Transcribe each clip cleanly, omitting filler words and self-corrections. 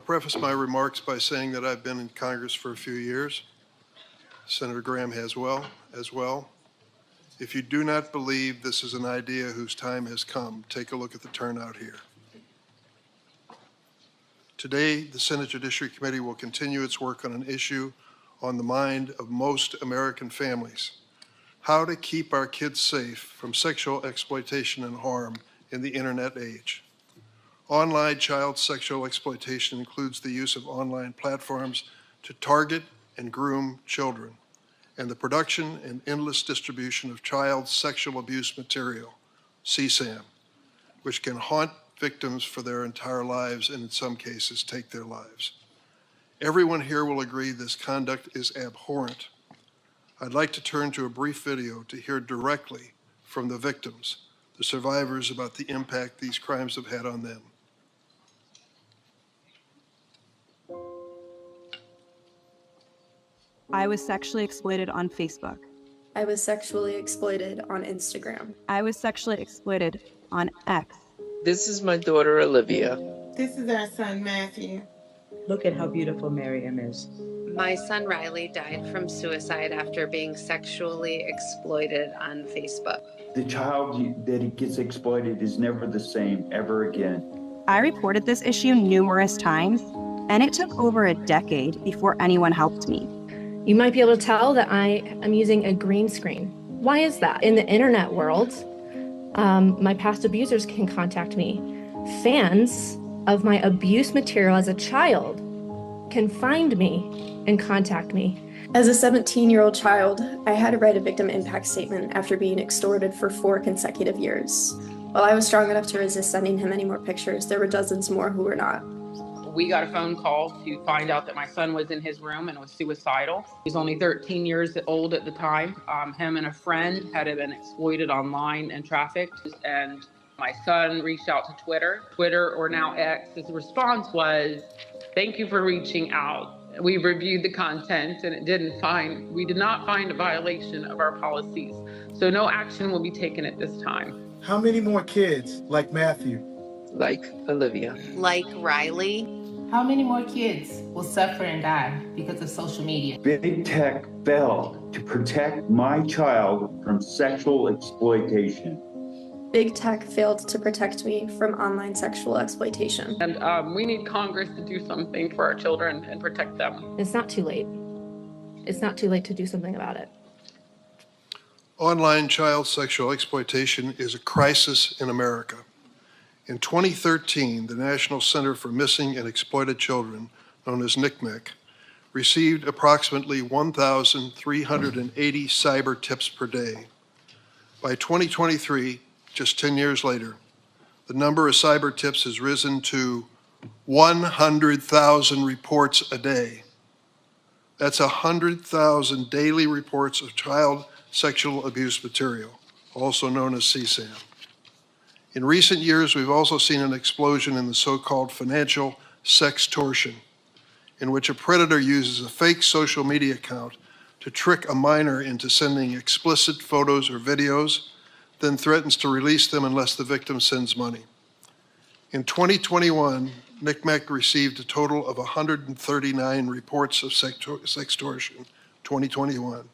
preface my remarks by saying that I've been in Congress for a few years. Senator Graham has as well. If you do not believe this is an idea whose time has come, take a look at the turnout here. Today, the Senate Judiciary Committee will continue its work on an issue on the mind of most American families: how to keep our kids safe from sexual exploitation and harm in the internet age. Online child sexual exploitation includes the use of online platforms to target and groom children, and the production and endless distribution of child sexual abuse material, CSAM, which can haunt victims for their entire lives and in some cases take their lives. Everyone here will agree this conduct is abhorrent. I'd like to turn to a brief video to hear directly from the victims, the survivors, about the impact these crimes have had on them. I was sexually exploited on Facebook. I was sexually exploited on Instagram. I was sexually exploited on X. This is my daughter, Olivia. This is our son, Matthew. Look at how beautiful Miriam is. My son, Riley, died from suicide after being sexually exploited on Facebook. The child that gets exploited is never the same ever again. I reported this issue numerous times, and it took over a decade before anyone helped me. You might be able to tell that I am using a green screen. Why is that? In the internet world, my past abusers can contact me. Fans of my abuse material as a child can find me and contact me. As a 17-year-old child, I had to write a victim impact statement after being extorted for 4 consecutive years. While I was strong enough to resist sending him any more pictures, there were dozens more who were not. We got a phone call to find out that my son was in his room and was suicidal. He was only 13 years old at the time. Him and a friend had been exploited online and trafficked. And my son reached out to Twitter, or now X. His response was, "Thank you for reaching out. We reviewed the content and we did not find a violation of our policies. So no action will be taken at this time." How many more kids like Matthew? Like Olivia. Like Riley. How many more kids will suffer and die because of social media? Big tech failed to protect my child from sexual exploitation. Big tech failed to protect me from online sexual exploitation. And we need Congress to do something for our children and protect them. It's not too late. It's not too late to do something about it. Online child sexual exploitation is a crisis in America. In 2013, the National Center for Missing and Exploited Children, known as NCMEC, received approximately 1,380 cyber tips per day. By 2023, just 10 years later, the number of cyber tips has risen to 100,000 reports a day. That's 100,000 daily reports of child sexual abuse material, also known as CSAM. In recent years, we've also seen an explosion in the so-called financial sextortion, in which a predator uses a fake social media account to trick a minor into sending explicit photos or videos, then threatens to release them unless the victim sends money. In 2021, NCMEC received a total of 139 reports of sextortion, 2021.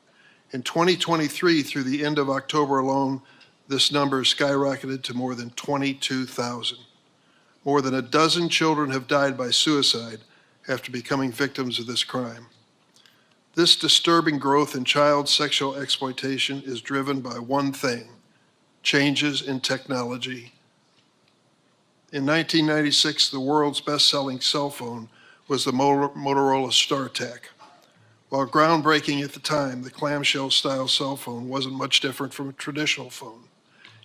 In 2023, through the end of October alone, this number skyrocketed to more than 22,000. More than a dozen children have died by suicide after becoming victims of this crime. This disturbing growth in child sexual exploitation is driven by one thing: changes in technology. In 1996, the world's best-selling cell phone was the Motorola StarTAC. While groundbreaking at the time, the clamshell-style cell phone wasn't much different from a traditional phone.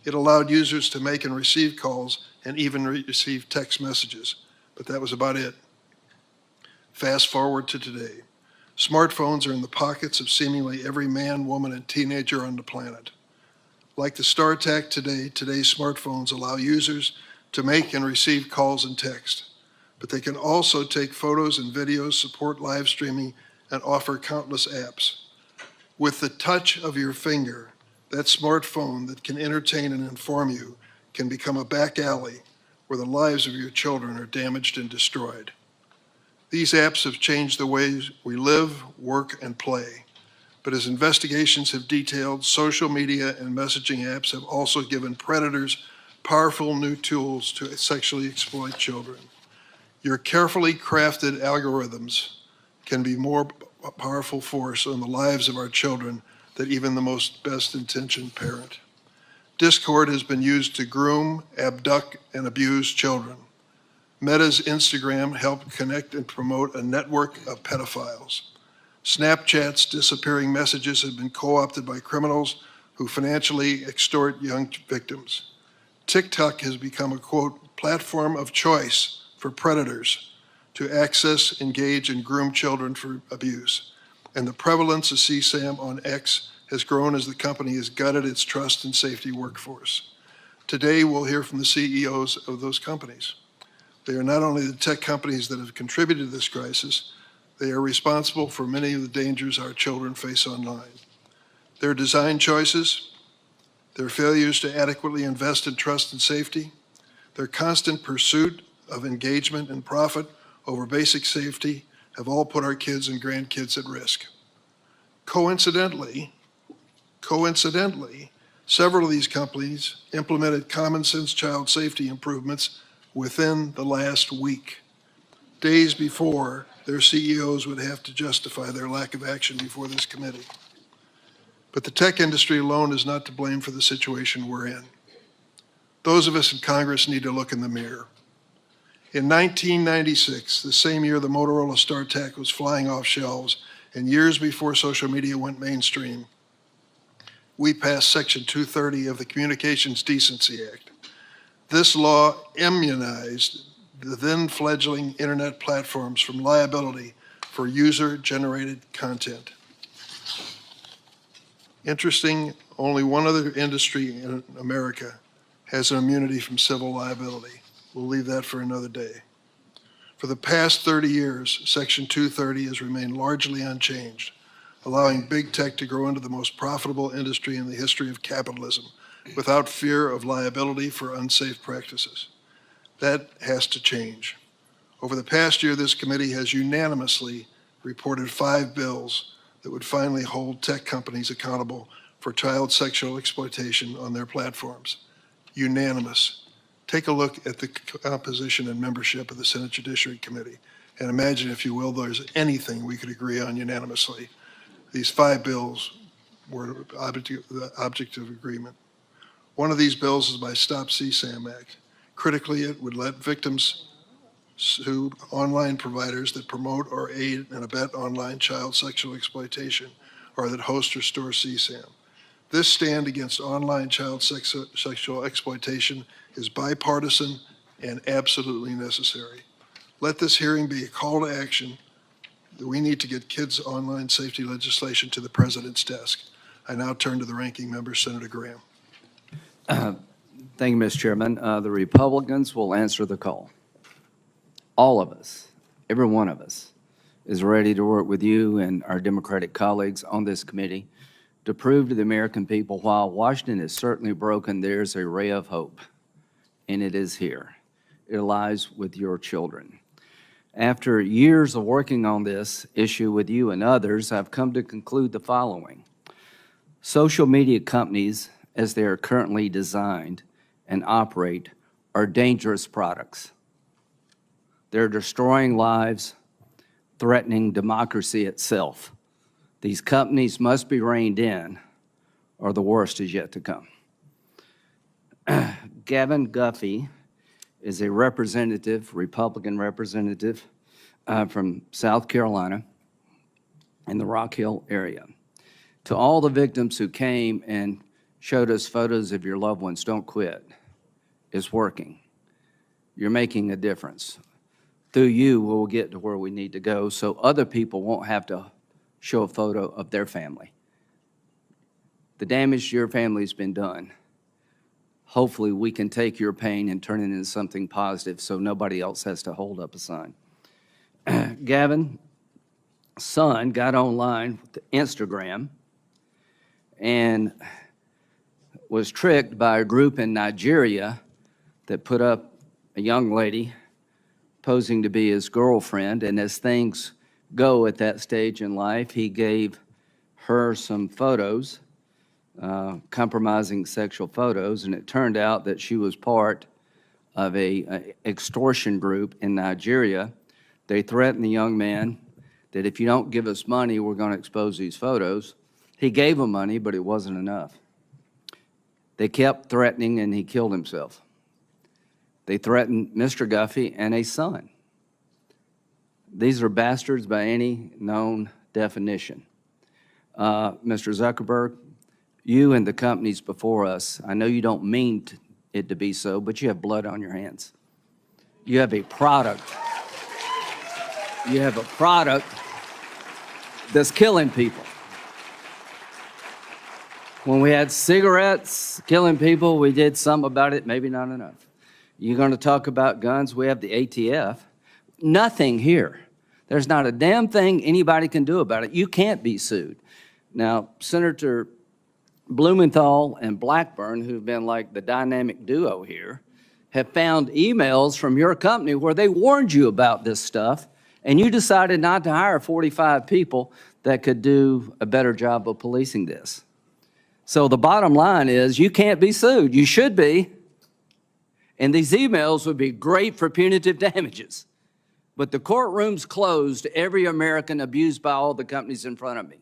It allowed users to make and receive calls and even receive text messages, but that was about it. Fast forward to today. Smartphones are in the pockets of seemingly every man, woman, and teenager on the planet. Like the StarTAC today, today's smartphones allow users to make and receive calls and text, but they can also take photos and videos, support live streaming, and offer countless apps. With the touch of your finger, that smartphone that can entertain and inform you can become a back alley where the lives of your children are damaged and destroyed. These apps have changed the ways we live, work, and play. But as investigations have detailed, social media and messaging apps have also given predators powerful new tools to sexually exploit children. Your carefully crafted algorithms can be more powerful force on the lives of our children than even the most best-intentioned parent. Discord has been used to groom, abduct, and abuse children. Meta's Instagram helped connect and promote a network of pedophiles. Snapchat's disappearing messages have been co-opted by criminals who financially extort young victims. TikTok has become a, quote, platform of choice for predators to access, engage, and groom children for abuse. And the prevalence of CSAM on X has grown as the company has gutted its trust and safety workforce. Today, we'll hear from the CEOs of those companies. They are not only the tech companies that have contributed to this crisis, they are responsible for many of the dangers our children face online. Their design choices, their failures to adequately invest in trust and safety, their constant pursuit of engagement and profit over basic safety have all put our kids and grandkids at risk. Coincidentally, several of these companies implemented common sense child safety improvements within the last week, days before their CEOs would have to justify their lack of action before this committee. But the tech industry alone is not to blame for the situation we're in. Those of us in Congress need to look in the mirror. In 1996, the same year the Motorola StarTAC was flying off shelves, and years before social media went mainstream, we passed Section 230 of the Communications Decency Act. This law immunized the then fledgling internet platforms from liability for user-generated content. Interesting, only one other industry in America has an immunity from civil liability. We'll leave that for another day. For the past 30 years, Section 230 has remained largely unchanged, allowing big tech to grow into the most profitable industry in the history of capitalism without fear of liability for unsafe practices. That has to change. Over the past year, this committee has unanimously reported 5 bills that would finally hold tech companies accountable for child sexual exploitation on their platforms. Unanimous. Take a look at the composition and membership of the Senate Judiciary Committee and imagine, if you will, there's anything we could agree on unanimously. These 5 bills were the object of agreement. One of these bills is by Stop CSAM Act. Critically, it would let victims sue online providers that promote or aid and abet online child sexual exploitation or that host or store CSAM. This stand against online child sexual exploitation is bipartisan and absolutely necessary. Let this hearing be a call to action that we need to get kids' online safety legislation to the president's desk. I now turn to the ranking member, Senator Graham. Thank you, Mr. Chairman. The Republicans will answer the call. All of us, every one of us, is ready to work with you and our Democratic colleagues on this committee to prove to the American people, while Washington is certainly broken, there's a ray of hope, and it is here. It lies with your children. After years of working on this issue with you and others, I've come to conclude the following. Social media companies, as they are currently designed and operate, are dangerous products. They're destroying lives, threatening democracy itself. These companies must be reined in, or the worst is yet to come. Gavin Guffey is a representative, Republican representative from South Carolina in the Rock Hill area. To all the victims who came and showed us photos of your loved ones, don't quit. It's working. You're making a difference. Through you, we'll get to where we need to go so other people won't have to show a photo of their family. The damage to your family has been done. Hopefully, we can take your pain and turn it into something positive so nobody else has to hold up a sign. Gavin's son got online with Instagram and was tricked by a group in Nigeria that put up a young lady posing to be his girlfriend. And as things go at that stage in life, he gave her some photos, compromising sexual photos, and it turned out that she was part of a extortion group in Nigeria. They threatened the young man that if you don't give us money, we're going to expose these photos. He gave them money, but it wasn't enough. They kept threatening, and he killed himself. They threatened Mr. Guffey and a son. These are bastards by any known definition. Mr. Zuckerberg, you and the companies before us, I know you don't mean it to be so, but you have blood on your hands. You have a product. You have a product that's killing people. When we had cigarettes killing people, we did some about it, maybe not enough. You're going to talk about guns, we have the ATF. Nothing here. There's not a damn thing anybody can do about it. You can't be sued. Now, Senator Blumenthal and Blackburn, who've been like the dynamic duo here, have found emails from your company where they warned you about this stuff, and you decided not to hire 45 people that could do a better job of policing this. So the bottom line is you can't be sued. You should be. And these emails would be great for punitive damages. But the courtroom's closed to every American abused by all the companies in front of me.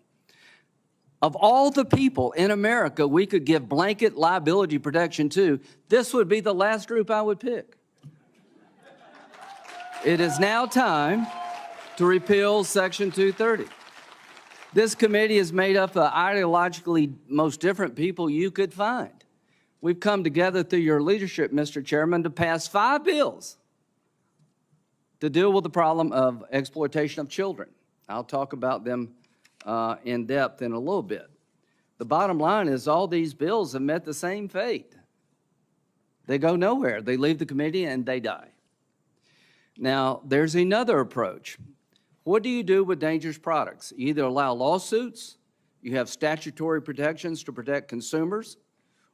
Of all the people in America we could give blanket liability protection to, this would be the last group I would pick. It is now time to repeal Section 230. This committee is made up of ideologically most different people you could find. We've come together through your leadership, Mr. Chairman, to pass 5 bills to deal with the problem of exploitation of children. I'll talk about them in depth in a little bit. The bottom line is all these bills have met the same fate. They go nowhere. They leave the committee and they die. Now, there's another approach. What do you do with dangerous products? You either allow lawsuits, you have statutory protections to protect consumers,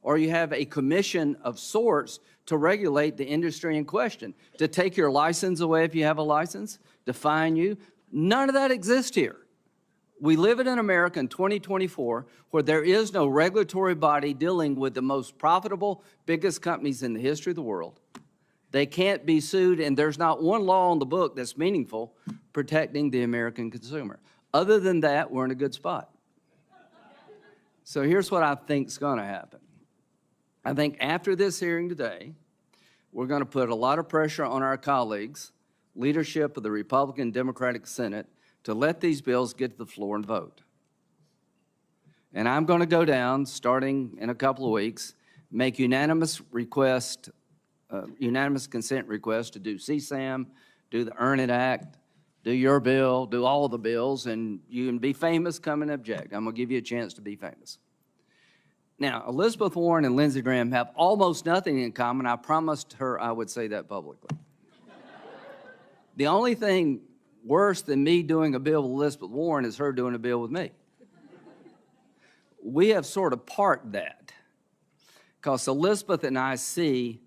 or you have a commission of sorts to regulate the industry in question, to take your license away if you have a license, to fine you. None of that exists here. We live in America in 2024 where there is no regulatory body dealing with the most profitable, biggest companies in the history of the world. They can't be sued, and there's not one law on the book that's meaningful protecting the American consumer. Other than that, we're in a good spot. So here's what I think is going to happen. I think after this hearing today, we're going to put a lot of pressure on our colleagues, leadership of the Republican Democratic Senate, to let these bills get to the floor and vote. And I'm going to go down, starting in a couple of weeks, make unanimous consent request to do CSAM, do the Earn It Act, do your bill, do all of the bills, and you can be famous, come and object. I'm going to give you a chance to be famous. Now, Elizabeth Warren and Lindsey Graham have almost nothing in common. I promised her I would say that publicly. The only thing worse than me doing a bill with Elizabeth Warren is her doing a bill with me. We have sort of parked that because Elizabeth and I see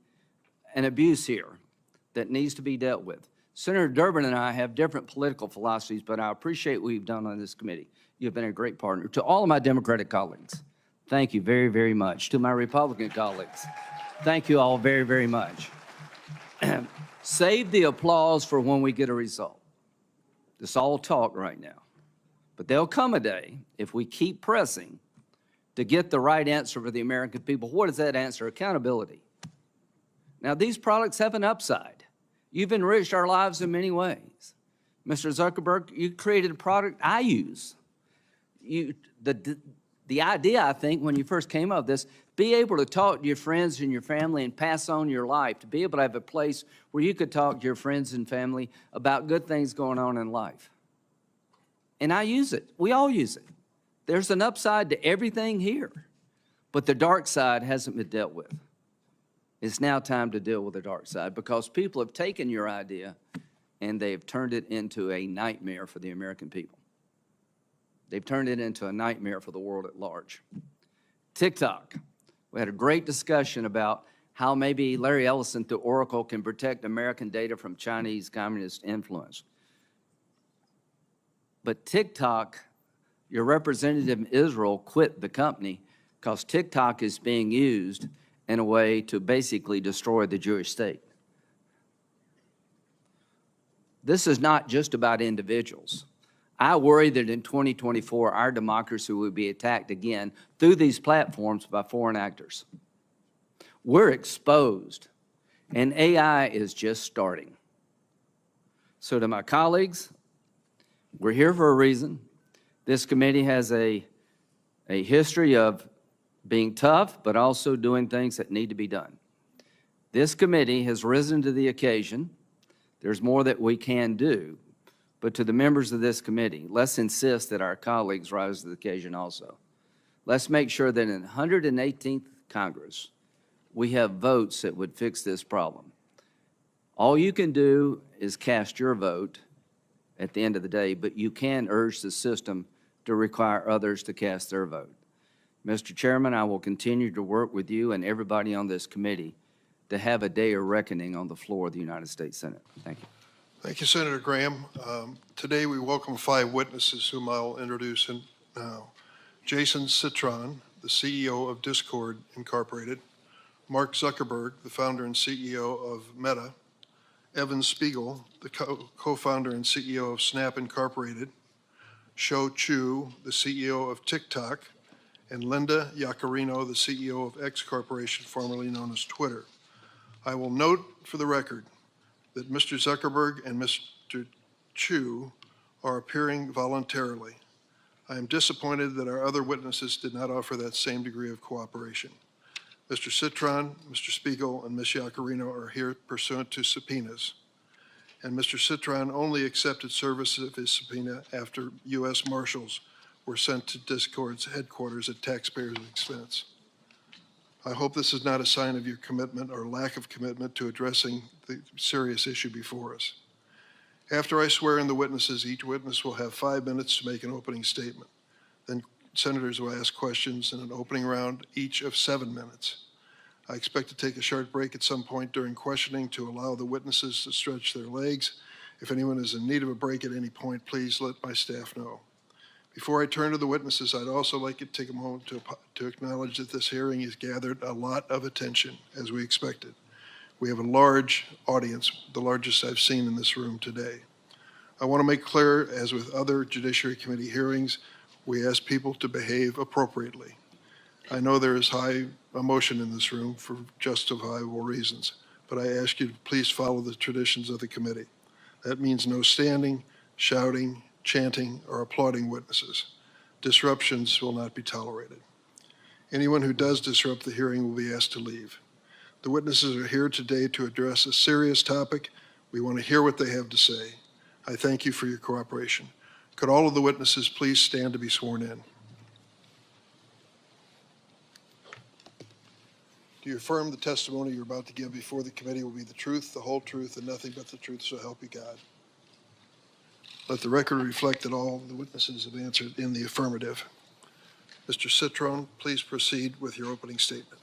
an abuse here that needs to be dealt with. Senator Durbin and I have different political philosophies, but I appreciate what you've done on this committee. You've been a great partner. To all of my Democratic colleagues, thank you very, very much. To my Republican colleagues, thank you all very, very much. Save the applause for when we get a result. It's all talk right now. But there'll come a day, if we keep pressing, to get the right answer for the American people. What is that answer? Accountability. Now, these products have an upside. You've enriched our lives in many ways. Mr. Zuckerberg, you created a product I use. The idea, I think, when you first came up with this, be able to talk to your friends and your family and pass on your life, to be able to have a place where you could talk to your friends and family about good things going on in life. And I use it. We all use it. There's an upside to everything here, but the dark side hasn't been dealt with. It's now time to deal with the dark side because people have taken your idea and they've turned it into a nightmare for the American people. They've turned it into a nightmare for the world at large. TikTok. We had a great discussion about how maybe Larry Ellison through Oracle can protect American data from Chinese communist influence. But TikTok, your representative in Israel quit the company because TikTok is being used in a way to basically destroy the Jewish state. This is not just about individuals. I worry that in 2024, our democracy will be attacked again through these platforms by foreign actors. We're exposed, and AI is just starting. So to my colleagues, we're here for a reason. This committee has a history of being tough, but also doing things that need to be done. This committee has risen to the occasion. There's more that we can do, but to the members of this committee, let's insist that our colleagues rise to the occasion also. Let's make sure that in the 118th Congress, we have votes that would fix this problem. All you can do is cast your vote at the end of the day, but you can urge the system to require others to cast their vote. Mr. Chairman, I will continue to work with you and everybody on this committee to have a day of reckoning on the floor of the United States Senate. Thank you. Thank you, Senator Graham. Today we welcome 5 witnesses whom I'll introduce now. Jason Citron, the CEO of Discord Incorporated. Mark Zuckerberg, the founder and CEO of Meta. Evan Spiegel, the co-founder and CEO of Snap Incorporated. Shou Chu, the CEO of TikTok. And Linda Yaccarino, the CEO of X Corporation, formerly known as Twitter. I will note for the record that Mr. Zuckerberg and Mr. Chu are appearing voluntarily. I am disappointed that our other witnesses did not offer that same degree of cooperation. Mr. Citron, Mr. Spiegel, and Ms. Yaccarino are here pursuant to subpoenas. And Mr. Citron only accepted service of his subpoena after U.S. Marshals were sent to Discord's headquarters at taxpayers' expense. I hope this is not a sign of your commitment or lack of commitment to addressing the serious issue before us. After I swear in the witnesses, each witness will have 5 minutes to make an opening statement. Then senators will ask questions in an opening round, each of 7 minutes. I expect to take a short break at some point during questioning to allow the witnesses to stretch their legs. If anyone is in need of a break at any point, please let my staff know. Before I turn to the witnesses, I'd also like to take a moment to acknowledge that this hearing has gathered a lot of attention, as we expected. We have a large audience, the largest I've seen in this room today. I want to make clear, as with other Judiciary Committee hearings, we ask people to behave appropriately. I know there is high emotion in this room for justifiable reasons, but I ask you to please follow the traditions of the committee. That means no standing, shouting, chanting, or applauding witnesses. Disruptions will not be tolerated. Anyone who does disrupt the hearing will be asked to leave. The witnesses are here today to address a serious topic. We want to hear what they have to say. I thank you for your cooperation. Could all of the witnesses please stand to be sworn in? Do you affirm the testimony you're about to give before the committee will be the truth, the whole truth, and nothing but the truth, so help you God? Let the record reflect that all the witnesses have answered in the affirmative. Mr. Citron, please proceed with your opening statement.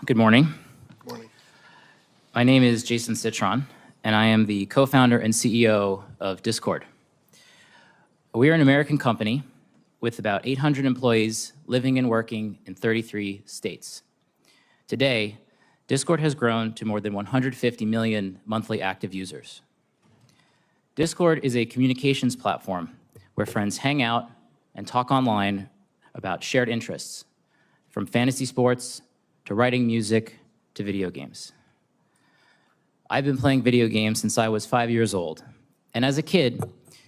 Good morning. Good morning. My name is Jason Citron, and I am the co-founder and CEO of Discord. We are an American company with about 800 employees living and working in 33 states. Today, Discord has grown to more than 150 million monthly active users. Discord is a communications platform where friends hang out and talk online about shared interests, from fantasy sports to writing music to video games. I've been playing video games since I was 5 years old, and as a kid,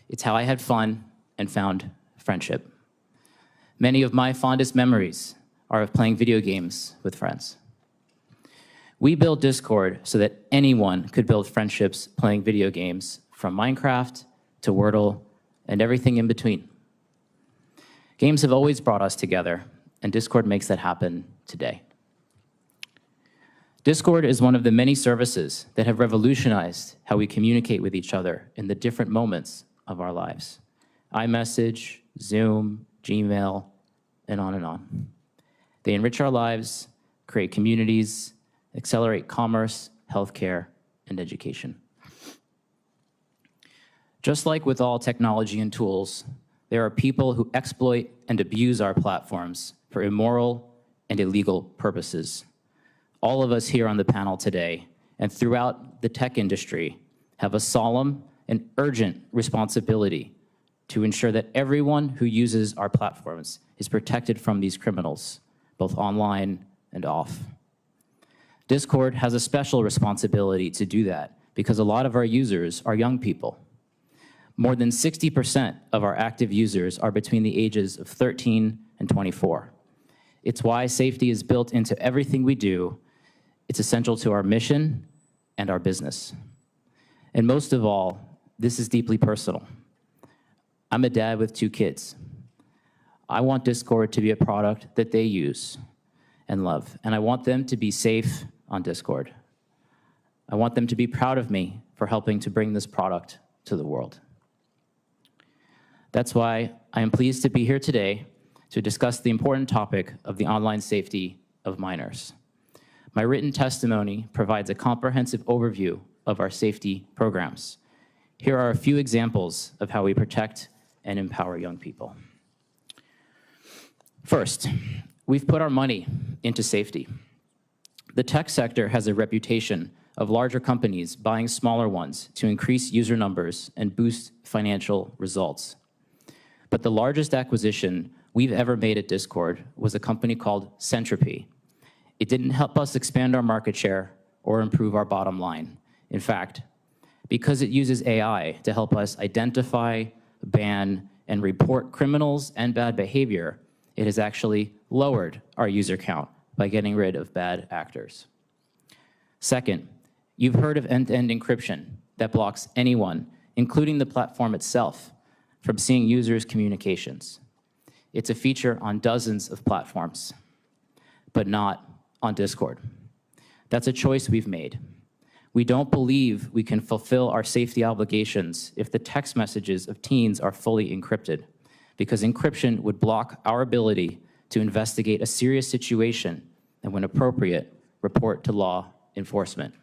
it's how I had fun and found friendship. Many of my fondest memories are of playing video games with friends. We built Discord so that anyone could build friendships playing video games, from Minecraft to Wordle and everything in between. Games have always brought us together, and Discord makes that happen today. Discord is one of the many services that have revolutionized how we communicate with each other in the different moments of our lives. iMessage, Zoom, Gmail, and on and on. They enrich our lives, create communities, accelerate commerce, healthcare, and education. Just like with all technology and tools, there are people who exploit and abuse our platforms for immoral and illegal purposes. All of us here on the panel today and throughout the tech industry have a solemn and urgent responsibility to ensure that everyone who uses our platforms is protected from these criminals, both online and off. Discord has a special responsibility to do that because a lot of our users are young people. More than 60% of our active users are between the ages of 13 and 24. It's why safety is built into everything we do. It's essential to our mission and our business. And most of all, this is deeply personal. I'm a dad with 2 kids. I want Discord to be a product that they use and love, and I want them to be safe on Discord. I want them to be proud of me for helping to bring this product to the world. That's why I am pleased to be here today to discuss the important topic of the online safety of minors. My written testimony provides a comprehensive overview of our safety programs. Here are a few examples of how we protect and empower young people. First, we've put our money into safety. The tech sector has a reputation of larger companies buying smaller ones to increase user numbers and boost financial results. But the largest acquisition we've ever made at Discord was a company called Centropy. It didn't help us expand our market share or improve our bottom line. In fact, because it uses AI to help us identify, ban, and report criminals and bad behavior, it has actually lowered our user count by getting rid of bad actors. Second, you've heard of end-to-end encryption that blocks anyone, including the platform itself, from seeing users' communications. It's a feature on dozens of platforms, but not on Discord. That's a choice we've made. We don't believe we can fulfill our safety obligations if the text messages of teens are fully encrypted, because encryption would block our ability to investigate a serious situation and, when appropriate, report to law enforcement.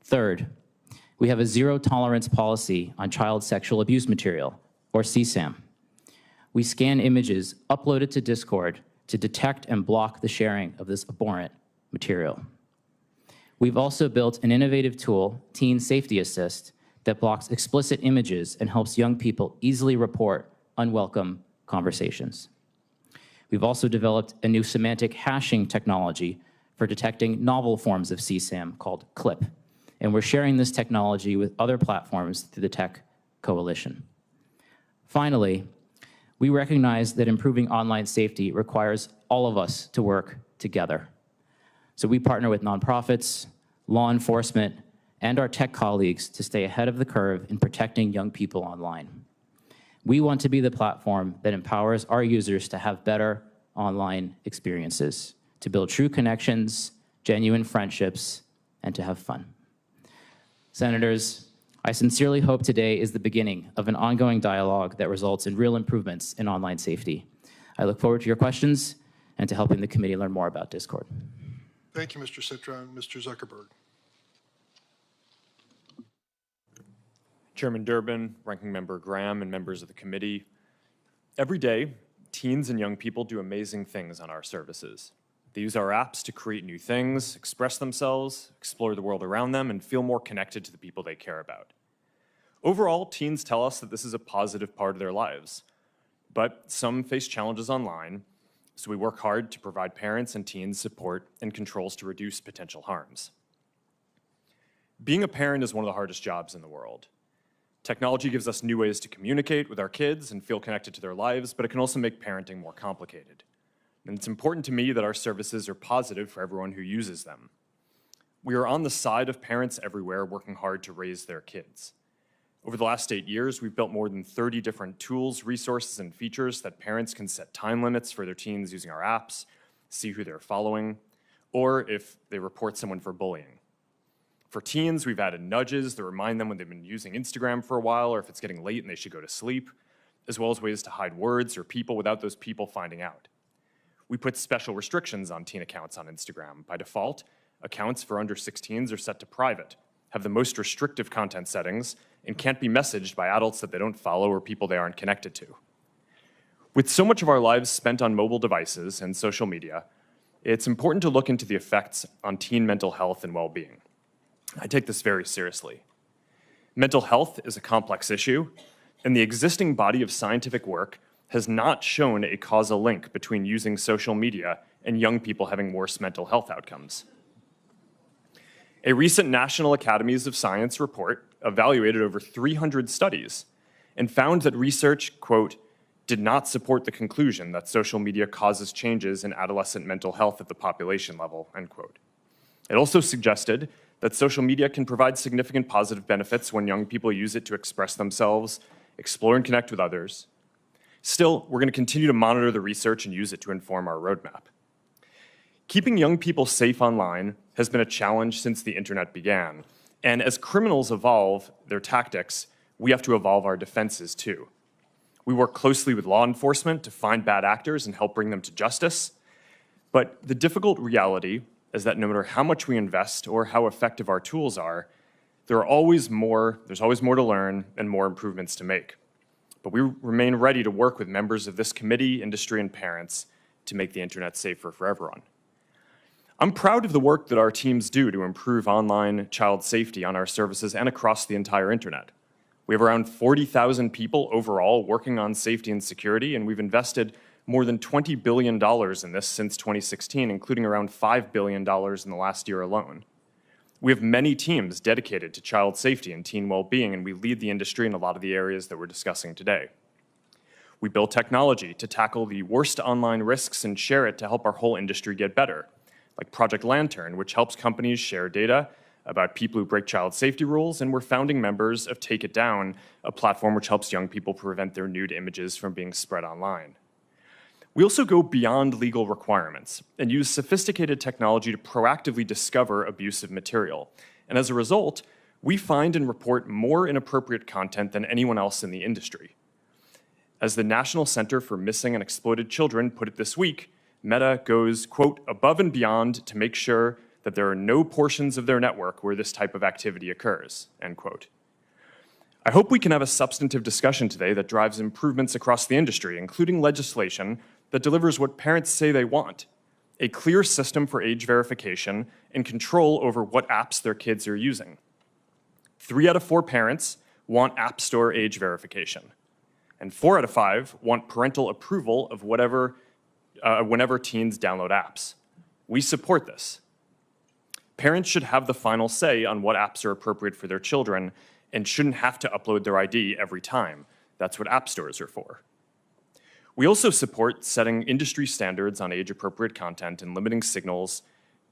Third, we have a zero-tolerance policy on child sexual abuse material, or CSAM. We scan images uploaded to Discord to detect and block the sharing of this abhorrent material. We've also built an innovative tool, Teen Safety Assist, that blocks explicit images and helps young people easily report unwelcome conversations. We've also developed a new semantic hashing technology for detecting novel forms of CSAM called CLIP, and we're sharing this technology with other platforms through the Tech Coalition. Finally, we recognize that improving online safety requires all of us to work together. So we partner with nonprofits, law enforcement, and our tech colleagues to stay ahead of the curve in protecting young people online. We want to be the platform that empowers our users to have better online experiences, to build true connections, genuine friendships, and to have fun. Senators, I sincerely hope today is the beginning of an ongoing dialogue that results in real improvements in online safety. I look forward to your questions and to helping the committee learn more about Discord. Thank you, Mr. Citron. Mr. Zuckerberg. Chairman Durbin, Ranking Member Graham, and members of the committee. Every day, teens and young people do amazing things on our services. They use our apps to create new things, express themselves, explore the world around them, and feel more connected to the people they care about. Overall, teens tell us that this is a positive part of their lives, but some face challenges online, so we work hard to provide parents and teens support and controls to reduce potential harms. Being a parent is one of the hardest jobs in the world. Technology gives us new ways to communicate with our kids and feel connected to their lives, but it can also make parenting more complicated. And it's important to me that our services are positive for everyone who uses them. We are on the side of parents everywhere working hard to raise their kids. Over the last 8 years, we've built more than 30 different tools, resources, and features that parents can set time limits for their teens using our apps, see who they're following, or if they report someone for bullying. For teens, we've added nudges that remind them when they've been using Instagram for a while or if it's getting late and they should go to sleep, as well as ways to hide words or people without those people finding out. We put special restrictions on teen accounts on Instagram. By default, accounts for under 16s are set to private, have the most restrictive content settings, and can't be messaged by adults that they don't follow or people they aren't connected to. With so much of our lives spent on mobile devices and social media, it's important to look into the effects on teen mental health and well-being. I take this very seriously. Mental health is a complex issue, and the existing body of scientific work has not shown a causal link between using social media and young people having worse mental health outcomes. A recent National Academies of Science report evaluated over 300 studies and found that research, quote, did not support the conclusion that social media causes changes in adolescent mental health at the population level, end quote. It also suggested that social media can provide significant positive benefits when young people use it to express themselves, explore and connect with others. Still, we're going to continue to monitor the research and use it to inform our roadmap. Keeping young people safe online has been a challenge since the internet began, and as criminals evolve their tactics, we have to evolve our defenses too. We work closely with law enforcement to find bad actors and help bring them to justice, but the difficult reality is that no matter how much we invest or how effective our tools are, there's always more to learn and more improvements to make. But we remain ready to work with members of this committee, industry, and parents to make the internet safer for everyone. I'm proud of the work that our teams do to improve online child safety on our services and across the entire internet. We have around 40,000 people overall working on safety and security, and we've invested more than $20 billion in this since 2016, including around $5 billion in the last year alone. We have many teams dedicated to child safety and teen well-being, and we lead the industry in a lot of the areas that we're discussing today. We build technology to tackle the worst online risks and share it to help our whole industry get better, like Project Lantern, which helps companies share data about people who break child safety rules, and we're founding members of Take It Down, a platform which helps young people prevent their nude images from being spread online. We also go beyond legal requirements and use sophisticated technology to proactively discover abusive material. And as a result, we find and report more inappropriate content than anyone else in the industry. As the National Center for Missing and Exploited Children put it this week, Meta goes, quote, above and beyond to make sure that there are no portions of their network where this type of activity occurs, end quote. I hope we can have a substantive discussion today that drives improvements across the industry, including legislation that delivers what parents say they want: a clear system for age verification and control over what apps their kids are using. 3 out of 4 parents want App Store age verification, and 4 out of 5 want parental approval of whenever teens download apps. We support this. Parents should have the final say on what apps are appropriate for their children and shouldn't have to upload their ID every time. That's what app stores are for. We also support setting industry standards on age-appropriate content and limiting signals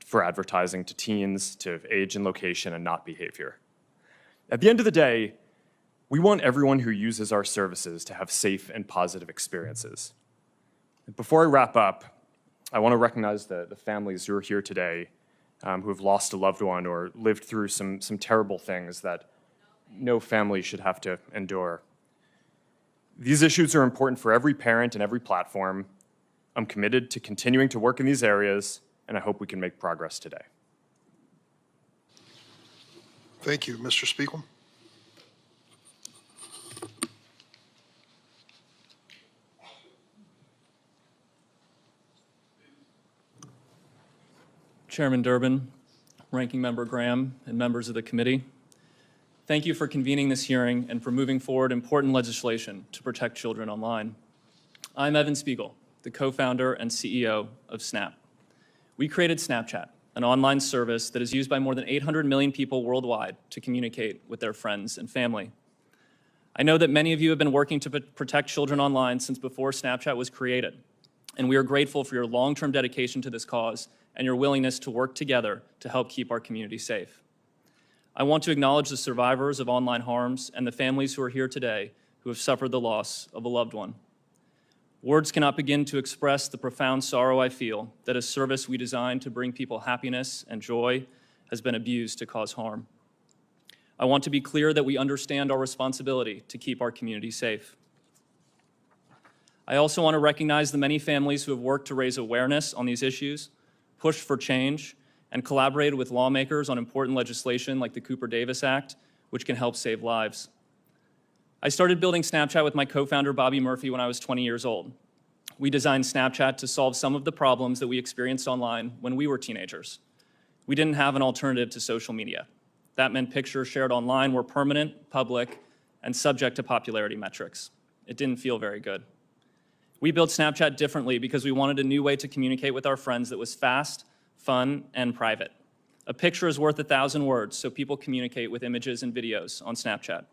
for advertising to teens to age and location and not behavior. At the end of the day, we want everyone who uses our services to have safe and positive experiences. Before I wrap up, I want to recognize the families who are here today who have lost a loved one or lived through some terrible things that no family should have to endure. These issues are important for every parent and every platform. I'm committed to continuing to work in these areas, and I hope we can make progress today. Thank you. Mr. Spiegel? Chairman Durbin, Ranking Member Graham, and members of the committee, thank you for convening this hearing and for moving forward important legislation to protect children online. I'm Evan Spiegel, the co-founder and CEO of Snap. We created Snapchat, an online service that is used by more than 800 million people worldwide to communicate with their friends and family. I know that many of you have been working to protect children online since before Snapchat was created, and we are grateful for your long-term dedication to this cause and your willingness to work together to help keep our community safe. I want to acknowledge the survivors of online harms and the families who are here today who have suffered the loss of a loved one. Words cannot begin to express the profound sorrow I feel that a service we designed to bring people happiness and joy has been abused to cause harm. I want to be clear that we understand our responsibility to keep our community safe. I also want to recognize the many families who have worked to raise awareness on these issues, pushed for change, and collaborated with lawmakers on important legislation like the Cooper-Davis Act, which can help save lives. I started building Snapchat with my co-founder Bobby Murphy when I was 20 years old. We designed Snapchat to solve some of the problems that we experienced online when we were teenagers. We didn't have an alternative to social media. That meant pictures shared online were permanent, public, and subject to popularity metrics. It didn't feel very good. We built Snapchat differently because we wanted a new way to communicate with our friends that was fast, fun, and private. A picture is worth 1,000 words, so people communicate with images and videos on Snapchat.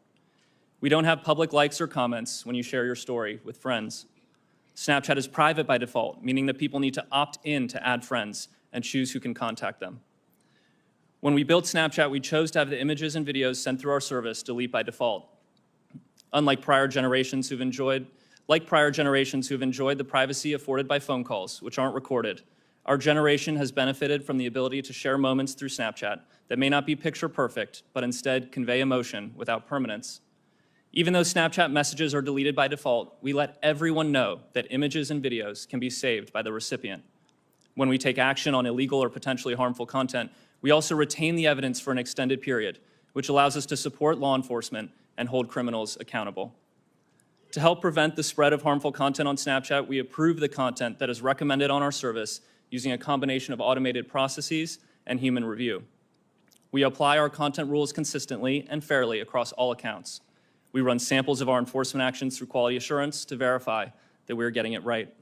We don't have public likes or comments when you share your story with friends. Snapchat is private by default, meaning that people need to opt in to add friends and choose who can contact them. When we built Snapchat, we chose to have the images and videos sent through our service delete by default. Unlike prior generations who've enjoyed the privacy afforded by phone calls, which aren't recorded, our generation has benefited from the ability to share moments through Snapchat that may not be picture perfect, but instead convey emotion without permanence. Even though Snapchat messages are deleted by default, we let everyone know that images and videos can be saved by the recipient. When we take action on illegal or potentially harmful content, we also retain the evidence for an extended period, which allows us to support law enforcement and hold criminals accountable. To help prevent the spread of harmful content on Snapchat, we approve the content that is recommended on our service using a combination of automated processes and human review. We apply our content rules consistently and fairly across all accounts. We run samples of our enforcement actions through quality assurance to verify that we're getting it right.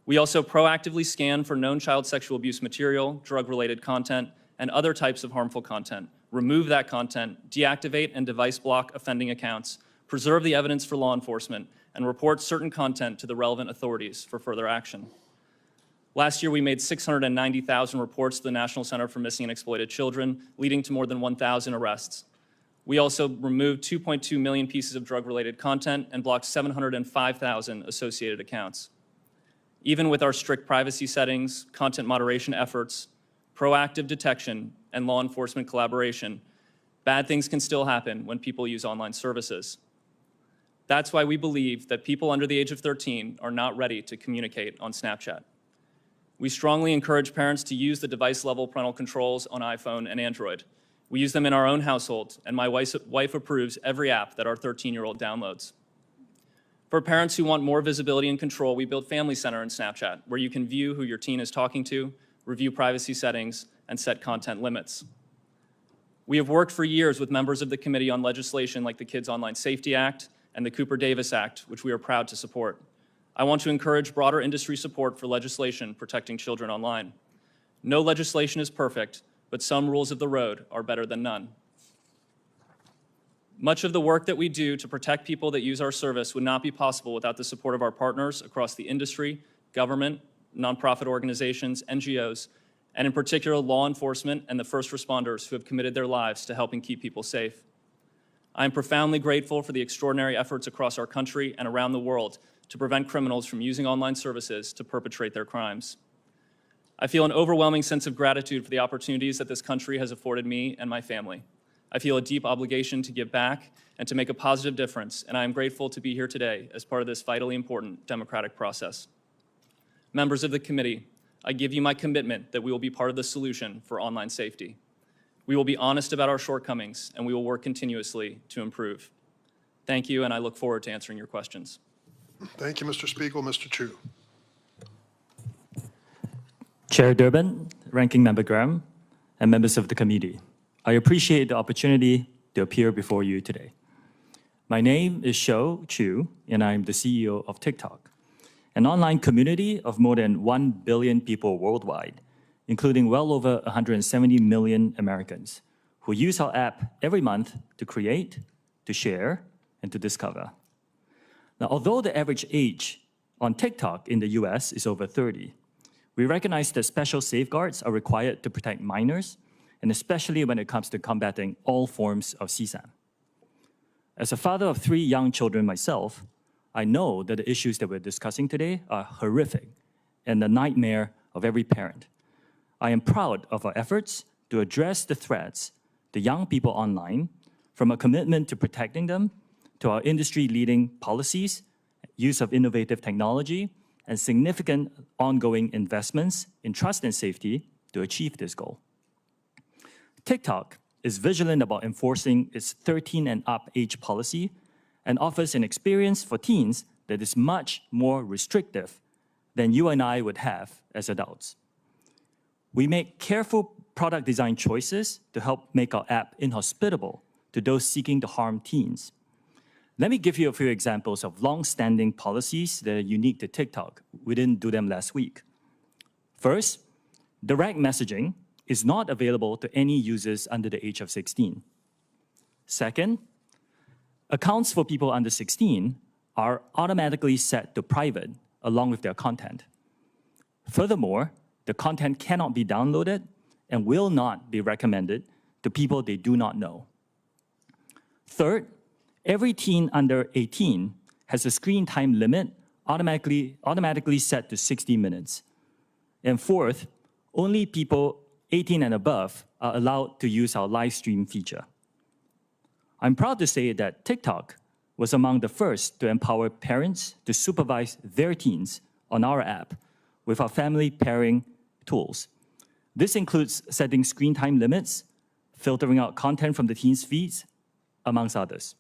We also proactively scan for known child sexual abuse material, drug-related content, and other types of harmful content, remove that content, deactivate and device block offending accounts, preserve the evidence for law enforcement, and report certain content to the relevant authorities for further action. Last year, we made 690,000 reports to the National Center for Missing and Exploited Children, leading to more than 1,000 arrests. We also removed 2.2 million pieces of drug-related content and blocked 705,000 associated accounts. Even with our strict privacy settings, content moderation efforts, proactive detection, and law enforcement collaboration, bad things can still happen when people use online services. That's why we believe that people under the age of 13 are not ready to communicate on Snapchat. We strongly encourage parents to use the device-level parental controls on iPhone and Android. We use them in our own household, and my wife approves every app that our 13-year-old downloads. For parents who want more visibility and control, we built Family Center in Snapchat, where you can view who your teen is talking to, review privacy settings, and set content limits. We have worked for years with members of the committee on legislation like the Kids Online Safety Act and the Cooper-Davis Act, which we are proud to support. I want to encourage broader industry support for legislation protecting children online. No legislation is perfect, but some rules of the road are better than none. Much of the work that we do to protect people that use our service would not be possible without the support of our partners across the industry, government, nonprofit organizations, NGOs, and in particular law enforcement and the first responders who have committed their lives to helping keep people safe. I am profoundly grateful for the extraordinary efforts across our country and around the world to prevent criminals from using online services to perpetrate their crimes. I feel an overwhelming sense of gratitude for the opportunities that this country has afforded me and my family. I feel a deep obligation to give back and to make a positive difference, and I am grateful to be here today as part of this vitally important democratic process. Members of the committee, I give you my commitment that we will be part of the solution for online safety. We will be honest about our shortcomings, and we will work continuously to improve. Thank you, and I look forward to answering your questions. Thank you, Mr. Spiegel. Mr. Chu. Chair Durbin, Ranking Member Graham, and members of the committee, I appreciate the opportunity to appear before you today. My name is Shou Chu, and I'm the CEO of TikTok, an online community of more than 1 billion people worldwide, including well over 170 million Americans who use our app every month to create, to share, and to discover. Now, although the average age on TikTok in the US is over 30, we recognize that special safeguards are required to protect minors, and especially when it comes to combating all forms of CSAM. As a father of 3 young children myself, I know that the issues that we're discussing today are horrific and the nightmare of every parent. I am proud of our efforts to address the threats to young people online, from a commitment to protecting them to our industry-leading policies, use of innovative technology, and significant ongoing investments in trust and safety to achieve this goal. TikTok is vigilant about enforcing its 13 and up age policy and offers an experience for teens that is much more restrictive than you and I would have as adults. We make careful product design choices to help make our app inhospitable to those seeking to harm teens. Let me give you a few examples of long-standing policies that are unique to TikTok. We didn't do them last week. First, direct messaging is not available to any users under the age of 16. Second, accounts for people under 16 are automatically set to private along with their content. Furthermore, the content cannot be downloaded and will not be recommended to people they do not know. Third, every teen under 18 has a screen time limit automatically set to 60 minutes. And fourth, only people 18 and above are allowed to use our live stream feature. I'm proud to say that TikTok was among the first to empower parents to supervise their teens on our app with our family pairing tools. This includes setting screen time limits, filtering out content from the teens' feeds, amongst others.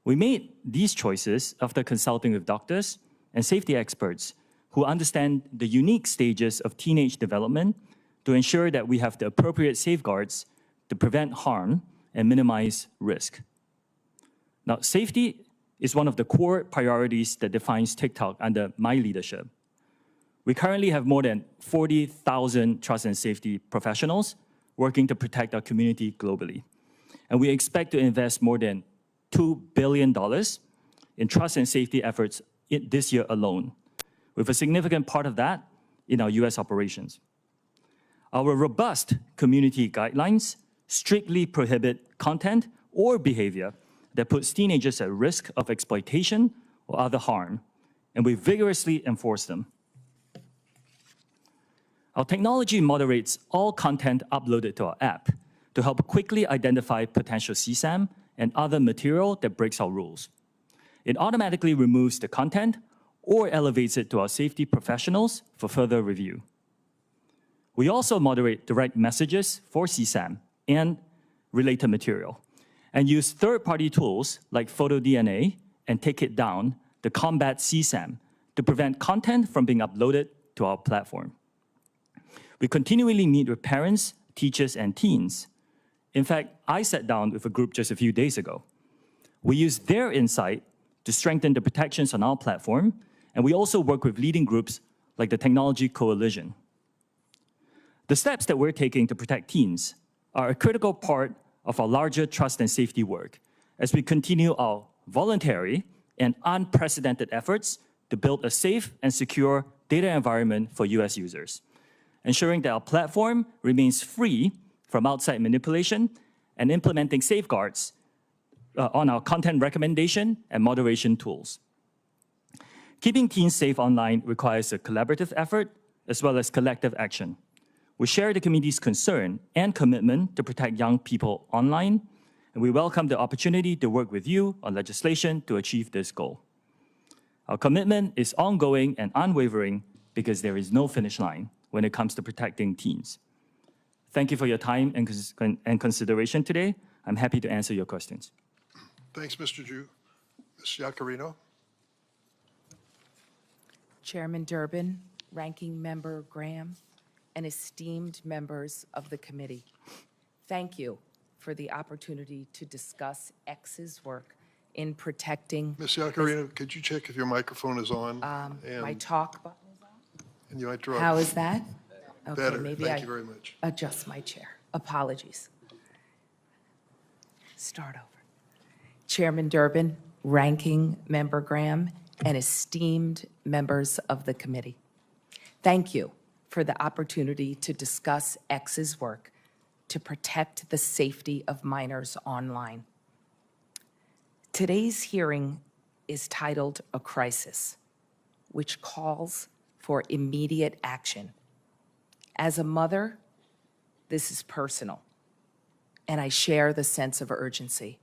We made these choices after consulting with doctors and safety experts who understand the unique stages of teenage development to ensure that we have the appropriate safeguards to prevent harm and minimize risk. Now, safety is one of the core priorities that defines TikTok under my leadership. We currently have more than 40,000 trust and safety professionals working to protect our community globally. And we expect to invest more than $2 billion in trust and safety efforts this year alone, with a significant part of that in our US operations. Our robust community guidelines strictly prohibit content or behavior that puts teenagers at risk of exploitation or other harm, and we vigorously enforce them. Our technology moderates all content uploaded to our app to help quickly identify potential CSAM and other material that breaks our rules. It automatically removes the content or elevates it to our safety professionals for further review. We also moderate direct messages for CSAM and related material, and use third-party tools like PhotoDNA and Take It Down to combat CSAM to prevent content from being uploaded to our platform. We continually meet with parents, teachers, and teens. In fact, I sat down with a group just a few days ago. We use their insight to strengthen the protections on our platform, and we also work with leading groups like the Technology Coalition. The steps that we're taking to protect teens are a critical part of our larger trust and safety work as we continue our voluntary and unprecedented efforts to build a safe and secure data environment for US users, ensuring that our platform remains free from outside manipulation and implementing safeguards on our content recommendation and moderation tools. Keeping teens safe online requires a collaborative effort as well as collective action. We share the community's concern and commitment to protect young people online, and we welcome the opportunity to work with you on legislation to achieve this goal. Our commitment is ongoing and unwavering because there is no finish line when it comes to protecting teens. Thank you for your time and consideration today. I'm happy to answer your questions. Thanks, Mr. Ju. Ms. Yaccarino. Chairman Durbin, Ranking Member Graham, and esteemed members of the committee, thank you for the opportunity to discuss X's work in protecting. Ms. Yaccarino, could you check if your microphone is on? My talk button is on? And you might draw. How is that? Okay, Better. maybe Thank you very much. Adjust my chair. Apologies. Start over. Chairman Durbin, Ranking Member Graham, and esteemed members of the committee, thank you for the opportunity to discuss X's work to protect the safety of minors online. Today's hearing is titled A Crisis, which calls for immediate action. As a mother, this is personal, and I share the sense of urgency.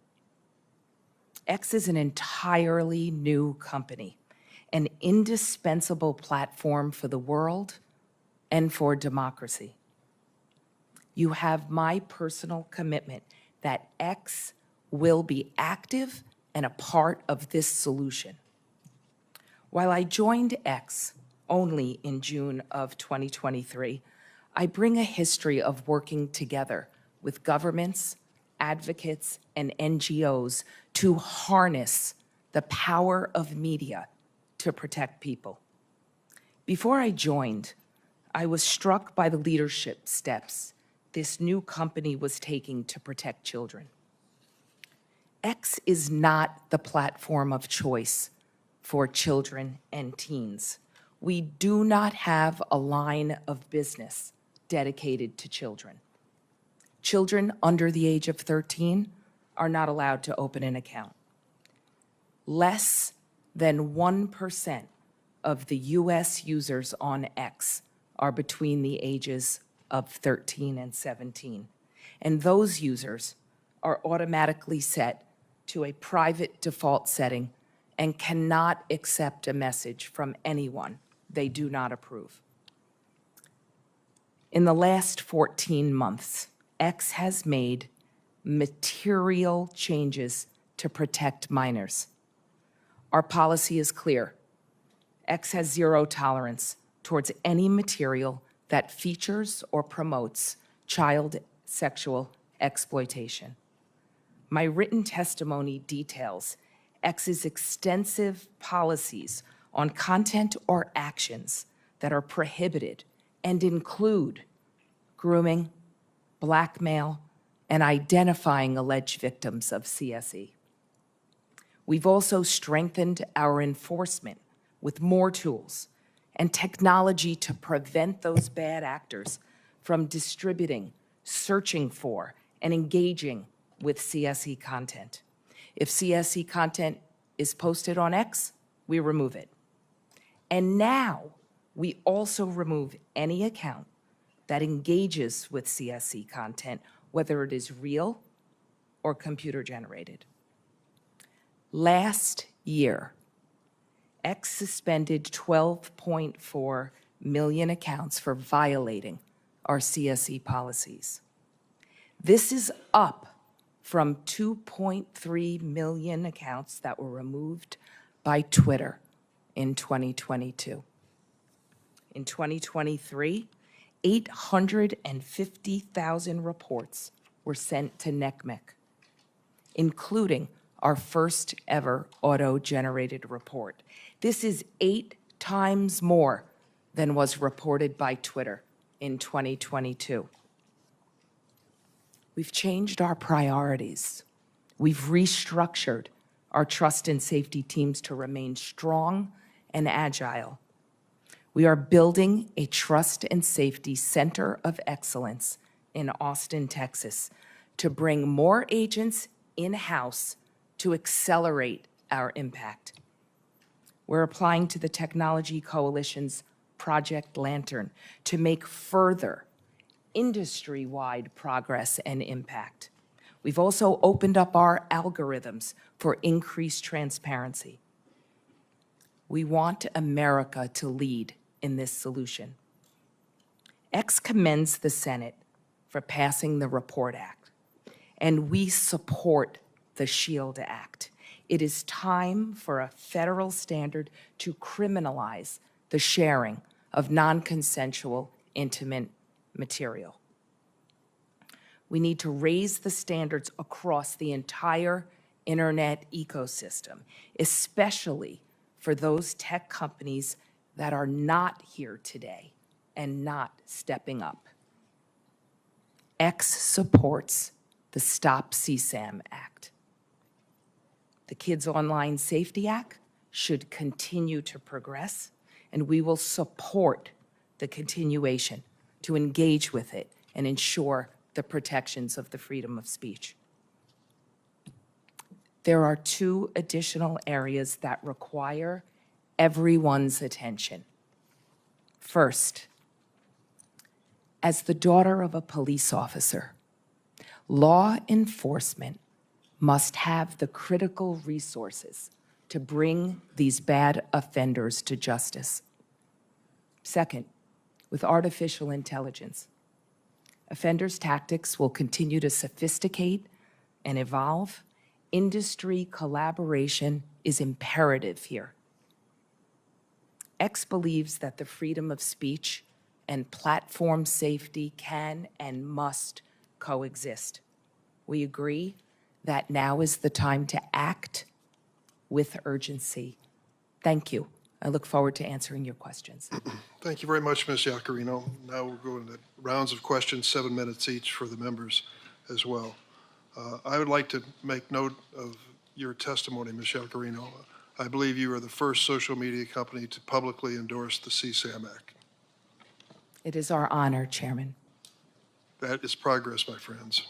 X is an entirely new company, an indispensable platform for the world and for democracy. You have my personal commitment that X will be active and a part of this solution. While I joined X only in June of 2023, I bring a history of working together with governments, advocates, and NGOs to harness the power of media to protect people. Before I joined, I was struck by the leadership steps this new company was taking to protect children. X is not the platform of choice for children and teens. We do not have a line of business dedicated to children. Children under the age of 13 are not allowed to open an account. Less than 1% of the US users on X are between the ages of 13 and 17. And those users are automatically set to a private default setting and cannot accept a message from anyone they do not approve. In the last 14 months, X has made material changes to protect minors. Our policy is clear. X has zero tolerance towards any material that features or promotes child sexual exploitation. My written testimony details X's extensive policies on content or actions that are prohibited and include grooming, blackmail, and identifying alleged victims of CSE. We've also strengthened our enforcement with more tools and technology to prevent those bad actors from distributing, searching for, and engaging with CSE content. If CSE content is posted on X, we remove it. And now we also remove any account that engages with CSE content, whether it is real or computer generated. Last year, X suspended 12.4 million accounts for violating our CSE policies. This is up from 2.3 million accounts that were removed by Twitter in 2022. In 2023, 850,000 reports were sent to NCMEC, including our first ever auto-generated report. This is 8 times more than was reported by Twitter in 2022. We've changed our priorities. We've restructured our trust and safety teams to remain strong and agile. We are building a trust and safety center of excellence in Austin, Texas, to bring more agents in-house to accelerate our impact. We're applying to the Technology Coalition's Project Lantern to make further industry-wide progress and impact. We've also opened up our algorithms for increased transparency. We want America to lead in this solution. X commends the Senate for passing the REPORT Act, and we support the SHIELD Act. It is time for a federal standard to criminalize the sharing of non-consensual intimate material. We need to raise the standards across the entire internet ecosystem, especially for those tech companies that are not here today and not stepping up. X supports the Stop CSAM Act. The Kids Online Safety Act should continue to progress, and we will support the continuation to engage with it and ensure the protections of the freedom of speech. There are 2 additional areas that require everyone's attention. First, as the daughter of a police officer, law enforcement must have the critical resources to bring these bad offenders to justice. Second, with artificial intelligence, offenders' tactics will continue to sophisticate and evolve. Industry collaboration is imperative here. X believes that the freedom of speech and platform safety can and must coexist. We agree that now is the time to act with urgency. Thank you. I look forward to answering your questions. Thank you very much, Ms. Yacarino. Now we'll go into rounds of questions, 7 minutes each for the members as well. I would like to make note of your testimony, Ms. Yacarino. I believe you are the first social media company to publicly endorse the CSAM Act. It is our honor, Chairman. That is progress, my friends.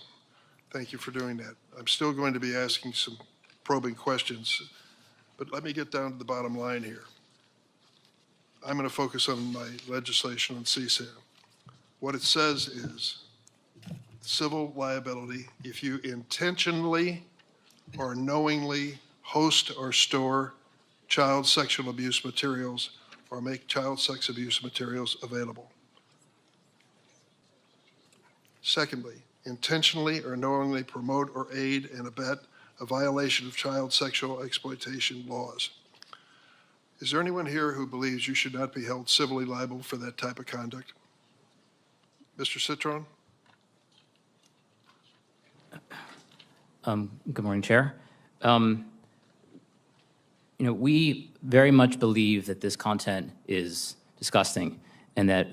Thank you for doing that. I'm still going to be asking some probing questions, but let me get down to the bottom line here. I'm going to focus on my legislation on CSAM. What it says is civil liability if you intentionally or knowingly host or store child sexual abuse materials or make child sex abuse materials available. Secondly, intentionally or knowingly promote or aid and abet a violation of child sexual exploitation laws. Is there anyone here who believes you should not be held civilly liable for that type of conduct? Mr. Citron? Good morning, Chair. We very much believe that this content is disgusting and that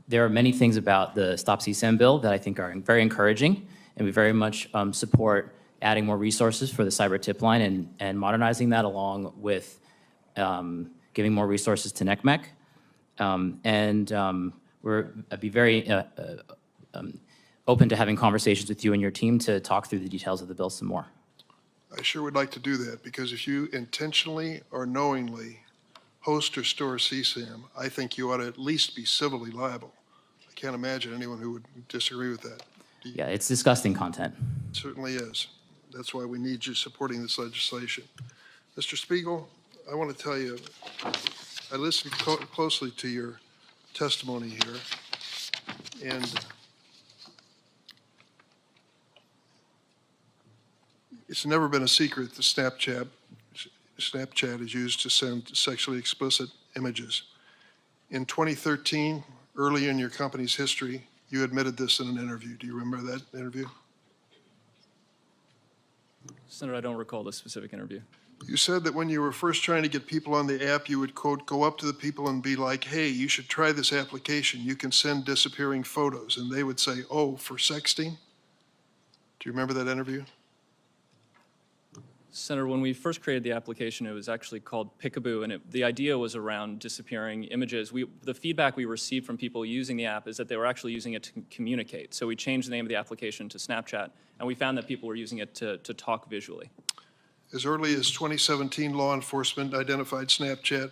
there are many things about the Stop CSAM bill that I think are very encouraging, and we very much support adding more resources for the cyber tip line and modernizing that along with giving more resources to NECMEC. I'd be very open to having conversations with you and your team to talk through the details of the bill some more. I sure would like to do that, because if you intentionally or knowingly host or store CSAM, I think you ought to at least be civilly liable. I can't imagine anyone who would disagree with that. Yeah, it's disgusting content. It certainly is. That's why we need you supporting this legislation. Mr. Spiegel, I want to tell you, I listened closely to your testimony here, and it's never been a secret that Snapchat is used to send sexually explicit images. In 2013, early in your company's history, you admitted this in an interview. Do you remember that interview? Senator, I don't recall the specific interview. You said that when you were first trying to get people on the app, you would, quote, go up to the people and be like, hey, you should try this application. You can send disappearing photos. And they would say, oh, for sexting? Do you remember that interview? Senator, when we first created the application, it was actually called Pickaboo, and the idea was around disappearing images. The feedback we received from people using the app is that they were actually using it to communicate. So we changed the name of the application to Snapchat, and we found that people were using it to talk visually. As early as 2017, law enforcement identified Snapchat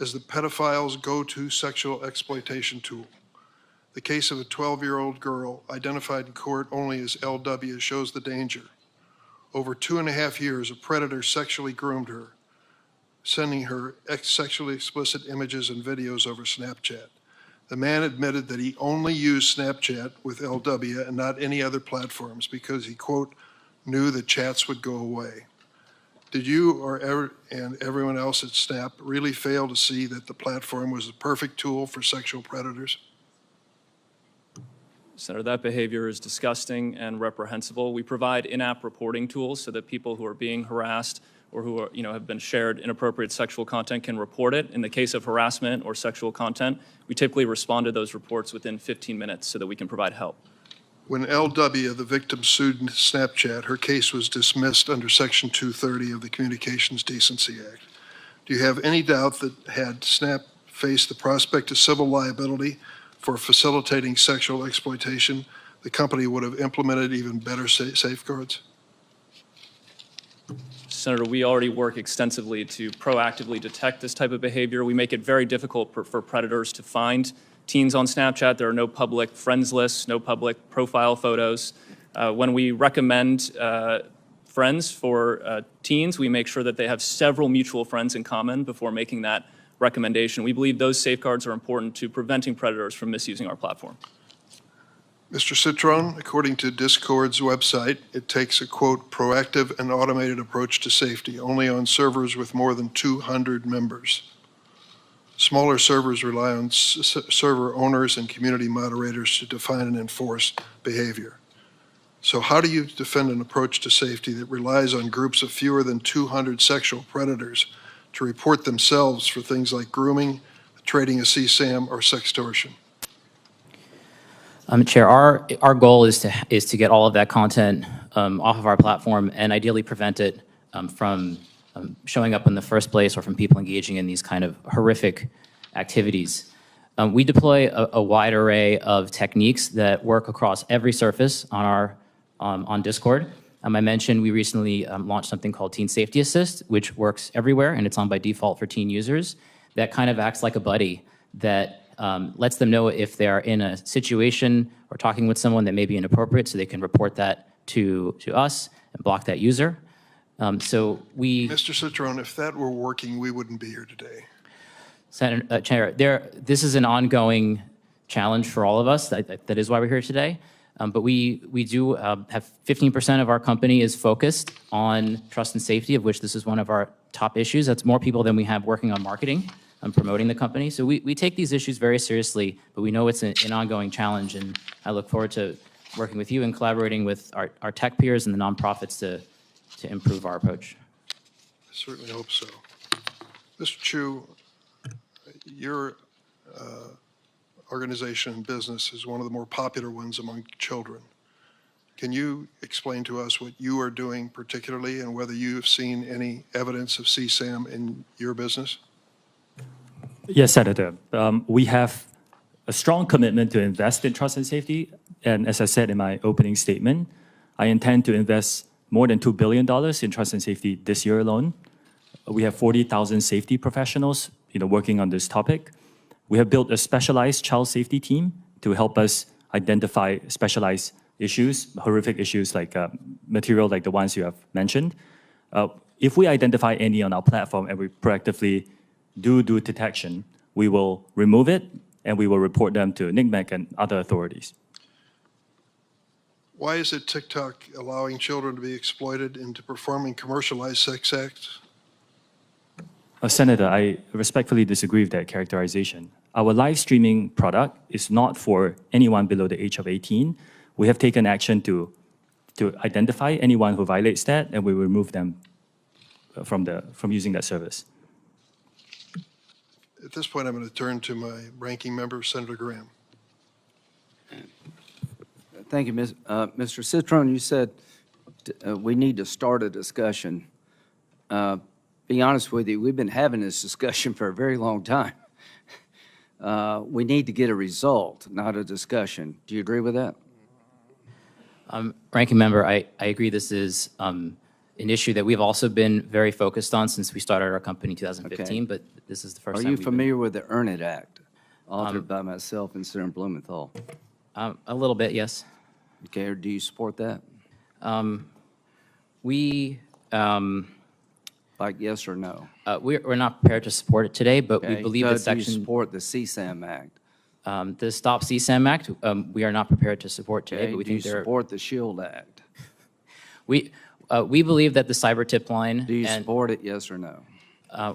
as the pedophile's go-to sexual exploitation tool. The case of a 12-year-old girl identified in court only as LW shows the danger. Over 2.5 years, a predator sexually groomed her, sending her sexually explicit images and videos over Snapchat. The man admitted that he only used Snapchat with LW and not any other platforms because he, quote, knew that chats would go away. Did you and everyone else at Snap really fail to see that the platform was the perfect tool for sexual predators? Senator, that behavior is disgusting and reprehensible. We provide in-app reporting tools so that people who are being harassed or who are, have been shared inappropriate sexual content can report it. In the case of harassment or sexual content, we typically respond to those reports within 15 minutes so that we can provide help. When LW, the victim, sued Snapchat, her case was dismissed under Section 230 of the Communications Decency Act. Do you have any doubt that had Snap faced the prospect of civil liability for facilitating sexual exploitation, the company would have implemented even better safeguards? Senator, we already work extensively to proactively detect this type of behavior. We make it very difficult for predators to find teens on Snapchat. There are no public friends lists, no public profile photos. When we recommend friends for teens, we make sure that they have several mutual friends in common before making that recommendation. We believe those safeguards are important to preventing predators from misusing our platform. Mr. Citron, according to Discord's website, it takes a, quote, proactive and automated approach to safety only on servers with more than 200 members. Smaller servers rely on server owners and community moderators to define and enforce behavior. So how do you defend an approach to safety that relies on groups of fewer than 200 sexual predators to report themselves for things like grooming, trading a CSAM, or sextortion? Chair, our goal is to get all of that content off of our platform and ideally prevent it from showing up in the first place or from people engaging in these kind of horrific activities. We deploy a wide array of techniques that work across every surface on Discord. I mentioned we recently launched something called Teen Safety Assist, which works everywhere, and it's on by default for teen users. That kind of acts like a buddy that lets them know if they're in a situation or talking with someone that may be inappropriate, so they can report that to us and block that user. Mr. Citron, if that were working, we wouldn't be here today. Chair, this is an ongoing challenge for all of us. That is why we're here today. But we do have 15% of our company is focused on trust and safety, of which this is one of our top issues. That's more people than we have working on marketing and promoting the company. So we take these issues very seriously, but we know it's an ongoing challenge, and I look forward to working with you and collaborating with our tech peers and the nonprofits to improve our approach. I certainly hope so. Mr. Chu, your organization and business is one of the more popular ones among children. Can you explain to us what you are doing particularly and whether you've seen any evidence of CSAM in your business? Yes, Senator. We have a strong commitment to invest in trust and safety. And as I said in my opening statement, I intend to invest more than $2 billion in trust and safety this year alone. We have 40,000 safety professionals working on this topic. We have built a specialized child safety team to help us identify specialized issues, horrific issues like material like the ones you have mentioned. If we identify any on our platform and we proactively do detection, we will remove it and we will report them to NCMEC and other authorities. Why is it TikTok allowing children to be exploited into performing commercialized sex acts? Senator, I respectfully disagree with that characterization. Our live streaming product is not for anyone below the age of 18. We have taken action to identify anyone who violates that, and we will remove them from using that service. At this point, I'm going to turn to my ranking member, Senator Graham. Thank you, Mr. Citron. You said we need to start a discussion. Be honest with you, we've been having this discussion for a very long time. We need to get a result, not a discussion. Do you agree with that? Ranking member, I agree this is an issue that we've also been very focused on since we started our company in 2015, but this is the first time. Are you familiar with the Earn It Act, authored by myself and Senator Blumenthal? A little bit, yes. Okay, or do you support that? Like yes or no? We're not prepared to support it today, but we believe that section... Do you support the CSAM Act? The Stop CSAM Act, we are not prepared to support today, but we think do you support the SHIELD Act? We believe that the cyber tip line... Do you support it, yes or no?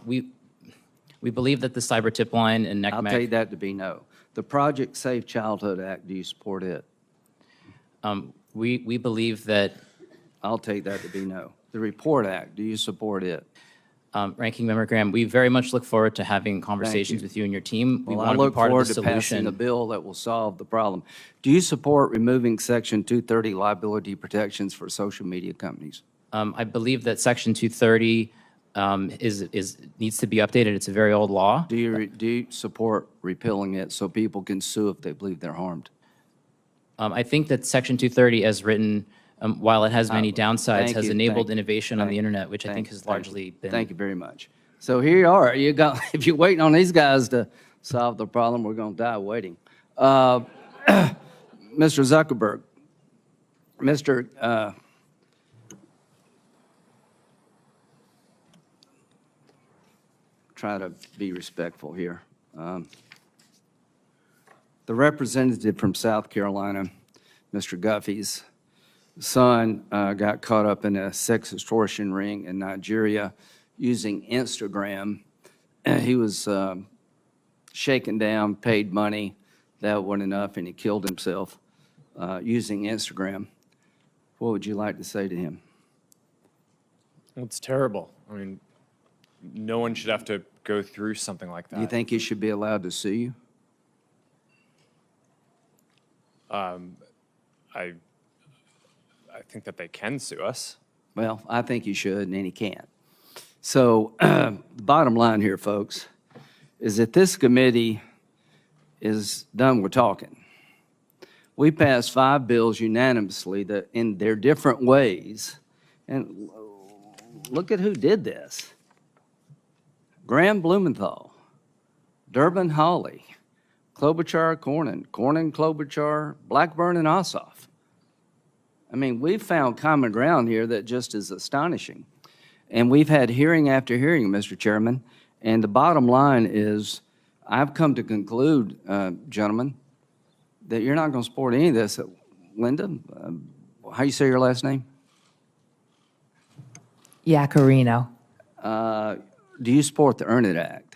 We believe that the cyber tip line and NCMEC... I'll take that to be no. The Project Safe Childhood Act, do you support it? We believe that... I'll take that to be no. The Report Act, do you support it? Ranking Member Graham, we very much look forward to having conversations with you and your team. We want to be part of the solution. I look forward to passing a bill that will solve the problem. Do you support removing Section 230 liability protections for social media companies? I believe that Section 230 needs to be updated. It's a very old law. Do you support repealing it so people can sue if they believe they're harmed? I think that Section 230, as written, while it has many downsides, has enabled innovation on the internet, which I think has largely been... Thank you very much. So here you are. If you're waiting on these guys to solve the problem, we're going to die waiting. Mr. Zuckerberg, Mr. Try to be respectful here. The representative from South Carolina, Mr. Guffey's son got caught up in a sex extortion ring in Nigeria using Instagram. He was shaken down, paid money. That wasn't enough, and he killed himself using Instagram. What would you like to say to him? It's terrible. I mean, no one should have to go through something like that. Do you think he should be allowed to sue you? I think that they can sue us. Well, I think he should, and he can't. So the bottom line here, folks, is that this committee is done with talking. We passed 5 bills unanimously that in their different ways, and look at who did this. Graham Blumenthal, Durbin Hawley, Klobuchar Cornyn, Klobuchar, Blackburn, and Ossoff. I mean, we've found common ground here that just is astonishing. And we've had hearing after hearing, Mr. Chairman, and the bottom line is I've come to conclude, gentlemen, that you're not going to support any of this. Linda, how you say your last name? Yacarino. Do you support the Earn It Act?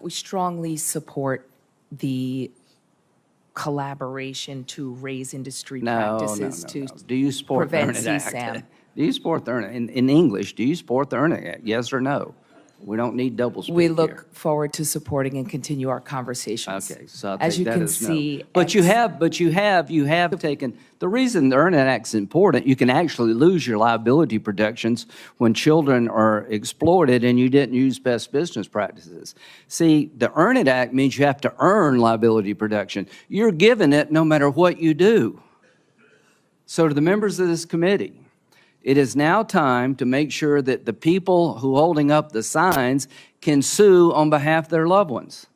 We strongly support the collaboration to raise industry practices to Do you support the Earn prevent It Act? CSAM. Do you support the Earn It? In English, do you support the Earn It Act? Yes or no? We don't need double speak We here. look forward to supporting and continue our conversations. Okay, so I As think you that can is no. see, But you have taken, the reason the Earn It Act's important, you can actually lose your liability protections when children are exploited and you didn't use best business practices. See, the Earn It Act means you have to earn liability protection. You're given it no matter what you do. So to the members of this committee, it is now time to make sure that the people who holding up the signs can sue on behalf of their loved ones.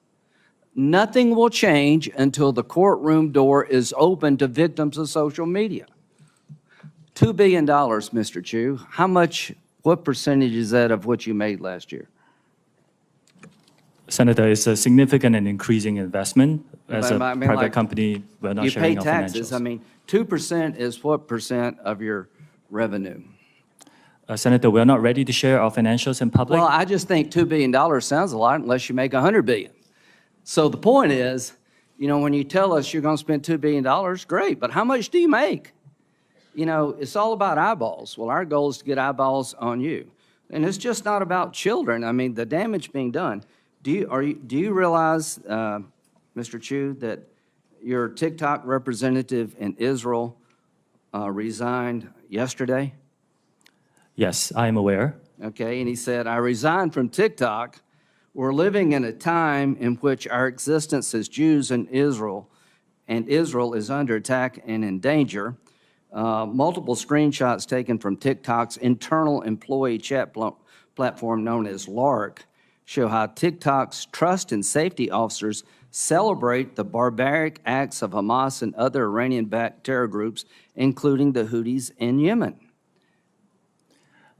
Nothing will change until the courtroom door is open to victims of social media. $2 billion, Mr. Chu. How much, what percentage is that of what you made last year? Senator, it's a significant and increasing investment. As But a I mean, private like, company, we're not You sharing pay our taxes. financials. I mean, 2% is what percent of your revenue? Senator, we're not ready to share our financials in public. Well, I just think $2 billion sounds a lot unless you make $100 billion. So the point is, you know, when you tell us you're going to spend $2 billion, great, but how much do you make? You know, it's all about eyeballs. Well, our goal is to get eyeballs on you. And it's just not about children. I mean, the damage being done. Do you realize, Mr. Chu, that your TikTok representative in Israel resigned yesterday? Yes, I am aware. Okay, and he said, I resigned from TikTok. We're living in a time in which our existence as Jews in Israel, and Israel is under attack and in danger. Multiple screenshots taken from TikTok's internal employee chat platform known as LARC show how TikTok's trust and safety officers celebrate the barbaric acts of Hamas and other Iranian-backed terror groups, including the Houthis in Yemen.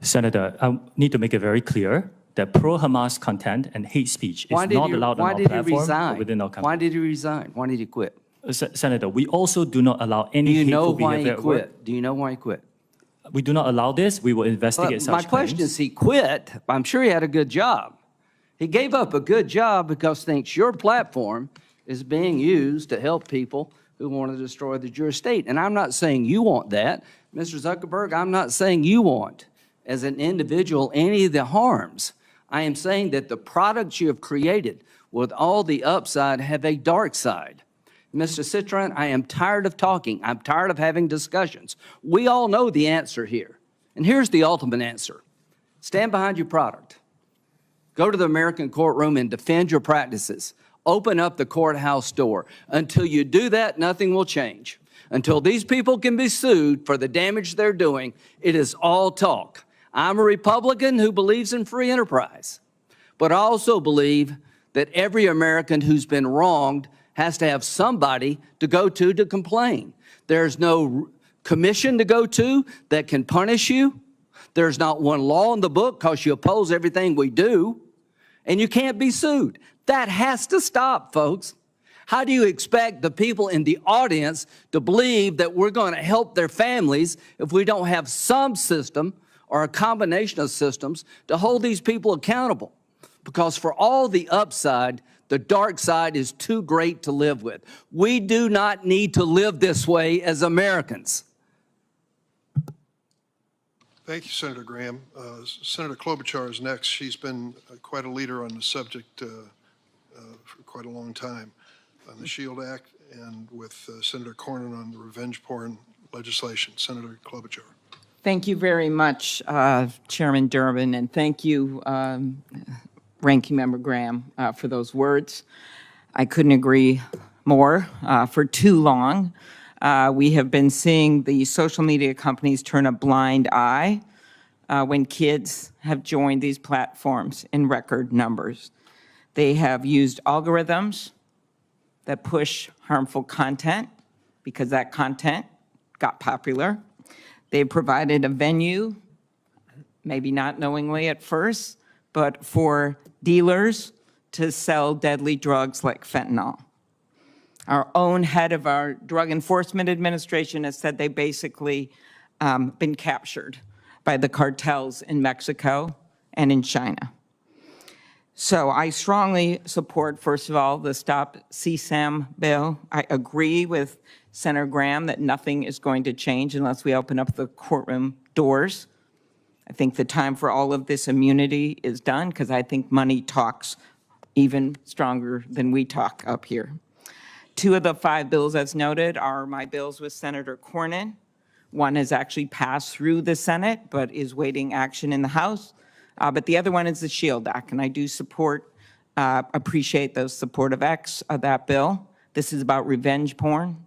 Senator, I need to make it very clear that pro-Hamas content and hate speech is not allowed on our platform or within our company. Why did he resign? Why did he quit? Senator, we also do not allow any Do you know hateful why behavior he at work. quit? Do you know why he quit? We do not allow this. We will investigate But such my question claims. is, he quit. I'm sure he had a good job. He gave up a good job because thinks your platform is being used to help people who want to destroy the Jewish state. And I'm not saying you want that. Mr. Zuckerberg, I'm not saying you want, as an individual, any of the harms. I am saying that the products you have created with all the upside have a dark side. Mr. Citron, I am tired of talking. I'm tired of having discussions. We all know the answer here. And here's the ultimate answer. Stand behind your product. Go to the American courtroom and defend your practices. Open up the courthouse door. Until you do that, nothing will change. Until these people can be sued for the damage they're doing, it is all talk. I'm a Republican who believes in free enterprise, but I also believe that every American who's been wronged has to have somebody to go to complain. There's no commission to go to that can punish you. There's not one law in the book because you oppose everything we do, and you can't be sued. That has to stop, folks. How do you expect the people in the audience to believe that we're going to help their families if we don't have some system or a combination of systems to hold these people accountable? Because for all the upside, the dark side is too great to live with. We do not need to live this way as Americans. Thank you, Senator Graham. Senator Klobuchar is next. She's been quite a leader on the subject for quite a long time on the SHIELD Act and with Senator Cornyn on the revenge porn legislation. Senator Klobuchar. Thank you very much, Chairman Durbin, and thank you, Ranking Member Graham, for those words. I couldn't agree more. For too long, we have been seeing the social media companies turn a blind eye when kids have joined these platforms in record numbers. They have used algorithms that push harmful content because that content got popular. They've provided a venue, maybe not knowingly at first, but for dealers to sell deadly drugs like fentanyl. Our own head of our Drug Enforcement Administration has said they've basically been captured by the cartels in Mexico and in China. So I strongly support, first of all, the Stop CSAM bill. I agree with Senator Graham that nothing is going to change unless we open up the courtroom doors. I think the time for all of this immunity is done because I think money talks even stronger than we talk up here. 2 of the 5 bills, as noted, are my bills with Senator Cornyn. One has actually passed through the Senate, but is waiting action in the House. But the other one is the SHIELD Act, and I do support, appreciate the support of that bill. This is about revenge porn.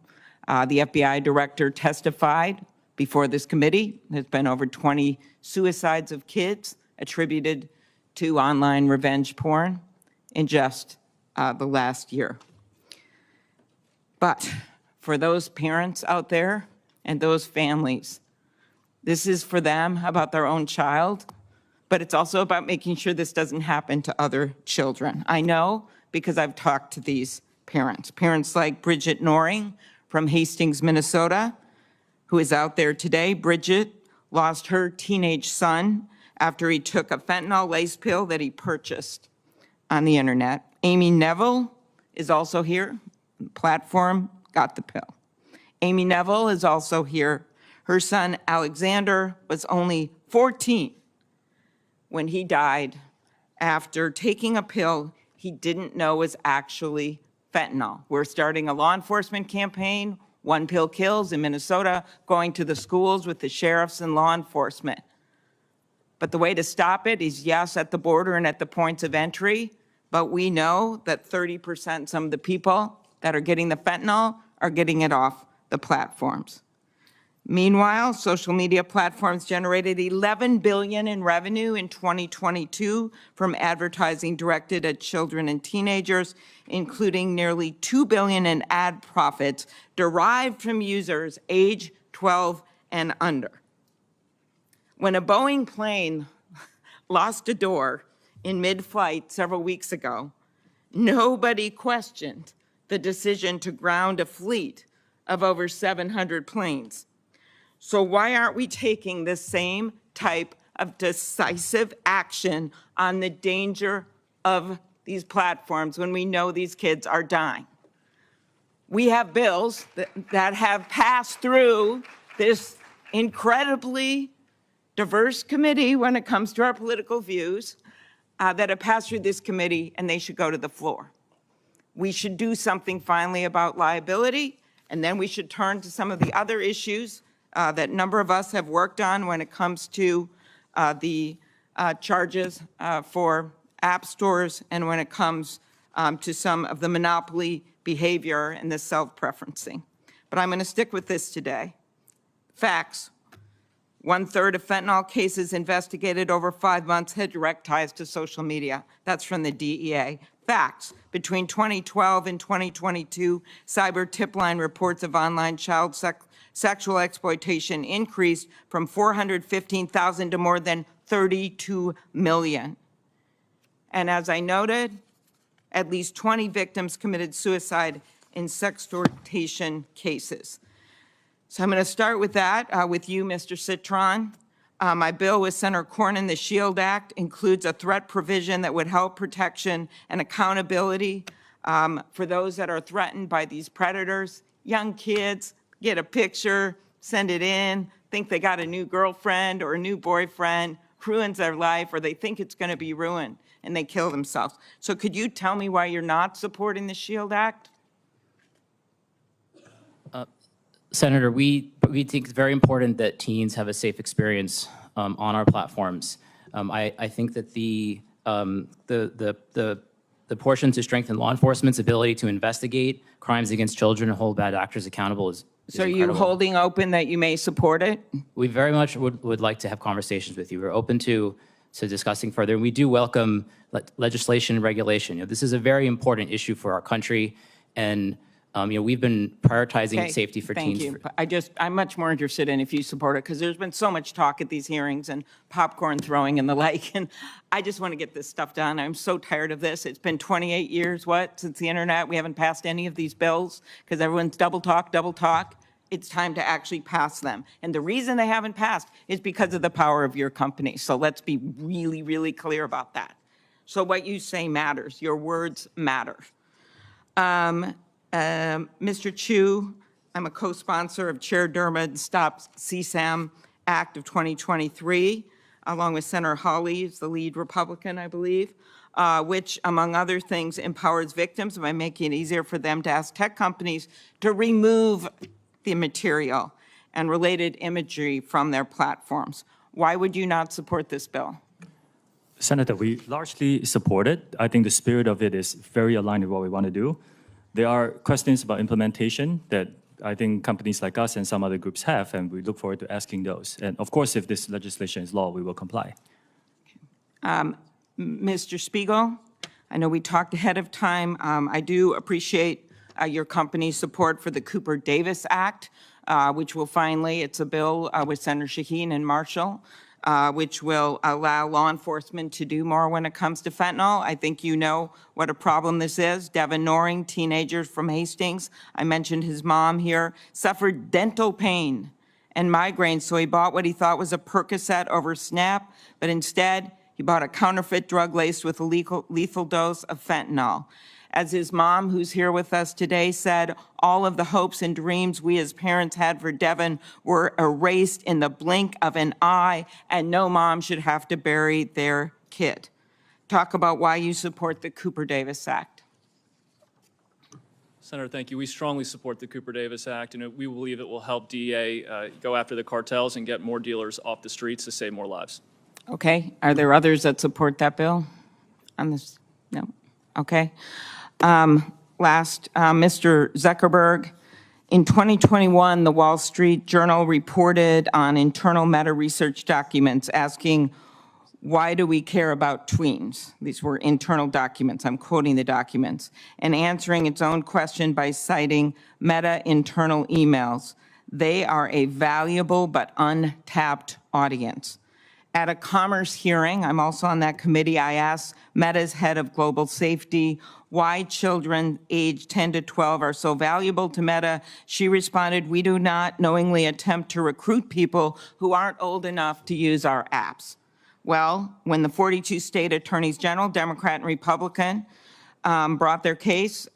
The FBI director testified before this committee. There's been over 20 suicides of kids attributed to online revenge porn in just the last year. But for those parents out there and those families, this is for them about their own child, but it's also about making sure this doesn't happen to other children. I know because I've talked to these parents. Parents like Bridget Noring from Hastings, Minnesota, who is out there today. Bridget lost her teenage son after he took a fentanyl lace pill that he purchased on the internet. Amy Neville is also here. Platform got the pill. Amy Neville is also here. Her son Alexander was only 14 when he died after taking a pill he didn't know was actually fentanyl. We're starting a law enforcement campaign, One Pill Kills in Minnesota, going to the schools with the sheriffs and law enforcement. But the way to stop it is, yes, at the border and at the points of entry, but we know that 30% some of the people that are getting the fentanyl are getting it off the platforms. Meanwhile, social media platforms generated $11 billion in revenue in 2022 from advertising directed at children and teenagers, including nearly $2 billion in ad profits derived from users age 12 and under. When a Boeing plane lost a door in mid-flight several weeks ago, nobody questioned the decision to ground a fleet of over 700 planes. So why aren't we taking the same type of decisive action on the danger of these platforms when we know these kids are dying? We have bills that have passed through this incredibly diverse committee when it comes to our political views, that have passed through this committee, and they should go to the floor. We should do something finally about liability, and then we should turn to some of the other issues that a number of us have worked on when it comes to the charges for app stores and when it comes to some of the monopoly behavior and the self-preferencing. But I'm going to stick with this today. Facts. 1/3 of fentanyl cases investigated over 5 months had direct ties to social media. That's from the DEA. facts. Between 2012 and 2022, cyber tip line reports of online child sexual exploitation increased from 415,000 to more than 32 million. And as I noted, at least 20 victims committed suicide in sextortion cases. So I'm going to start with that, with you, Mr. Citron. My bill with Senator Cornyn, the SHIELD Act, includes a threat provision that would help protection and accountability for those that are threatened by these predators. Young kids get a picture, send it in, think they got a new girlfriend or a new boyfriend, ruins their life, or they think it's going to be ruined, and they kill themselves. So could you tell me why you're not supporting the SHIELD Act? Senator, we think it's very important that teens have a safe experience on our platforms. I think that the portion to strengthen law enforcement's ability to investigate crimes against children and hold bad actors accountable is So are you incredible. holding open that you may support it? We very much would like to have conversations with you. We're open to discussing further. And we do welcome legislation and regulation. You know, this is a very important issue for our country, and you know, we've been prioritizing safety for teens. Thank you. I'm much more interested in if you support it, because there's been so much talk at these hearings and popcorn throwing and the like, and I just want to get this stuff done. I'm so tired of this. It's been 28 years, since the internet. We haven't passed any of these bills because everyone's double talk, double talk. It's time to actually pass them. And the reason they haven't passed is because of the power of your company. So let's be really, really clear about that. So what you say matters. Your words matter. Mr. Chu, I'm a co-sponsor of Chair Durbin's Stop CSAM Act of 2023, along with Senator Hawley, who's the lead Republican, I believe, which, among other things, empowers victims by making it easier for them to ask tech companies to remove the material and related imagery from their platforms. Why would you not support this bill? Senator, we largely support it. I think the spirit of it is very aligned with what we want to do. There are questions about implementation that I think companies like us and some other groups have, and we look forward to asking those. And of course, if this legislation is law, we will comply. Mr. Spiegel, I know we talked ahead of time. I do appreciate your company's support for the Cooper Davis Act, which will finally, it's a bill with Senator Shaheen and Marshall, which will allow law enforcement to do more when it comes to fentanyl. I think you know what a problem this is. Devin Noring, teenager from Hastings, I mentioned his mom here, suffered dental pain and migraines, so he bought what he thought was a Percocet over Snap, but instead he bought a counterfeit drug laced with a lethal dose of fentanyl. As his mom, who's here with us today, said, all of the hopes and dreams we as parents had for Devin were erased in the blink of an eye, and no mom should have to bury their kid. Talk about why you support the Cooper Davis Act. Senator, thank you. We strongly support the Cooper Davis Act, and we believe it will help DEA go after the cartels and get more dealers off the streets to save more lives. Okay. Are there others that support that bill on this? No. Okay. Mr. Zuckerberg, in 2021, the Wall Street Journal reported on internal Meta research documents asking, why do we care about tweens? These were internal documents. I'm quoting the documents. And answering its own question by citing Meta internal emails. They are a valuable but untapped audience. At a commerce hearing, I'm also on that committee, I asked Meta's head of global safety why children aged 10 to 12 are so valuable to Meta. She responded, we do not knowingly attempt to recruit people who aren't old enough to use our apps. Well, when the 42 state attorneys general, Democrat and Republican, brought their case,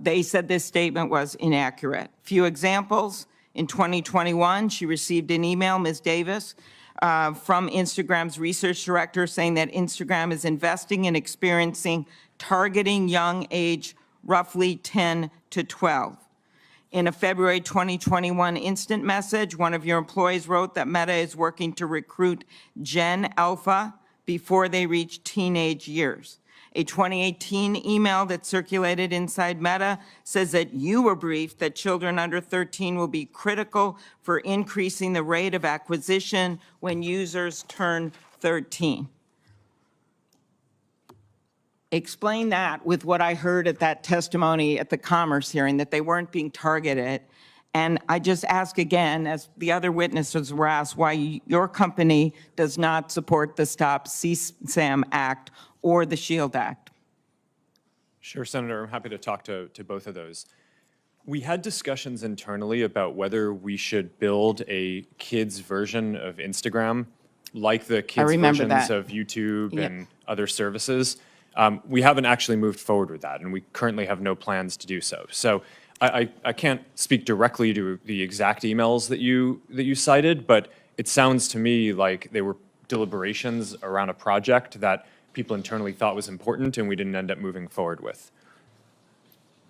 they said this statement was inaccurate. Few examples. In 2021, she received an email, Ms. Davis, from Instagram's research director saying that Instagram is investing in experiencing targeting young age roughly 10 to 12. In a February 2021 instant message, one of your employees wrote that Meta is working to recruit Gen Alpha before they reach teenage years. A 2018 email that circulated inside Meta says that you were briefed that children under 13 will be critical for increasing the rate of acquisition when users turn 13. Explain that with what I heard at that testimony at the Commerce hearing, that they weren't being targeted. And I just ask again, as the other witnesses were asked, why your company does not support the Stop CSAM Act or the SHIELD Act. Sure, Senator, I'm happy to talk to both of those. We had discussions internally about whether we should build a kids version of Instagram, like the kids versions of YouTube and other services. We haven't actually moved forward with that, and we currently have no plans to do so. So I can't speak directly to the exact emails that you cited, but it sounds to me like they were deliberations around a project that people internally thought was important, and we didn't end up moving forward with.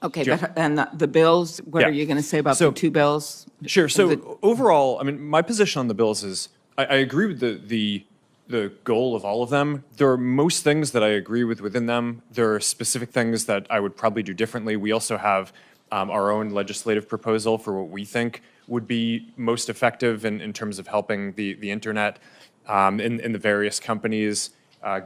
Okay, but, and the bills, what are you going to say about the two bills? Sure. So overall, I mean, my position on the bills is I agree with the goal of all of them. There are most things that I agree with within them. There are specific things that I would probably do differently. We also have our own legislative proposal for what we think would be most effective in terms of helping the internet and the various companies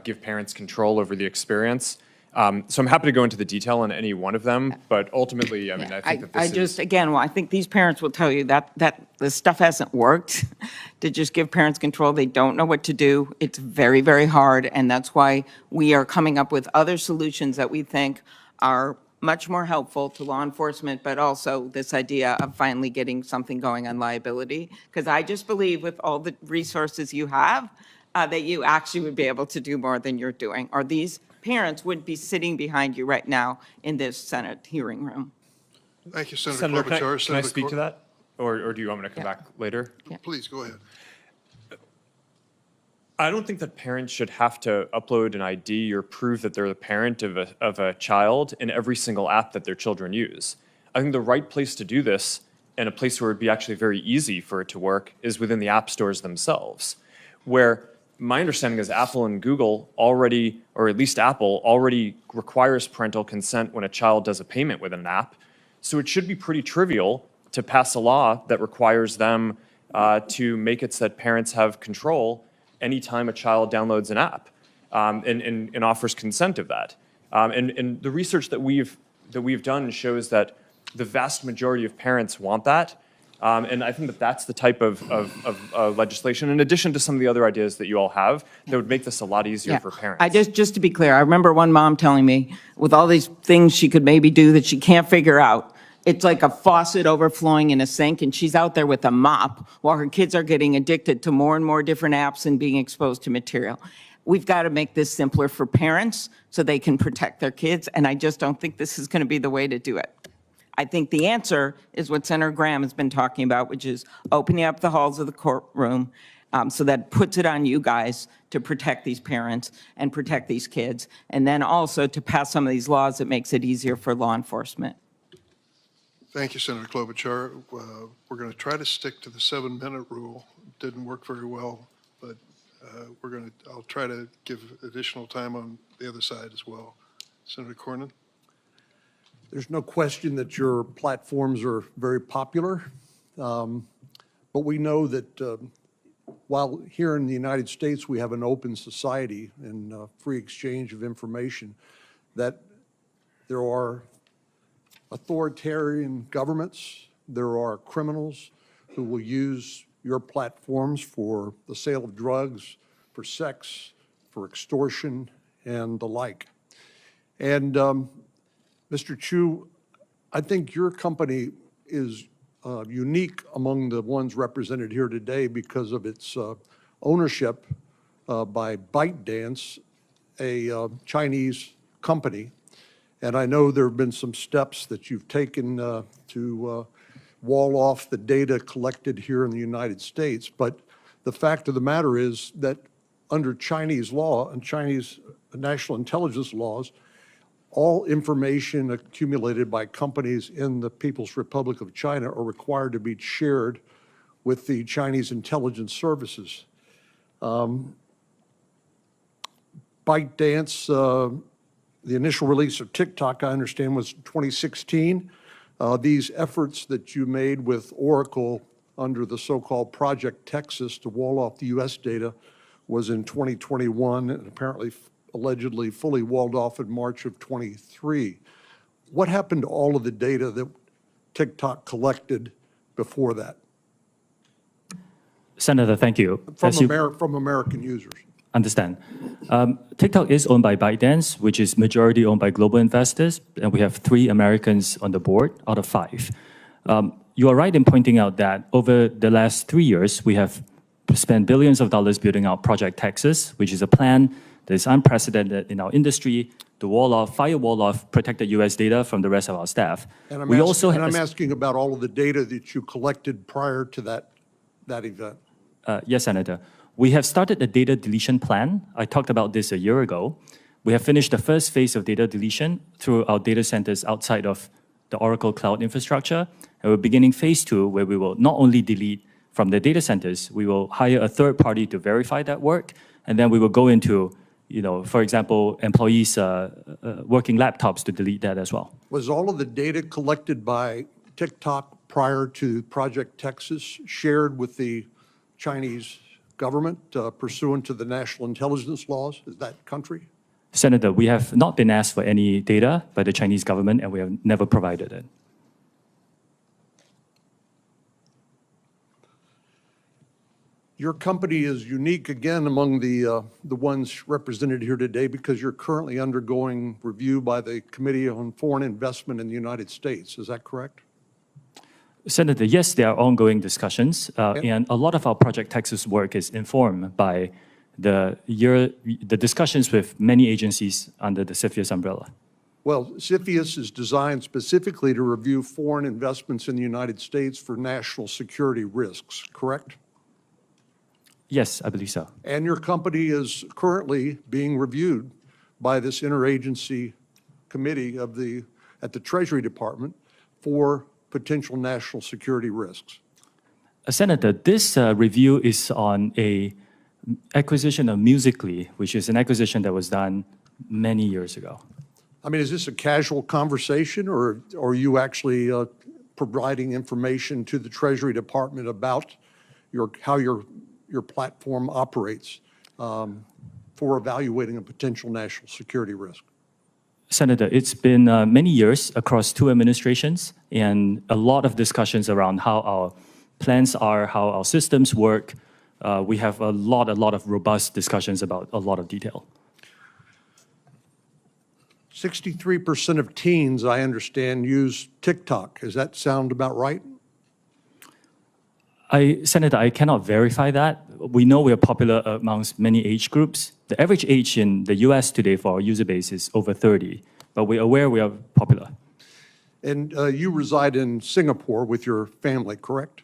give parents control over the experience. So I'm happy to go into the detail on any one of them, but ultimately, I mean, I think that this is... Again, well, I think these parents will tell you that this stuff hasn't worked to just give parents control. They don't know what to do. It's very, very hard, and that's why we are coming up with other solutions that we think are much more helpful to law enforcement, but also this idea of finally getting something going on liability. Because I just believe with all the resources you have, that you actually would be able to do more than you're doing, or these parents would be sitting behind you right now in this Senate hearing room. Thank you, Senator Senator, Klobuchar. can I speak to that? Or do you want me to come back later? Please, go ahead. I don't think that parents should have to upload an ID or prove that they're the parent of a child in every single app that their children use. I think the right place to do this, and a place where it would be actually very easy for it to work, is within the app stores themselves, where my understanding is Apple and Google already, or at least Apple, already requires parental consent when a child does a payment with an app. So it should be pretty trivial to pass a law that requires them to make it so that parents have control anytime a child downloads an app and offers consent of that. And the research that we've done shows that the vast majority of parents want that. And I think that that's the type of legislation, in addition to some of the other ideas that you all have, that would make this a lot easier for parents. Just to be clear, I remember one mom telling me, with all these things she could maybe do that she can't figure out, it's like a faucet overflowing in a sink, and she's out there with a mop while her kids are getting addicted to more and more different apps and being exposed to material. We've got to make this simpler for parents so they can protect their kids, and I just don't think this is going to be the way to do it. I think the answer is what Senator Graham has been talking about, which is opening up the halls of the courtroom so that puts it on you guys to protect these parents and protect these kids, and then also to pass some of these laws that makes it easier for law enforcement. Thank you, Senator Klobuchar. We're going to try to stick to the 7-minute rule. It didn't work very well, but I'll try to give additional time on the other side as well. Senator Cornyn? There's no question that your platforms are very popular, but we know that while here in the United States we have an open society and free exchange of information, that there are authoritarian governments, there are criminals who will use your platforms for the sale of drugs, for sex, for extortion, and the like. And Mr. Chu, I think your company is unique among the ones represented here today because of its ownership by ByteDance, a Chinese company. And I know there have been some steps that you've taken to wall off the data collected here in the United States. But the fact of the matter is that under Chinese law and Chinese national intelligence laws, all information accumulated by companies in the People's Republic of China are required to be shared with the Chinese intelligence services. ByteDance, the initial release of TikTok, I understand, was 2016. These efforts that you made with Oracle under the so-called Project Texas to wall off the U.S. data was in 2021, and apparently allegedly fully walled off in March of 23. What happened to all of the data that TikTok collected before that Senator, thank you. from American users? Understand. TikTok is owned by ByteDance, which is majority owned by global investors, and we have 3 Americans on the board out of 5. You are right in pointing out that over the last 3 years, we have spent billions of dollars building out Project Texas, which is a plan that is unprecedented in our industry to firewall off protected U.S. data from the rest of our staff. And I'm asking about all of the data that you collected prior to that event. Yes, Senator. We have started a data deletion plan. I talked about this a year ago. We have finished the first phase of data deletion through our data centers outside of the Oracle Cloud infrastructure. And we're beginning phase 2, where we will not only delete from the data centers, we will hire a third party to verify that work. And then we will go into, for example, employees' working laptops to delete that as well. Was all of the data collected by TikTok prior to Project Texas shared with the Chinese government pursuant to the national intelligence laws? Is that country? Senator, we have not been asked for any data by the Chinese government, and we have never provided it. Your company is unique again among the ones represented here today because you're currently undergoing review by the Committee on Foreign Investment in the United States. Is that correct? Senator, yes, there are ongoing discussions, and a lot of our Project Texas work is informed by the discussions with many agencies under the CFIUS umbrella. Well, CFIUS is designed specifically to review foreign investments in the United States for national security risks, correct? Yes, I believe so. And your company is currently being reviewed by this interagency committee at the Treasury Department for potential national security risks. Senator, this review is on a acquisition of Musical.ly, which is an acquisition that was done many years ago. I mean, is this a casual conversation, or are you actually providing information to the Treasury Department about how your platform operates for evaluating a potential national security risk? Senator, it's been many years across 2 administrations and a lot of discussions around how our plans are, how our systems work. We have a lot of robust discussions about a lot of detail. 63% of teens, I understand, use TikTok. Does that sound about right? Senator, I cannot verify that. We know we are popular amongst many age groups. The average age in the US today for our user base is over 30, but we're aware we are popular. And you reside in Singapore with your family, correct?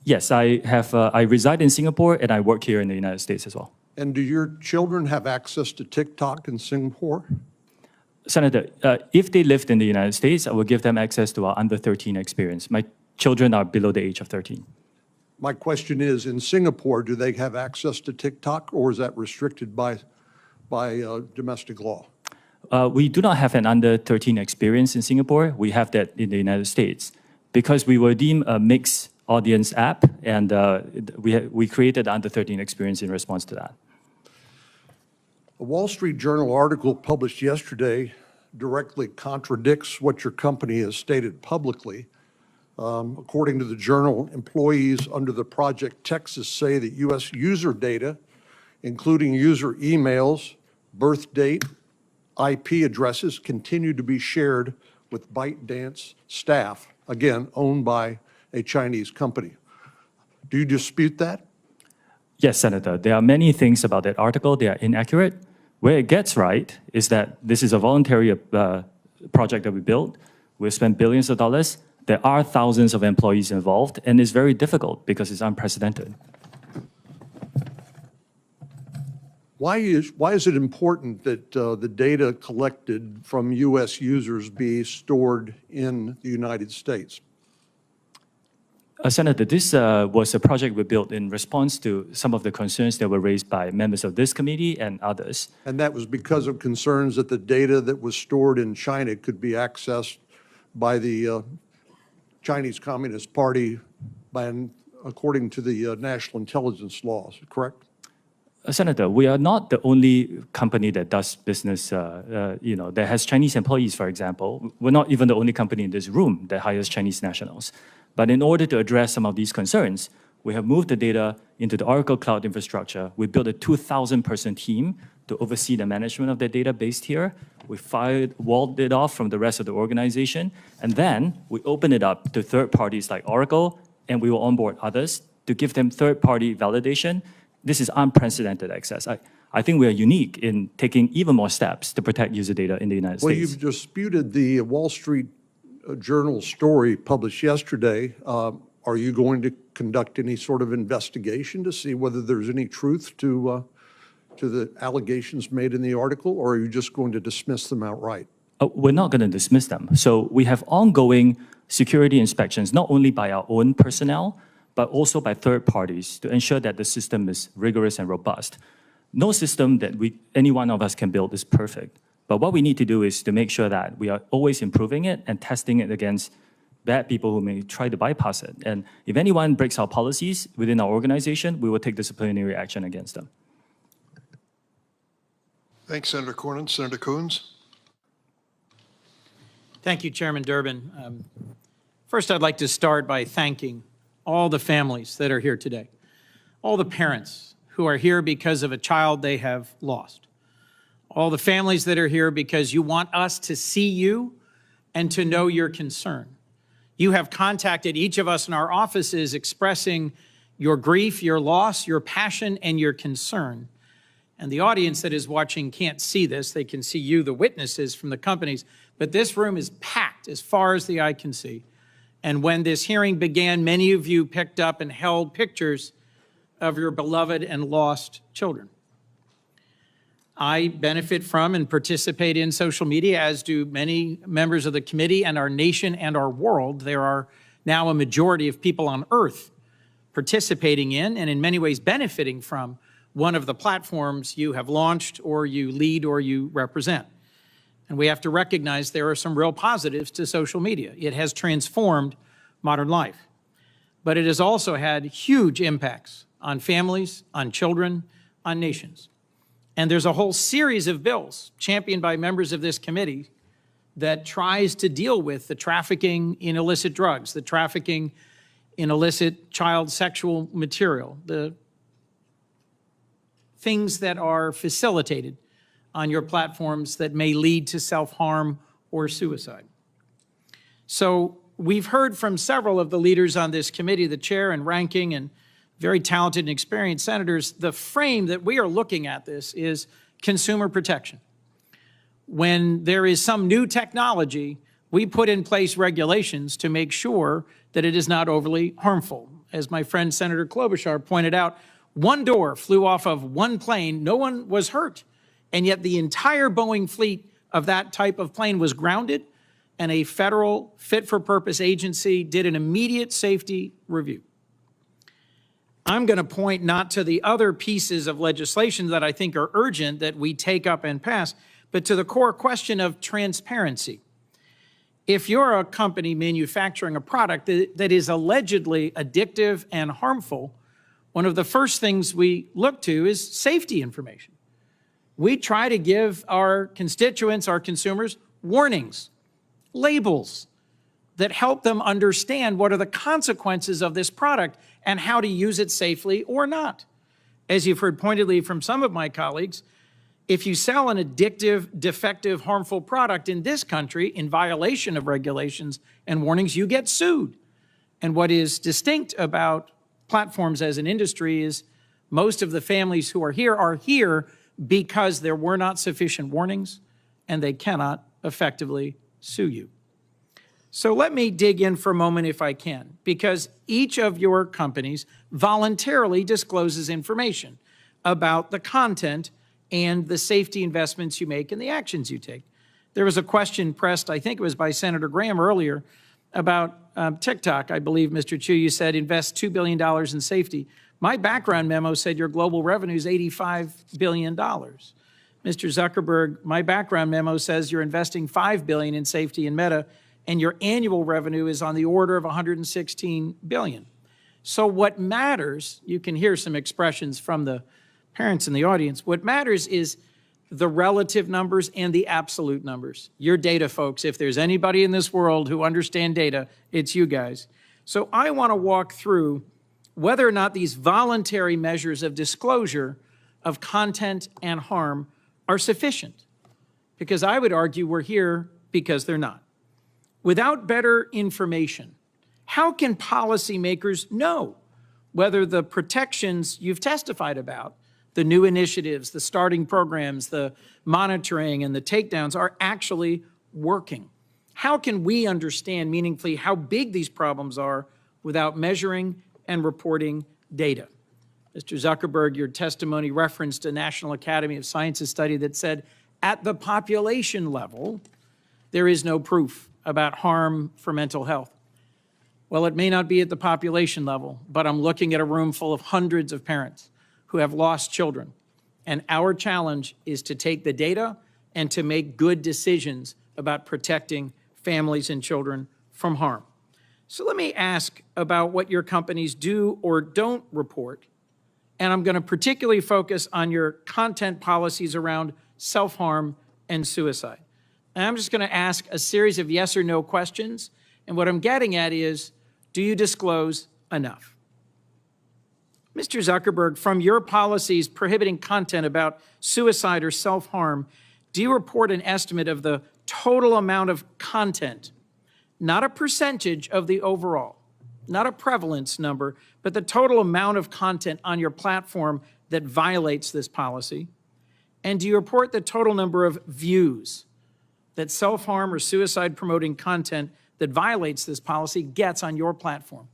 Yes, I reside in Singapore and I work here in the United States as well. And do your children have access to TikTok in Singapore? Senator, if they lived in the United States, I would give them access to our under 13 experience. My children are below the age of 13. My question is, in Singapore, do they have access to TikTok, or is that restricted by domestic law? We do not have an under 13 experience in Singapore. We have that in the United States. Because we were deemed a mixed audience app, and we created the under 13 experience in response to that. A Wall Street Journal article published yesterday directly contradicts what your company has stated publicly. According to the journal, employees under the Project Texas say that U.S. user data, including user emails, birth date, IP addresses, continue to be shared with ByteDance staff, again, owned by a Chinese company. Do you dispute that? Yes, Senator. There are many things about that article. They are inaccurate. Where it gets right is that this is a voluntary project that we built. We spent billions of dollars. There are thousands of employees involved, and it's very difficult because it's unprecedented. Why is it important that the data collected from U.S. users be stored in the United States? Senator, this was a project we built in response to some of the concerns that were raised by members of this committee and others. And that was because of concerns that the data that was stored in China could be accessed by the Chinese Communist Party according to the national intelligence laws, correct? Senator, we are not the only company that does business, that has Chinese employees, for example. We're not even the only company in this room that hires Chinese nationals. But in order to address some of these concerns, we have moved the data into the Oracle Cloud infrastructure. We built a 2,000-person team to oversee the management of the data based here. We walled it off from the rest of the organization, and then we open it up to third parties like Oracle, and we will onboard others to give them third-party validation. This is unprecedented access. I think we are unique in taking even more steps to protect user data in the United Well, States. you've disputed the Wall Street Journal story published yesterday. Are you going to conduct any sort of investigation to see whether there's any truth to the allegations made in the article, or are you just going to dismiss them outright? We're not going to dismiss them. So we have ongoing security inspections, not only by our own personnel, but also by third parties to ensure that the system is rigorous and robust. No system that any one of us can build is perfect. But what we need to do is to make sure that we are always improving it and testing it against bad people who may try to bypass it. And if anyone breaks our policies within our organization, we will take disciplinary action against them. Thanks, Senator Cornyn. Senator Coons. Thank you, Chairman Durbin. First, I'd like to start by thanking all the families that are here today, all the parents who are here because of a child they have lost, all the families that are here because you want us to see you and to know your concern. You have contacted each of us in our offices expressing your grief, your loss, your passion, and your concern. And the audience that is watching can't see this. They can see you, the witnesses from the companies, but this room is packed as far as the eye can see. And when this hearing began, many of you picked up and held pictures of your beloved and lost children. I benefit from and participate in social media, as do many members of the committee and our nation and our world. There are now a majority of people on Earth participating in and in many ways benefiting from one of the platforms you have launched or you lead or you represent. And we have to recognize there are some real positives to social media. It has transformed modern life, but it has also had huge impacts on families, on children, on nations. And there's a whole series of bills championed by members of this committee that tries to deal with the trafficking in illicit drugs, the trafficking in illicit child sexual material, the things that are facilitated on your platforms that may lead to self-harm or suicide. So we've heard from several of the leaders on this committee, the chair and ranking and very talented and experienced senators. The frame that we are looking at this is consumer protection. When there is some new technology, we put in place regulations to make sure that it is not overly harmful. As my friend Senator Klobuchar pointed out, one door flew off of one plane, no one was hurt. And yet the entire Boeing fleet of that type of plane was grounded, and a federal fit-for-purpose agency did an immediate safety review. I'm going to point not to the other pieces of legislation that I think are urgent that we take up and pass, but to the core question of transparency. If you're a company manufacturing a product that is allegedly addictive and harmful, one of the first things we look to is safety information. We try to give our constituents, our consumers, warnings, labels that help them understand what are the consequences of this product and how to use it safely or not. As you've heard pointedly from some of my colleagues, if you sell an addictive, defective, harmful product in this country in violation of regulations and warnings, you get sued. And what is distinct about platforms as an industry is most of the families who are here because there were not sufficient warnings and they cannot effectively sue you. So let me dig in for a moment if I can, because each of your companies voluntarily discloses information about the content and the safety investments you make and the actions you take. There was a question pressed, I think it was by Senator Graham earlier, about TikTok. I believe, Mr. Chu, you said invest $2 billion in safety. My background memo said your global revenue is $85 billion. Mr. Zuckerberg, my background memo says you're investing $5 billion in safety in Meta, and your annual revenue is on the order of $116 billion. So what matters, you can hear some expressions from the parents in the audience, what matters is the relative numbers and the absolute numbers. Your data folks, if there's anybody in this world who understand data, it's you guys. So I want to walk through whether or not these voluntary measures of disclosure of content and harm are sufficient. Because I would argue we're here because they're not. Without better information, how can policymakers know whether the protections you've testified about, the new initiatives, the starting programs, the monitoring, and the takedowns are actually working? How can we understand meaningfully how big these problems are without measuring and reporting data? Mr. Zuckerberg, your testimony referenced a National Academy of Sciences study that said at the population level, there is no proof about harm for mental health. Well, it may not be at the population level, but I'm looking at a room full of hundreds of parents who have lost children. And our challenge is to take the data and to make good decisions about protecting families and children from harm. So let me ask about what your companies do or don't report. And I'm going to particularly focus on your content policies around self-harm and suicide. And I'm just going to ask a series of yes or no questions. And what I'm getting at is, do you disclose enough? Mr. Zuckerberg, from your policies prohibiting content about suicide or self-harm, do you report an estimate of the total amount of content, not a percentage of the overall, not a prevalence number, but the total amount of content on your platform that violates this policy? And do you report the total number of views that self-harm or suicide-promoting content that violates this policy gets on your platform?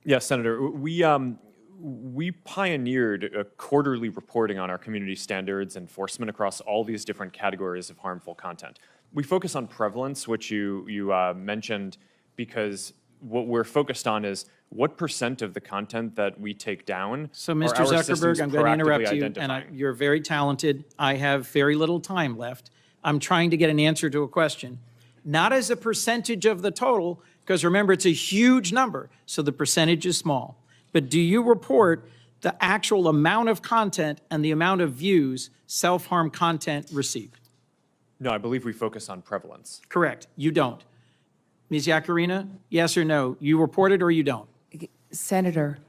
Yes, Senator. We pioneered a quarterly reporting on our community standards enforcement across all these different categories of harmful content. We focus on prevalence, which you mentioned, because what we're focused on is what % of the content that we take down. So, Mr. Zuckerberg, I'm going to interrupt you, and you're very talented. I have very little time left. I'm trying to get an answer to a question. Not as a percentage of the total, because remember, it's a huge number, so the percentage is small. But do you report the actual amount of content and the amount of views self-harm content received? No, I believe we focus on prevalence. Correct. You don't. Ms. Yakarina, yes or no? You report it or you don't? Senator,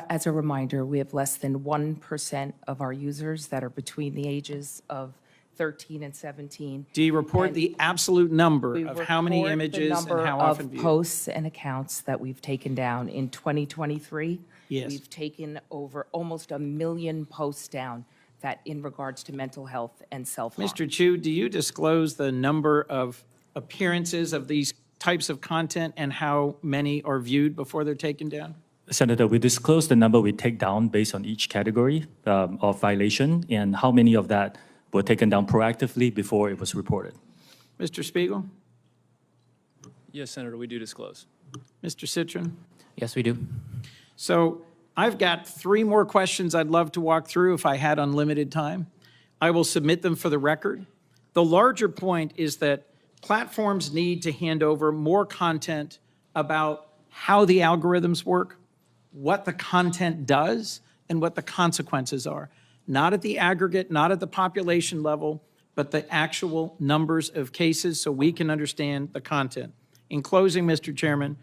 as a reminder, we have less than 1% of our users that are between the ages of 13 and 17. Do you report the absolute number of how many images and how often viewed? Posts and accounts that we've taken down in 2023. Yes. We've taken over almost 1 million posts down that in regards to mental health and self-harm. Mr. Chu, do you disclose the number of appearances of these types of content and how many are viewed before they're taken down? Senator, we disclose the number we take down based on each category of violation and how many of that were taken down proactively before it was reported. Mr. Spiegel? Yes, Senator, we do disclose. Mr. Citron? Yes, we do. So I've got 3 more questions I'd love to walk through if I had unlimited time. I will submit them for the record. The larger point is that platforms need to hand over more content about how the algorithms work, what the content does, and what the consequences are. Not at the aggregate, not at the population level, but the actual numbers of cases so we can understand the content. In closing, Mr. Chairman,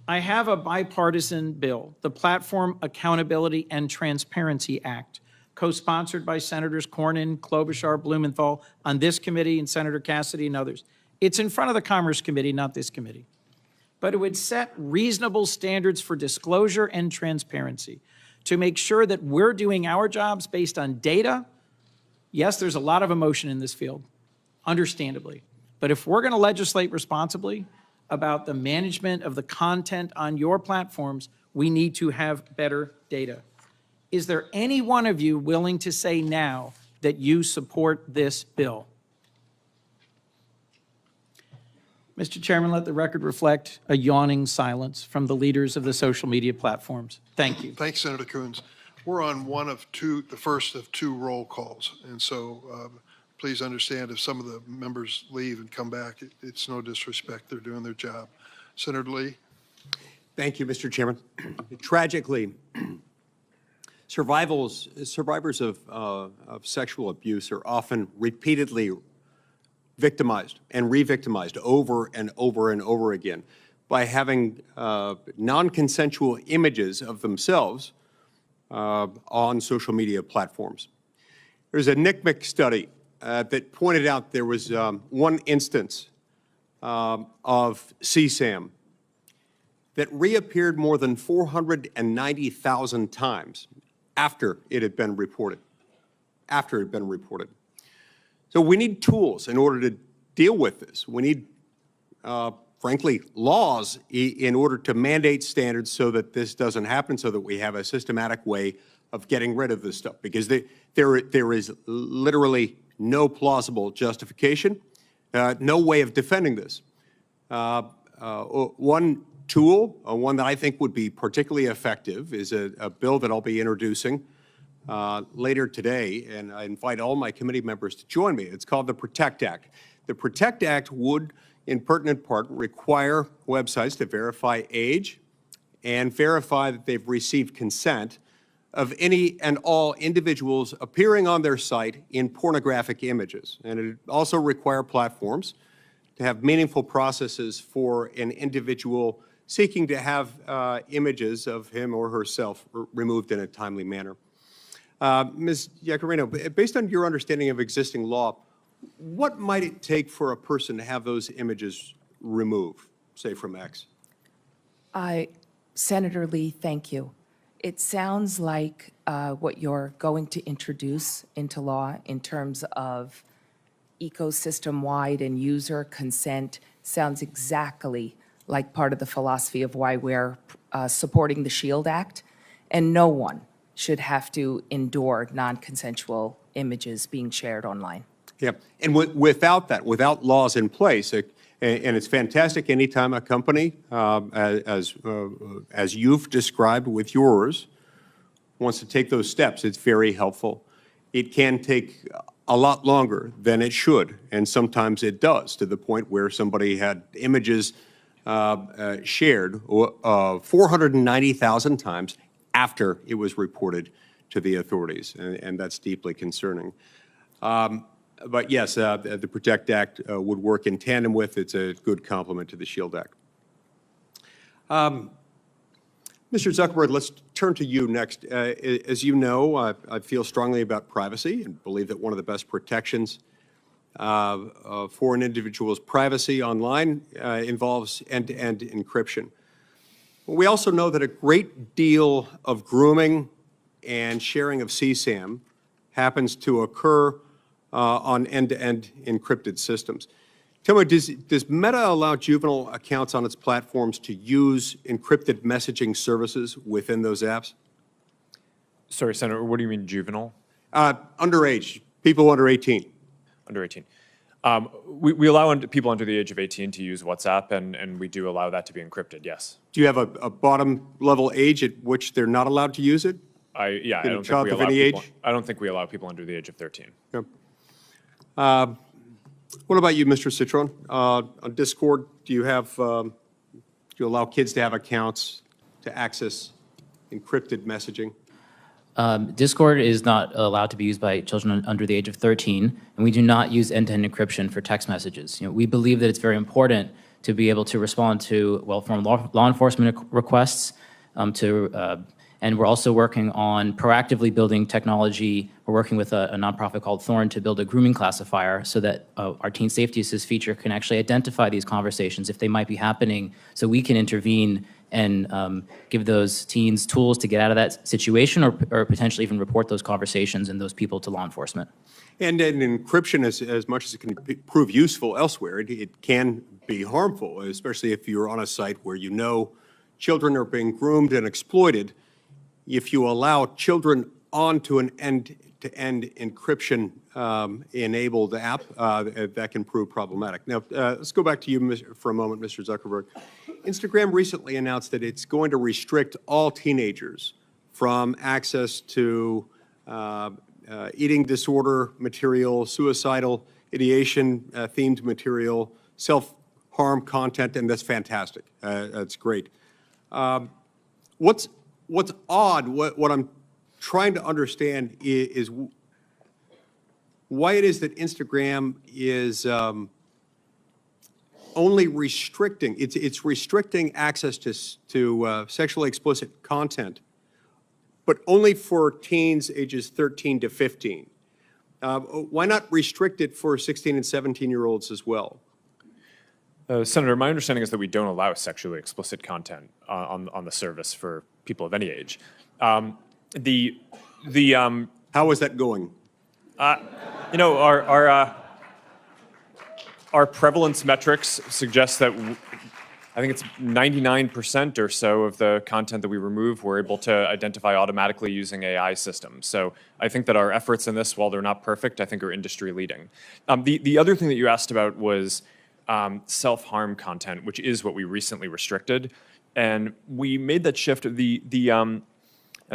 I have a bipartisan bill, the Platform Accountability and Transparency Act, co-sponsored by Senators Cornyn, Klobuchar, Blumenthal on this committee and Senator Cassidy and others. It's in front of the Commerce Committee, not this committee. But it would set reasonable standards for disclosure and transparency to make sure that we're doing our jobs based on data. Yes, there's a lot of emotion in this field, understandably. But if we're going to legislate responsibly about the management of the content on your platforms, we need to have better data. Is there any one of you willing to say now that you support this bill? Mr. Chairman, let the record reflect a yawning silence from the leaders of the social media platforms. Thank you. Thanks, Senator Coons. We're on the first of 2 roll calls. And so please understand if some of the members leave and come back, it's no disrespect. They're doing their job. Senator Lee. Thank you, Mr. Chairman. Tragically, Survivors of sexual abuse are often repeatedly victimized and re-victimized over and over and over again by having non-consensual images of themselves on social media platforms. There's a NCMEC study that pointed out there was one instance of CSAM that reappeared more than 490,000 times after it had been reported. So we need tools in order to deal with this. We need, frankly, laws in order to mandate standards so that this doesn't happen, so that we have a systematic way of getting rid of this stuff, because there is literally no plausible justification, no way of defending this. One tool, one that I think would be particularly effective, is a bill that I'll be introducing later today, and I invite all my committee members to join me. It's called the PROTECT Act. The PROTECT Act would, in pertinent part, require websites to verify age and verify that they've received consent of any and all individuals appearing on their site in pornographic images. And it also require platforms to have meaningful processes for an individual seeking to have images of him or herself removed in a timely manner. Ms. Iacarino, based on your understanding of existing law, what might it take for a person to have those images removed, say from X? Senator Lee, thank you. It sounds like what you're going to introduce into law in terms of ecosystem-wide and user consent sounds exactly like part of the philosophy of why we're supporting the SHIELD Act, and no one should have to endure non-consensual images being shared online. Yeah, and without that, without laws in place, and it's fantastic anytime a company, as you've described with yours, wants to take those steps, it's very helpful. It can take a lot longer than it should, and sometimes it does, to the point where somebody had images shared 490,000 times after it was reported to the authorities, and that's deeply concerning. But yes, the PROTECT Act would work in tandem with. It's a good complement to the SHIELD Act. Mr. Zuckerberg, let's turn to you next. As you know, I feel strongly about privacy and believe that one of the best protections for an individual's privacy online involves end-to-end encryption. We also know that a great deal of grooming and sharing of CSAM happens to occur on end-to-end encrypted systems. Tell me, does Meta allow juvenile accounts on its platforms to use encrypted messaging services within those apps? Sorry, Senator, what do you mean juvenile? Underage, people under 18. Under 18. We allow people under the age of 18 to use WhatsApp, and we do allow that to be encrypted, yes. Do you have a bottom level age at which they're not allowed to use it? I don't think we allow people under the age of 13. Yep. What about you, Mr. Citron? On Discord, do you allow kids to have accounts to access encrypted messaging? Discord is not allowed to be used by children under the age of 13, and we do not use end-to-end encryption for text messages. We believe that it's very important to be able to respond to well-formed law enforcement requests, and we're also working on proactively building technology. We're working with a nonprofit called Thorn to build a grooming classifier so that our Teen Safety Assist feature can actually identify these conversations if they might be happening, so we can intervene and give those teens tools to get out of that situation, or potentially even report those conversations and those people to law enforcement. And encryption, as much as it can prove useful elsewhere, it can be harmful, especially if you're on a site where you know children are being groomed and exploited. If you allow children onto an end-to-end encryption enabled app, that can prove problematic. Now, let's go back to you for a moment, Mr. Zuckerberg. Instagram recently announced that it's going to restrict all teenagers from access to eating disorder material, suicidal ideation themed material, self-harm content, and that's fantastic. That's great. What's odd, what I'm trying to understand is why it is that Instagram is only restricting, it's restricting access to sexually explicit content, but only for teens ages 13 to 15. Why not restrict it for 16 and 17-year-olds as well? Senator, my understanding is that we don't allow sexually explicit content on the service for people of any age. How is that going? You know, our prevalence metrics suggest that I think it's 99% or so of the content that we remove, we're able to identify automatically using AI systems. So I think that our efforts in this, while they're not perfect, I think are industry leading. The other thing that you asked about was self-harm content, which is what we recently restricted. And we made that shift. I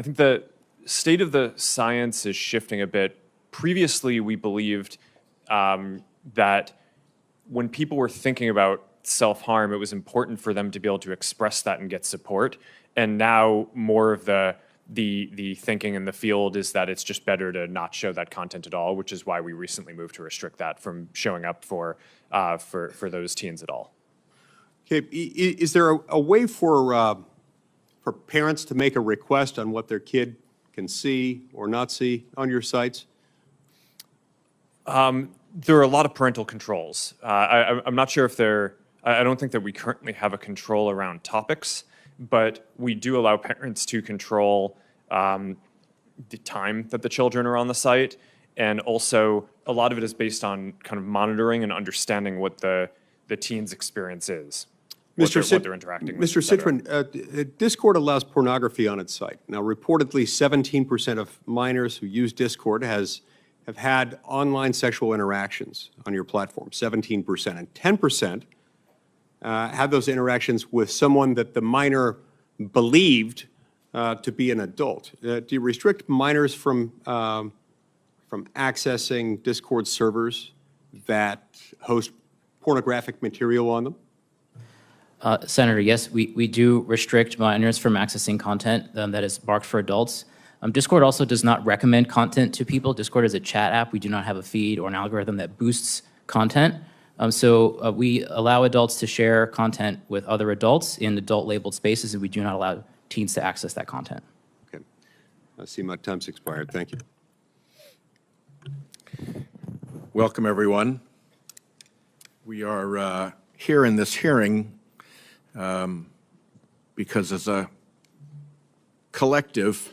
think the state of the science is shifting a bit. Previously, we believed that when people were thinking about self-harm, it was important for them to be able to express that and get support. And now more of the thinking in the field is that it's just better to not show that content at all, which is why we recently moved to restrict that from showing up for those teens at all. Okay, is there a way for parents to make a request on what their kid can see or not see on your sites? There are a lot of parental controls. I'm not sure if I don't think that we currently have a control around topics, but we do allow parents to control the time that the children are on the site. And also, a lot of it is based on kind of monitoring and understanding what the teen's experience is, what they're interacting with. Mr. Citron, Discord allows pornography on its site. Now, reportedly, 17% of minors who use Discord have had online sexual interactions on your platform, 17%. And 10% have those interactions with someone that the minor believed to be an adult. Do you restrict minors from accessing Discord servers that host pornographic material on them? Senator, yes, we do restrict minors from accessing content that is marked for adults. Discord also does not recommend content to people. Discord is a chat app. We do not have a feed or an algorithm that boosts content. So we allow adults to share content with other adults in adult-labeled spaces, and we do not allow teens to access that content. Okay. I see my time's expired. Thank you. Welcome, everyone. We are here in this hearing because as a collective,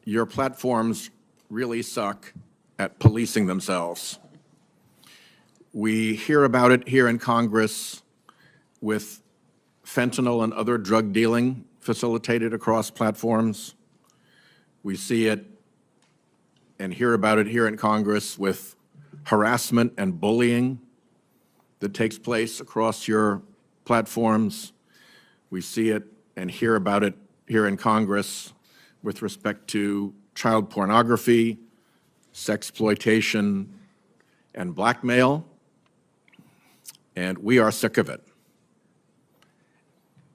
your platforms really suck at policing themselves. We hear about it here in Congress with fentanyl and other drug dealing facilitated across platforms. We see it and hear about it here in Congress with harassment and bullying that takes place across your platforms. We see it and hear about it here in Congress with respect to child pornography, sexploitation, and blackmail, and we are sick of it.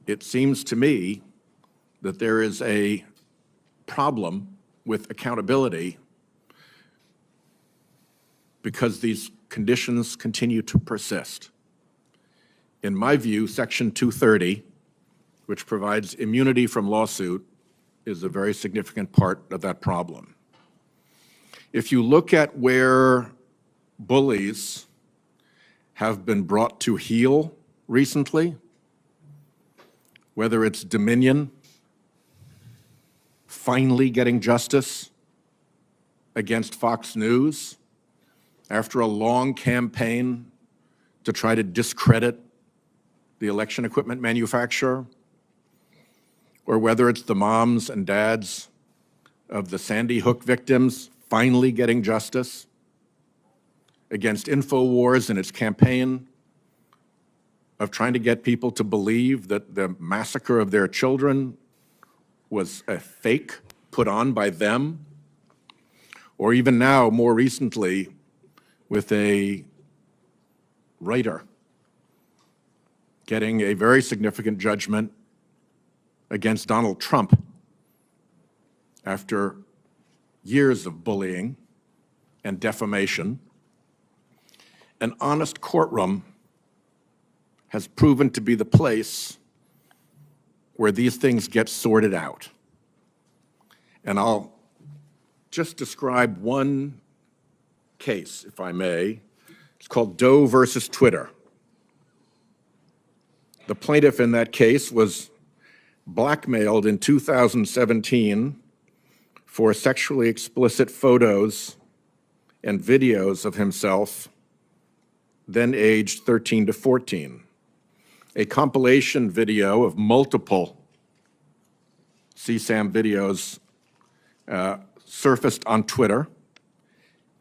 It seems to me that there is a problem with accountability because these conditions continue to persist. In my view, Section 230, which provides immunity from lawsuit, is a very significant part of that problem. If you look at where bullies have been brought to heel recently, whether it's Dominion finally getting justice against Fox News after a long campaign to try to discredit the election equipment manufacturer, or whether it's the moms and dads of the Sandy Hook victims finally getting justice against InfoWars and its campaign of trying to get people to believe that the massacre of their children was a fake put on by them, or even now, more recently, with a writer getting a very significant judgment against Donald Trump after years of bullying and defamation, an honest courtroom has proven to be the place where these things get sorted out. And I'll just describe one case, if I may. It's called Doe versus Twitter. The plaintiff in that case was blackmailed in 2017 for sexually explicit photos and videos of himself, then aged 13 to 14. A compilation video of multiple CSAM videos surfaced on Twitter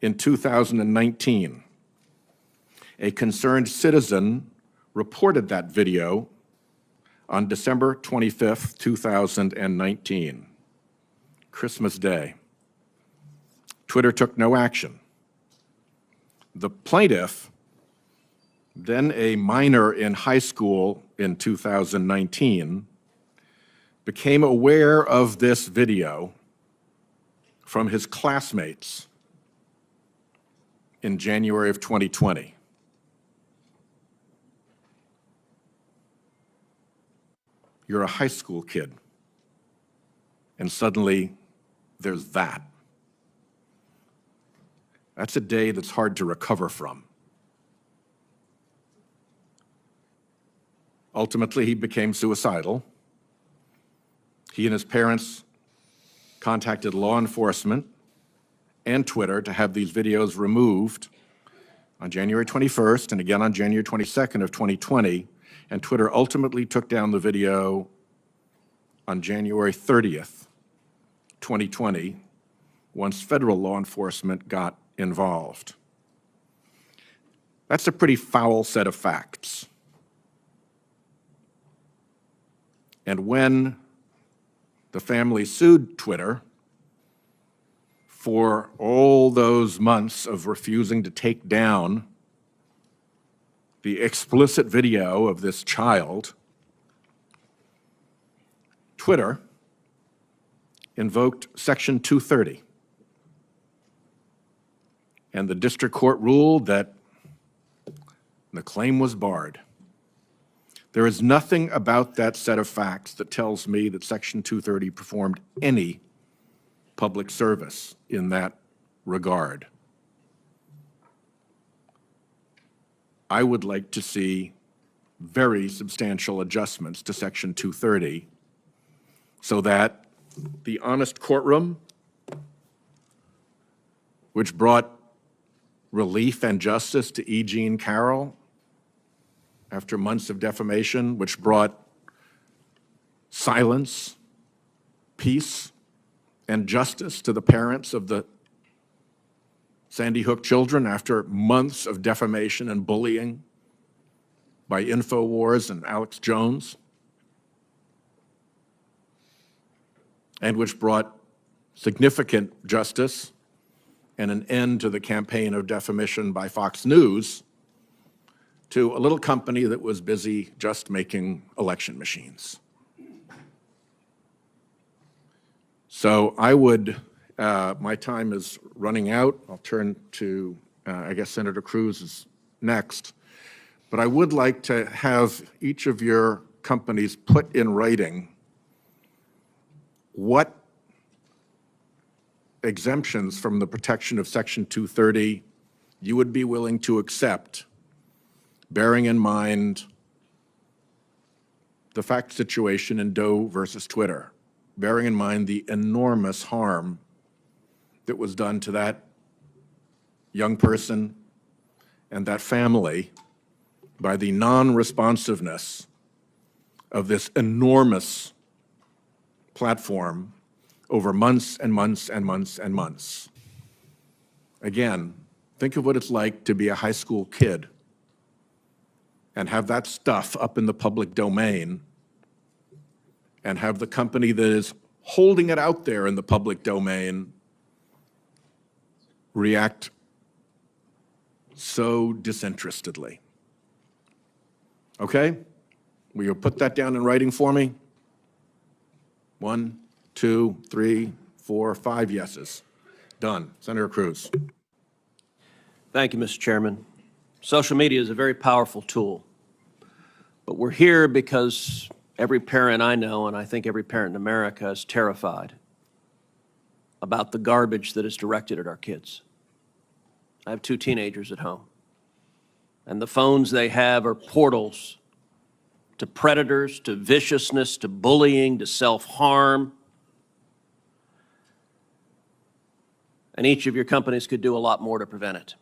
in 2019. A concerned citizen reported that video on December 25th, 2019, Christmas Day. Twitter took no action. The plaintiff, then a minor in high school in 2019, became aware of this video from his classmates in January of 2020. You're a high school kid, and suddenly there's that. That's a day that's hard to recover from. Ultimately, he became suicidal. He and his parents contacted law enforcement and Twitter to have these videos removed on January 21st and again on January 22nd of 2020, and Twitter ultimately took down the video on January 30th, 2020, once federal law enforcement got involved. That's a pretty foul set of facts. And when the family sued Twitter for all those months of refusing to take down the explicit video of this child, Twitter invoked Section 230. And the district court ruled that the claim was barred. There is nothing about that set of facts that tells me that Section 230 performed any public service in that regard. I would like to see very substantial adjustments to Section 230 so that the honest courtroom, which brought relief and justice to E. Jean Carroll after months of defamation, which brought silence, peace, and justice to the parents of the Sandy Hook children after months of defamation and bullying by InfoWars and Alex Jones, and which brought significant justice and an end to the campaign of defamation by Fox News to a little company that was busy just making election machines. So I would, my time is running out. I'll turn to, I guess Senator Cruz is next. But I would like to have each of your companies put in writing what exemptions from the protection of Section 230 you would be willing to accept, bearing in mind the fact situation in Doe versus Twitter, bearing in mind the enormous harm that was done to that young person and that family by the non-responsiveness of this enormous platform over months and months and months and months. Again, think of what it's like to be a high school kid and have that stuff up in the public domain and have the company that is holding it out there in the public domain react so disinterestedly. Okay? Will you put that down in writing for me? 1, 2, 3, 4, 5 yeses. Done. Senator Cruz. Thank you, Mr. Chairman. Social media is a very powerful tool, but we're here because every parent I know, and I think every parent in America, is terrified about the garbage that is directed at our kids. I have 2 teenagers at home, and the phones they have are portals to predators, to viciousness, to bullying, to self-harm. And each of your companies could do a lot more to prevent it.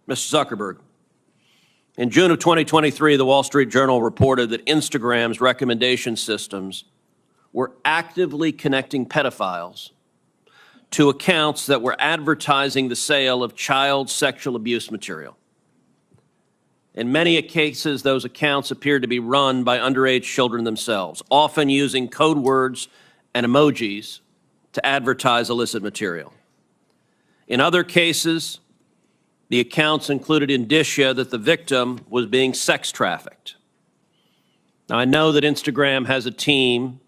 Mr. Zuckerberg, in June of 2023, the Wall Street Journal reported that Instagram's recommendation systems were actively connecting pedophiles to accounts that were advertising the sale of child sexual abuse material. In many cases, those accounts appeared to be run by underage children themselves, often using code words and emojis to advertise illicit material. In other cases, the accounts included indicia that the victim was being sex trafficked. Now, I know that Instagram has a team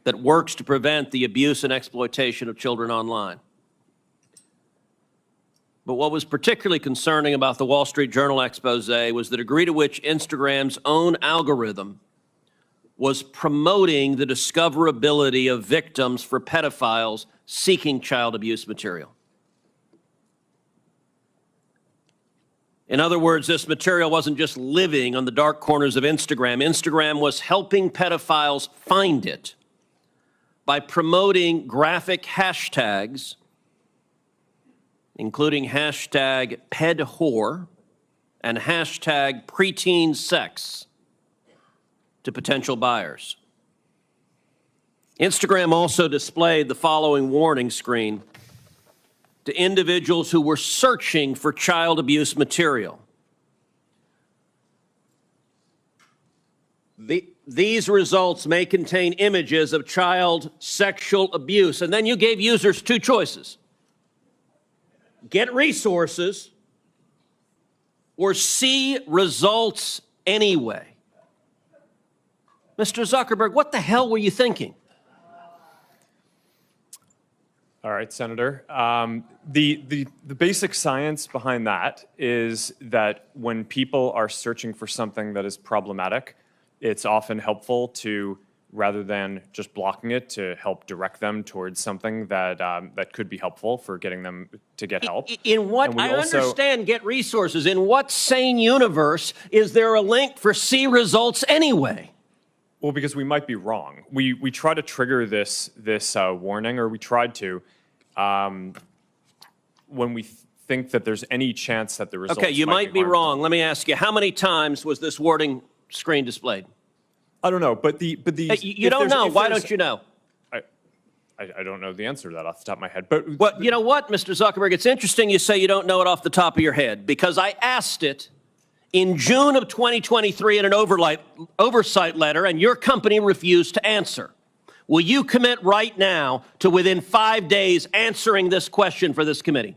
that works to prevent the abuse and exploitation of children online. But what was particularly concerning about the Wall Street Journal expose was the degree to which Instagram's own algorithm was promoting the discoverability of victims for pedophiles seeking child abuse material. In other words, this material wasn't just living on the dark corners of Instagram. Instagram was helping pedophiles find it by promoting graphic hashtags, including hashtag pedwhore and hashtag preteen sex, to potential buyers. Instagram also displayed the following warning screen to individuals who were searching for child abuse material. These results may contain images of child sexual abuse. And then you gave users 2 choices. Get resources or see results anyway. Mr. Zuckerberg, what the hell were you thinking? All right, Senator. The basic science behind that is that when people are searching for something that is problematic, it's often helpful to, rather than just blocking it, to help direct them towards something that that could be helpful for getting them to get help. In what, I understand get resources. In what sane universe is there a link for see results anyway? Well, because we might be wrong. We try to trigger this warning, or we tried to, when we think that there's any chance that the results. Okay, you might be wrong. Let me ask you, how many times was this warning screen displayed? I don't know, but you don't know. Why don't you know? I don't know the answer to that off the top of my head. But well, you know what, Mr. Zuckerberg? It's interesting you say you don't know it off the top of your head, because I asked it in June of 2023 in an oversight letter, and your company refused to answer. Will you commit right now to within 5 days answering this question for this committee?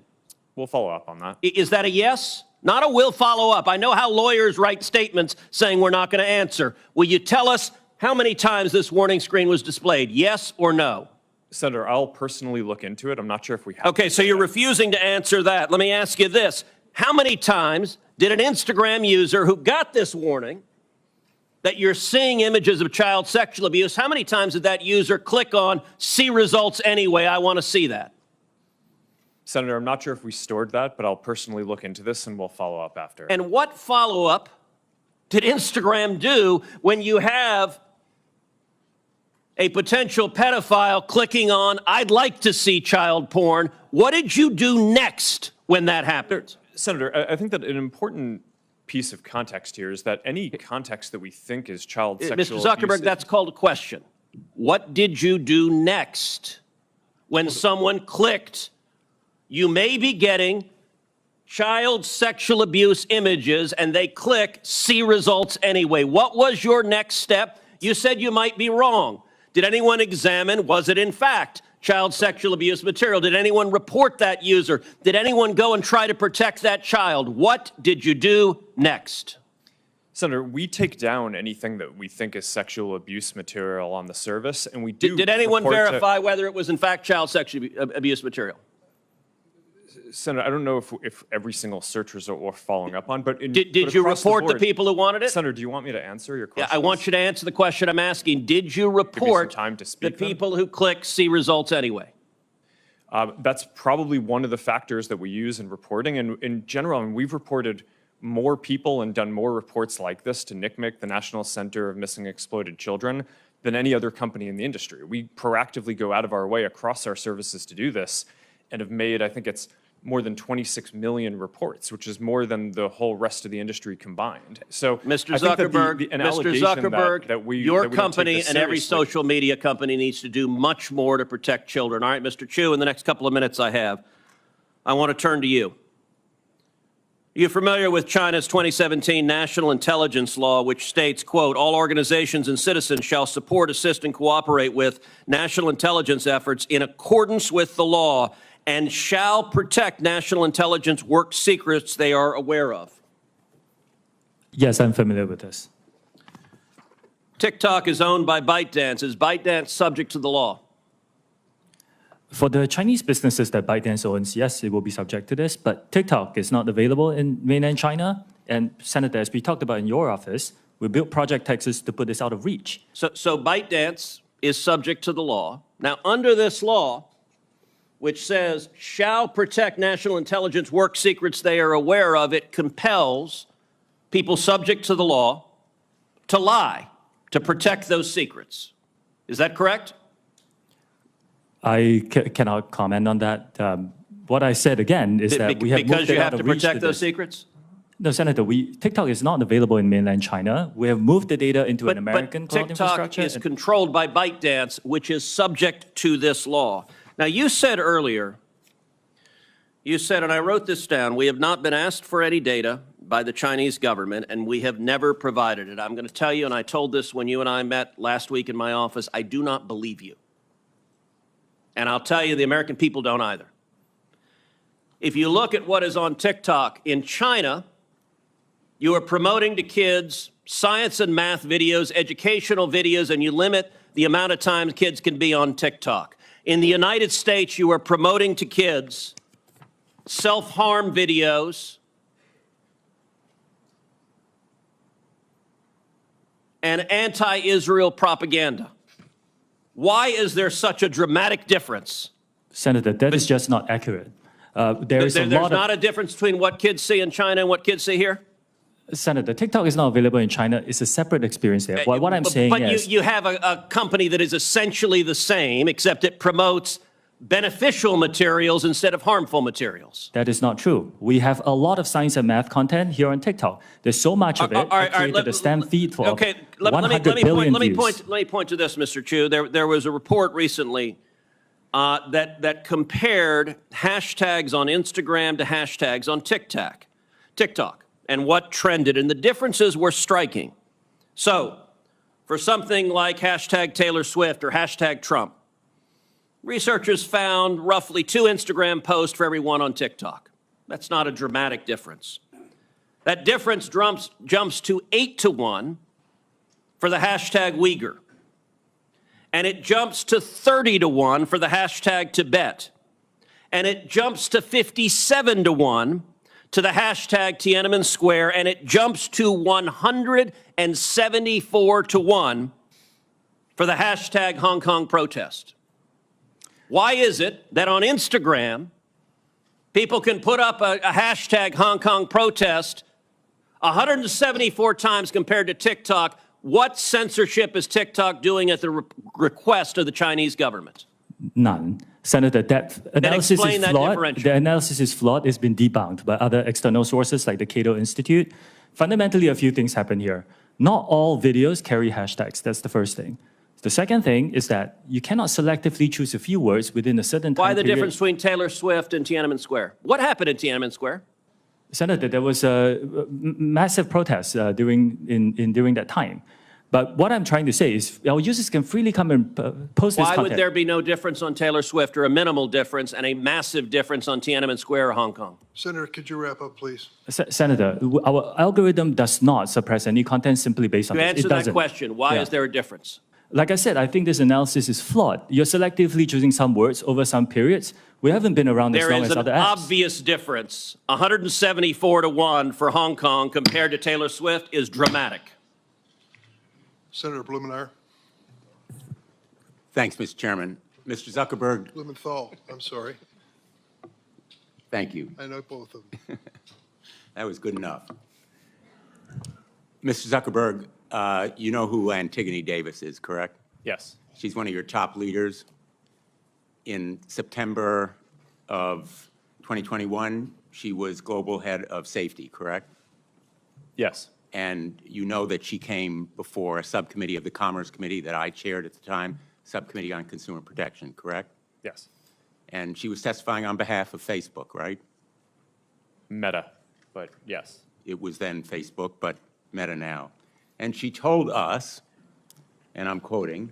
We'll follow up on that. Is that a yes? Not a will follow up. I know how lawyers write statements saying we're not going to answer. Will you tell us how many times this warning screen was displayed? Yes or no? Senator, I'll personally look into it. I'm not sure if we have. Okay, so you're refusing to answer that. Let me ask you this. How many times did an Instagram user who got this warning that you're seeing images of child sexual abuse, how many times did that user click on see results anyway? I want to see that. Senator, I'm not sure if we stored that, but I'll personally look into this and we'll follow up after. And what follow-up did Instagram do when you have a potential pedophile clicking on, I'd like to see child porn? What did you do next when that happened? Senator, I think that an important piece of context here is that any context that we think is child sexual Mr. Zuckerberg, abuse, that's called a question. What did you do next when someone clicked, you may be getting child sexual abuse images, and they click see results anyway? What was your next step? You said you might be wrong. Did anyone examine, was it in fact child sexual abuse material? Did anyone report that user? Did anyone go and try to protect that child? What did you do next? Senator, we take down anything that we think is sexual abuse material on the service, and we do. Did anyone report to- verify whether it was in fact child sexual abuse material? Senator, I don't know if every single search result we're following up on, but Did you report the people who wanted it? Senator, do you want me to answer your question? Yeah, I want you to answer the question I'm asking. Did you report time to the speak, then? people who click see results anyway? That's probably one of the factors that we use in reporting. And in general, I mean, we've reported more people and done more reports like this to NCMEC, the National Center of Missing and Exploited Children, than any other company in the industry. We proactively go out of our way across our services to do this and have made, I think it's more than 26 million reports, which is more than the whole rest of the industry combined. So, Mr. I think that Zuckerberg, an Mr. allegation Zuckerberg, that we your that we don't take company this and every seriously- social media company needs to do much more to protect children. All right, Mr. Chu, in the next couple of minutes I have, I want to turn to you. You're familiar with China's 2017 National Intelligence Law, which states, quote, all organizations and citizens shall support, assist, and cooperate with national intelligence efforts in accordance with the law and shall protect national intelligence work secrets they are aware of. Yes, I'm familiar with this. TikTok is owned by ByteDance. Is ByteDance subject to the law? For the Chinese businesses that ByteDance owns, yes, it will be subject to this, but TikTok is not available in mainland China. And Senator, as we talked about in your office, we built Project Texas to put this out of reach. So ByteDance is subject to the law. Now, under this law, which says shall protect national intelligence work secrets they are aware of, it compels people subject to the law to lie to protect those secrets. Is that correct? I cannot comment on that. What I said again is that we have because moved you it have out to of reach protect to those this. secrets? No, Senator, TikTok is not available in mainland China. We have moved the data into an American cloud TikTok infrastructure. is controlled by ByteDance, which is subject to this law. Now, you said earlier, and I wrote this down, we have not been asked for any data by the Chinese government, and we have never provided it. I'm going to tell you, and I told this when you and I met last week in my office, I do not believe you. And I'll tell you, the American people don't either. If you look at what is on TikTok in China, you are promoting to kids science and math videos, educational videos, and you limit the amount of time kids can be on TikTok. In the United States, you are promoting to kids self-harm videos and anti-Israel propaganda. Why is there such a dramatic difference? Senator, that is just not accurate. There's not a difference between what kids see in China and what kids see here? Senator, TikTok is not available in China. It's a separate experience there. What I'm saying is... But you have a company that is essentially the same, except it promotes beneficial materials instead of harmful materials. That is not true. We have a lot of science and math content here on TikTok. There's so much of it. I created a STEM feed for 100 billion views. Let me point to this, Mr. Chu. There was a report recently that compared hashtags on Instagram to hashtags on TikTok, and what trended, and the differences were striking. So, for something like hashtag Taylor Swift or hashtag Trump, researchers found roughly 2 Instagram posts for every one on TikTok. That's not a dramatic difference. That difference jumps to 8 to 1 for the hashtag Uyghur. And it jumps to 30 to 1 for the hashtag Tibet. And it jumps to 57 to 1 to the hashtag Tiananmen Square. And it jumps to 174 to 1 for the hashtag Hong Kong protest. Why is it that on Instagram, people can put up a hashtag Hong Kong protest 174 times compared to TikTok? What censorship is TikTok doing at the request of the Chinese government? None. Senator, that analysis is explain that flawed. differential. The analysis is flawed. It's been debunked by other external sources like the Cato Institute. Fundamentally, a few things happen here. Not all videos carry hashtags. That's the first thing. The second thing is that you cannot selectively choose a few words within a certain time Why the period. difference between Taylor Swift and Tiananmen Square? What happened in Tiananmen Square? Senator, there was a massive protest during that time. But what I'm trying to say is our users can freely come and post this Why content. would there be no difference on Taylor Swift, or a minimal difference, and a massive difference on Tiananmen Square or Hong Kong? Senator, could you wrap up, please? Senator, our algorithm does not suppress any content simply based on To this. answer It that doesn't. question, why Yeah. is there a difference? Like I said, I think this analysis is flawed. You're selectively choosing some words over some periods. We haven't been around as There long is as an other apps. obvious difference. 174 to 1 for Hong Kong compared to Taylor Swift is dramatic. Senator Blumenauer. Thanks, Mr. Chairman. Mr. Zuckerberg, Blumenthal, I'm sorry. thank you. I know both of them. That was good enough. Mr. Zuckerberg, you know who Antigone Davis is, correct? Yes. She's one of your top leaders. In September of 2021, she was global head of safety, correct? Yes. And you know that she came before a subcommittee of the Commerce Committee that I chaired at the time, Subcommittee on Consumer Protection, correct? Yes. And she was testifying on behalf of Facebook, right? Meta, but yes. It was then Facebook, but Meta now. And she told us, and I'm quoting,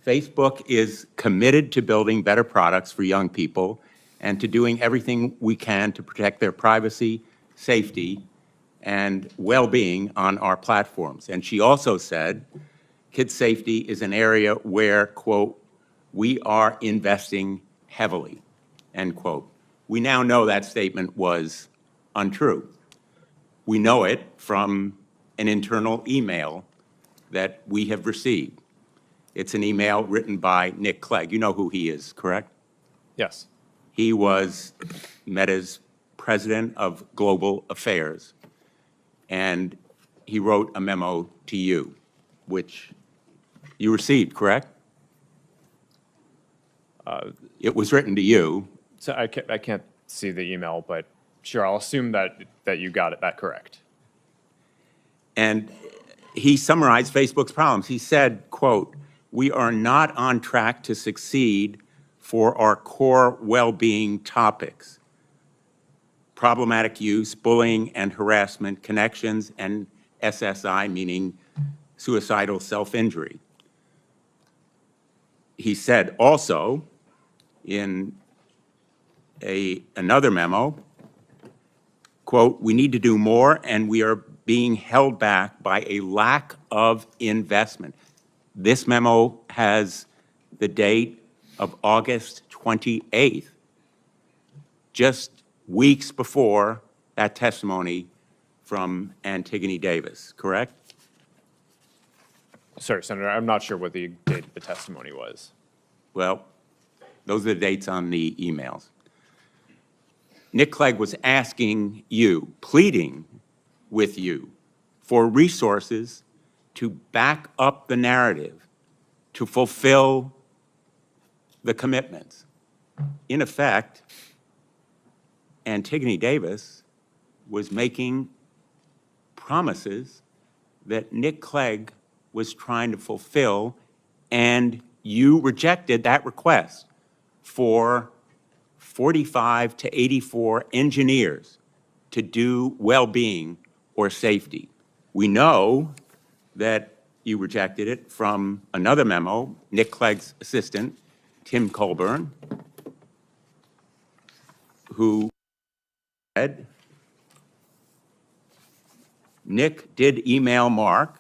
Facebook is committed to building better products for young people and to doing everything we can to protect their privacy, safety, and well-being on our platforms. And she also said, kids' safety is an area where, quote, we are investing heavily, end quote. We now know that statement was untrue. We know it from an internal email that we have received. It's an email written by Nick Clegg. You know who he is, correct? Yes. He was Meta's president of global affairs. And he wrote a memo to you, which you received, correct? It was written to you. So I can't see the email, but sure, I'll assume that you got that correct. And he summarized Facebook's problems. He said, quote, we are not on track to succeed for our core well-being topics: problematic use, bullying and harassment, connections, and SSI, meaning suicidal self-injury. He said also in another memo, quote, we need to do more and we are being held back by a lack of investment. This memo has the date of August 28th, just weeks before that testimony from Antigone Davis, correct? Sorry, Senator, I'm not sure what the date of the testimony was. Well, those are the dates on the emails. Nick Clegg was asking you, pleading with you for resources to back up the narrative, to fulfill the commitments. In effect, Antigone Davis was making promises that Nick Clegg was trying to fulfill, and you rejected that request for 45 to 84 engineers to do well-being or safety. We know that you rejected it from another memo, Nick Clegg's assistant, Tim Colburn, who said, Nick did email Mark,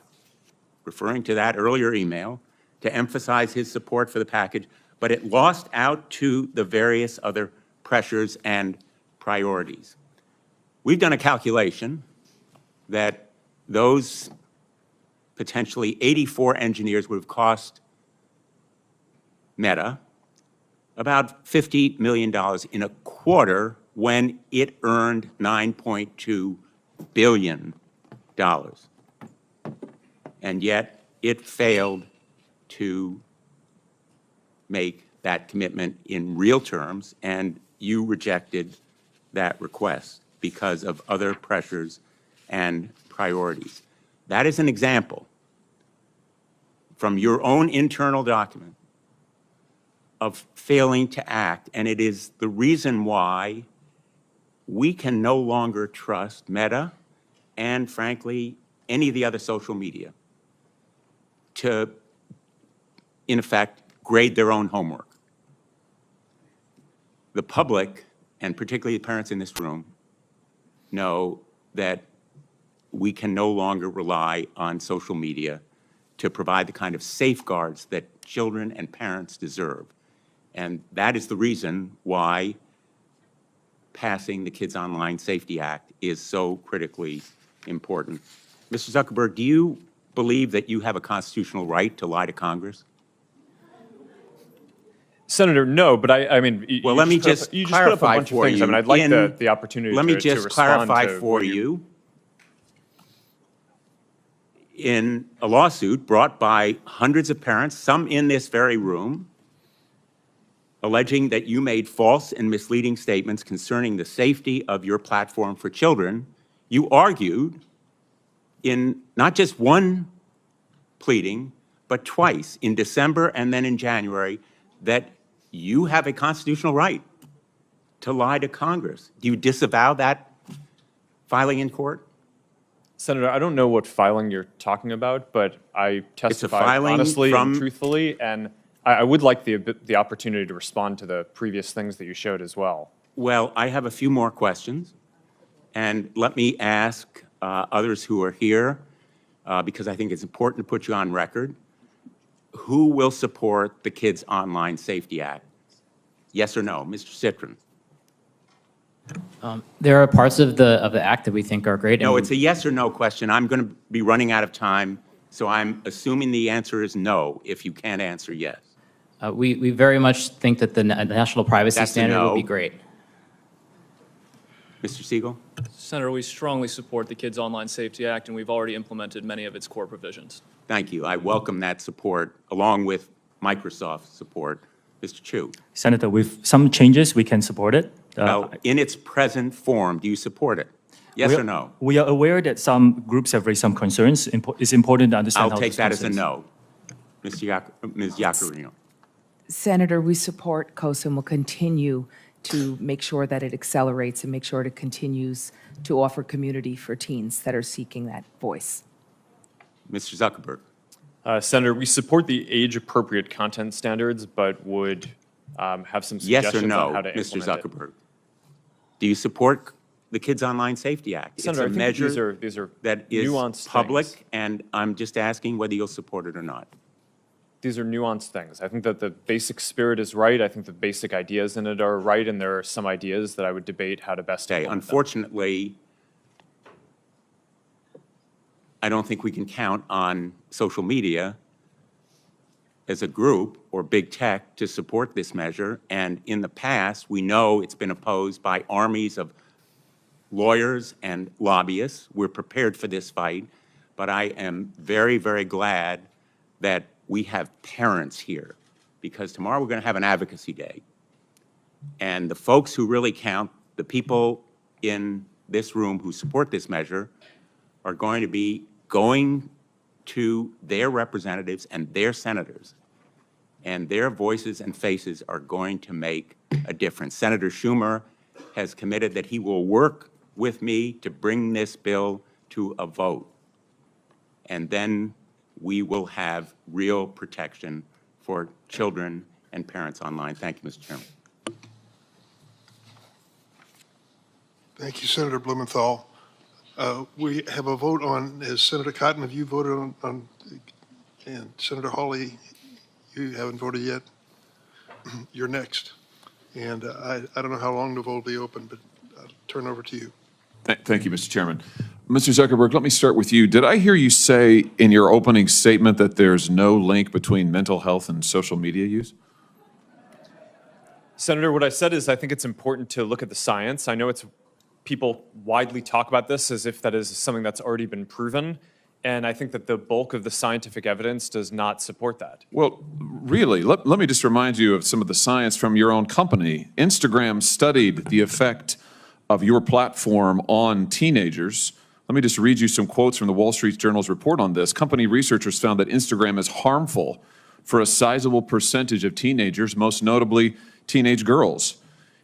referring to that earlier email, to emphasize his support for the package, but it lost out to the various other pressures and priorities. We've done a calculation that those potentially 84 engineers would have cost Meta about $50 million in a quarter when it earned $9.2 billion. And yet it failed to make that commitment in real terms, and you rejected that request because of other pressures and priorities. That is an example from your own internal document of failing to act, and it is the reason why we can no longer trust Meta and, frankly, any of the other social media. to, in effect, grade their own homework. The public, and particularly the parents in this room, know that we can no longer rely on social media to provide the kind of safeguards that children and parents deserve. And that is the reason why passing the Kids Online Safety Act is so critically important. Mr. Zuckerberg, do you believe that you have a constitutional right to lie to Congress? Senator, no, but I mean, Well, let me just you just put up a clarify bunch of for things. I mean, you. I'd like the opportunity Let me to just respond clarify to for what you. In a lawsuit brought by hundreds of parents, some in this very room, alleging that you made false and misleading statements concerning the safety of your platform for children, you argued in not just one pleading, but twice, in December and then in January, that you have a constitutional right to lie to Congress. Do you disavow that filing in court? Senator, I don't know what filing you're talking about, but I testified filing honestly from- and truthfully, and I would like the opportunity to respond to the previous things that you showed as well. Well, I have a few more questions, and let me ask others who are here, because I think it's important to put you on record. Who will support the Kids Online Safety Act? Yes or no? Mr. Citron? There are parts of the act that we think are great. No, and it's a yes or no question. I'm going to be running out of time, so I'm assuming the answer is no if you can't answer yes. we very much think that the national privacy That's a standard would be no. great. Mr. Siegel? Senator, we strongly support the Kids Online Safety Act, and we've already implemented many of its core provisions. Thank you. I welcome that support, along with Microsoft's support. Mr. Chu? Senator, with some changes, we can support it. Well, in its present form, do you support it? Yes or no? We are aware that some groups have raised some concerns. It's important to understand I'll how take those that as a concerns- no. Ms. Yaccarino? Senator, we support COSA and will continue to make sure that it accelerates and make sure it continues to offer community for teens that are seeking that voice. Mr. Zuckerberg? Senator, we support the age-appropriate content standards, but would have some Yes suggestions or no, on how to Mr. implement it. Zuckerberg? Do you support the Kids Online Safety Act? Senator, I It's a think measure these are that is nuanced public, things. and I'm just asking whether you'll support it or not. These are nuanced things. I think that the basic spirit is right. I think the basic ideas in it are right, and there are some ideas that I would debate how to best Okay, implement them. unfortunately, I don't think we can count on social media as a group or big tech to support this measure. And in the past, we know it's been opposed by armies of lawyers and lobbyists. We're prepared for this fight, but I am very, very glad that we have parents here, because tomorrow we're going to have an advocacy day. And the folks who really count, the people in this room who support this measure, are going to be going to their representatives and their senators, and their voices and faces are going to make a difference. Senator Schumer has committed that he will work with me to bring this bill to a vote, and then we will have real protection for children and parents online. Thank you, Mr. Chairman. Thank you, Senator Blumenthal. We have a vote on, has Senator Cotton, have you voted on, and Senator Hawley, you haven't voted yet? You're next. And I don't know how long the vote will be open, but I'll turn over to you. Thank you, Mr. Chairman. Mr. Zuckerberg, let me start with you. Did I hear you say in your opening statement that there's no link between mental health and social media use? Senator, what I said is I think it's important to look at the science. I know it's people widely talk about this as if that is something that's already been proven, and I think that the bulk of the scientific evidence does not support that. Well, really, let me just remind you of some of the science from your own company. Instagram studied the effect of your platform on teenagers. Let me just read you some quotes from the Wall Street Journal's report on this. Company researchers found that Instagram is harmful for a sizable percentage of teenagers, most notably teenage girls.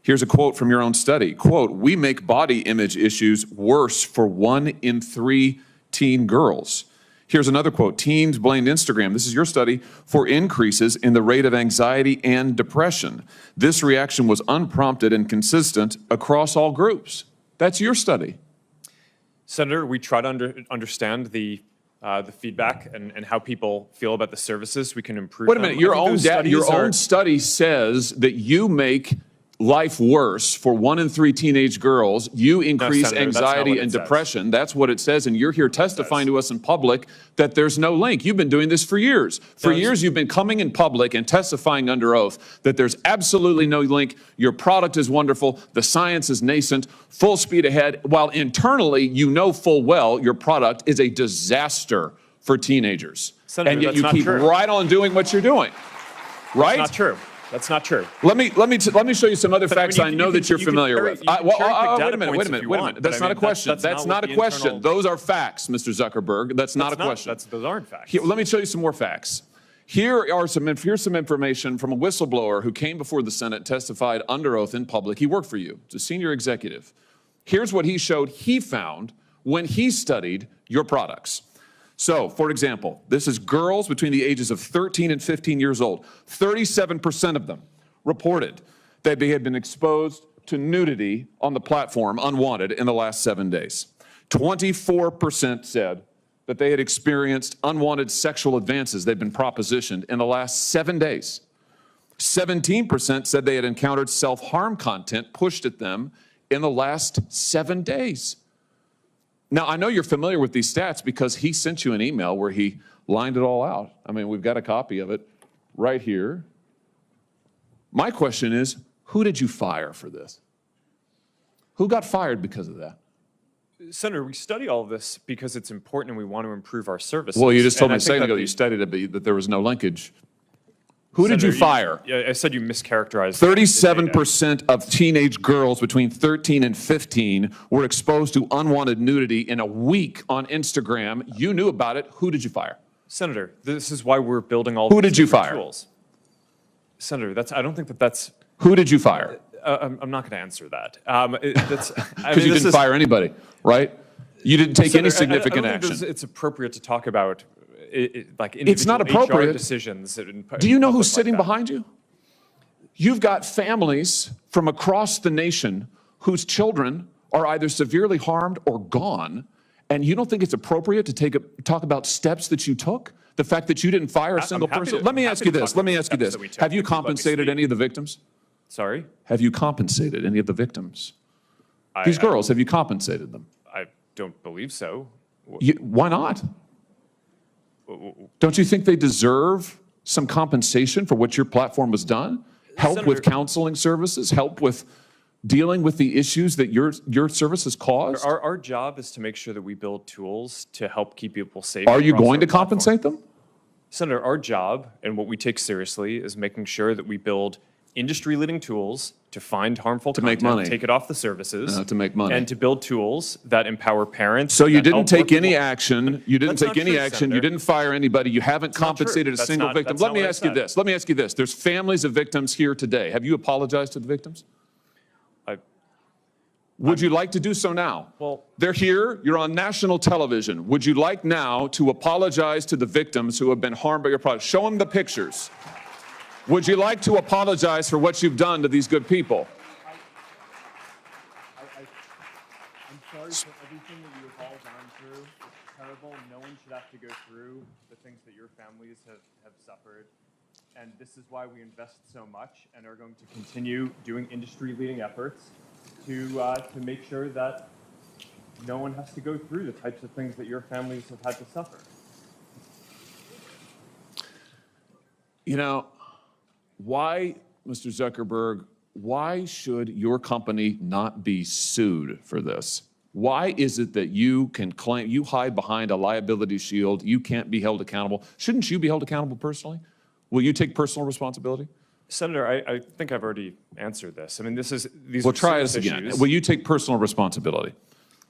Here's a quote from your own study. Quote, "We make body image issues worse for 1 in 3 teen girls." Here's another quote. Teens blamed Instagram, this is your study, for increases in the rate of anxiety and depression. This reaction was unprompted and consistent across all groups. That's your study. Senator, we try to understand the feedback and how people feel about the services. We can improve. Wait a minute, your own study says that you make life worse for 1 in 3 teenage girls. You increase Senator, that's not anxiety what it and says. depression. That's what it says, and you're here testifying to us in public that there's no link. You've been doing this for years. For years, you've been coming in public and testifying under oath that there's absolutely no link. Your product is wonderful. The science is nascent, full speed ahead, while internally, you know full well your product is a disaster for teenagers. Senator, and yet that's you not keep true. right on doing what you're doing. Right? That's not true. That's not true. Let me show you some other facts you can- I know you that can- you're you can familiar cherry- with. you can cherry-pick Wait data a minute, points wait a if minute, you wait a want, minute. but That's I not a mean, question. that's That's not not a what the question. internal- Those are facts, Mr. Zuckerberg. That's not a question. Those aren't facts. Let me show you some more facts. Here's some information from a whistleblower who came before the Senate, testified under oath in public. He worked for you. It's a senior executive. Here's what he showed he found when he studied your products. So, for example, this is girls between the ages of 13 and 15 years old. 37% of them reported that they had been exposed to nudity on the platform unwanted in the last 7 days. 24% said that they had experienced unwanted sexual advances, they'd been propositioned in the last 7 days. 17% said they had encountered self-harm content pushed at them in the last 7 days. Now, I know you're familiar with these stats because he sent you an email where he lined it all out. I mean, we've got a copy of it right here. My question is, who did you fire for this? Who got fired because of that? Senator, we study all of this because it's important and we want to improve our services. Well, you just told And me I a think second that ago the- you studied it, that there was no linkage. Who did you Senator, fire? Yeah, I said you mischaracterized. 37% of teenage girls between 13 and 15 were exposed to unwanted nudity in a week on Instagram. You knew about it. Who did you fire? Senator, this is why we're building all Who these did you different fire? tools. Senator, I don't think that's. Who did you fire? I'm not going to answer that. Because you didn't fire anybody, right? You didn't take any significant I don't think action. it's appropriate to talk about like It's not individual HR appropriate. decisions. Do you know who's sitting behind you? You've got families from across the nation whose children are either severely harmed or gone, and you don't think it's appropriate to talk about steps that you took? The fact that you didn't fire a single person? Let me ask you this. Have you compensated any of the victims? Sorry? Have you compensated any of the victims? These girls, have you compensated them? I don't believe so. Why not? Don't you think they deserve some compensation for what your platform has done? Help with counseling services, help with dealing with the issues that your service has caused? Our job is to make sure that we build tools to help keep people safe. Are you across going our to compensate them? Senator, our job and what we take seriously is making sure that we build industry-leading tools to find harmful To content, make money. take it off the services, To make money. and to build tools that empower parents. So you that didn't help take work- any action, you didn't That's take not any true, action, Senator. you didn't fire anybody, you haven't not true. compensated a That's single not- victim. that's Let not me what I ask you said. this, let me ask you this. There's families of victims here today. Have you apologized to the victims? Would you like to do so now? Well, they're here, you're on national television. Would you like now to apologize to the victims who have been harmed by your product? Show them the pictures. Would you like to apologize for what you've done to these good people? I'm sorry for everything that you have all gone through. It's terrible. No one should have to go through the things that your families have suffered. And this is why we invest so much and are going to continue doing industry-leading efforts to make sure that no one has to go through the types of things that your families have had to suffer. You know, why, Mr. Zuckerberg, why should your company not be sued for this? Why is it that you can claim, you hide behind a liability shield, you can't be held accountable? Shouldn't you be held accountable personally? Will you take personal responsibility? Senator, I think I've already answered this. I mean, these Well, are try serious this again. issues. Will you take personal responsibility?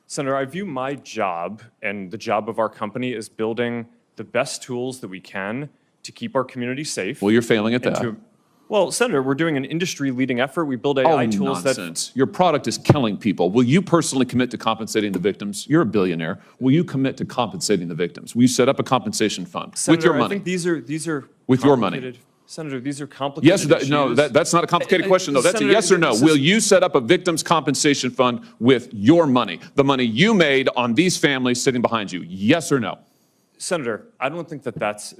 Senator, I view my job and the job of our company as building the best tools that we can to keep our community safe. Well, you're failing at and that. Well, Senator, we're doing an industry-leading effort. We build AI tools nonsense. Your product is killing people. Will you personally commit to compensating the victims? You're a billionaire. Will you commit to compensating the victims? Will you set up a compensation fund with Senator, your I money? think these are With your money. complicated- Senator, these are complicated Yes, no, issues. that's not a complicated question, though. That's a Senator, yes or no. this is- Will you set up a victims' compensation fund with your money, the money you made on these families sitting behind you? Yes or no? Senator, I don't think that that's,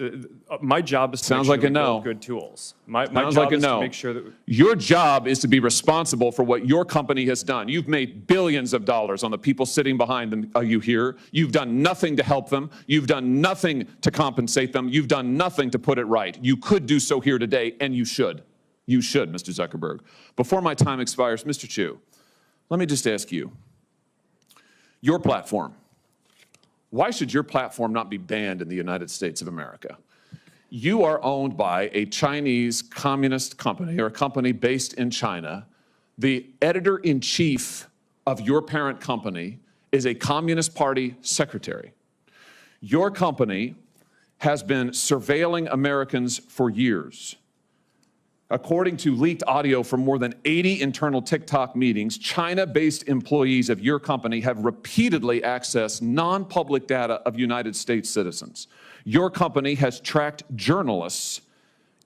my job is to Sounds make like sure a that we no. build good tools. My Sounds job like a is to no. make sure that, Your job is to be responsible for what your company has done. You've made billions of dollars on the people sitting behind them. Are you here? You've done nothing to help them. You've done nothing to compensate them. You've done nothing to put it right. You could do so here today, and you should. You should, Mr. Zuckerberg. Before my time expires, Mr. Chu, let me just ask you, your platform, why should your platform not be banned in the United States of America? You are owned by a Chinese communist company or a company based in China. The editor-in-chief of your parent company is a Communist Party secretary. Your company has been surveilling Americans for years. According to leaked audio from more than 80 internal TikTok meetings, China-based employees of your company have repeatedly accessed non-public data of United States citizens. Your company has tracked journalists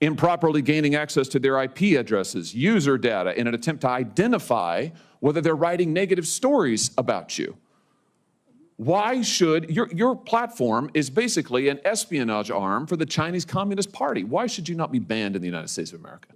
improperly gaining access to their IP addresses, user data, in an attempt to identify whether they're writing negative stories about you. Why should, your platform is basically an espionage arm for the Chinese Communist Party. Why should you not be banned in the United States of America?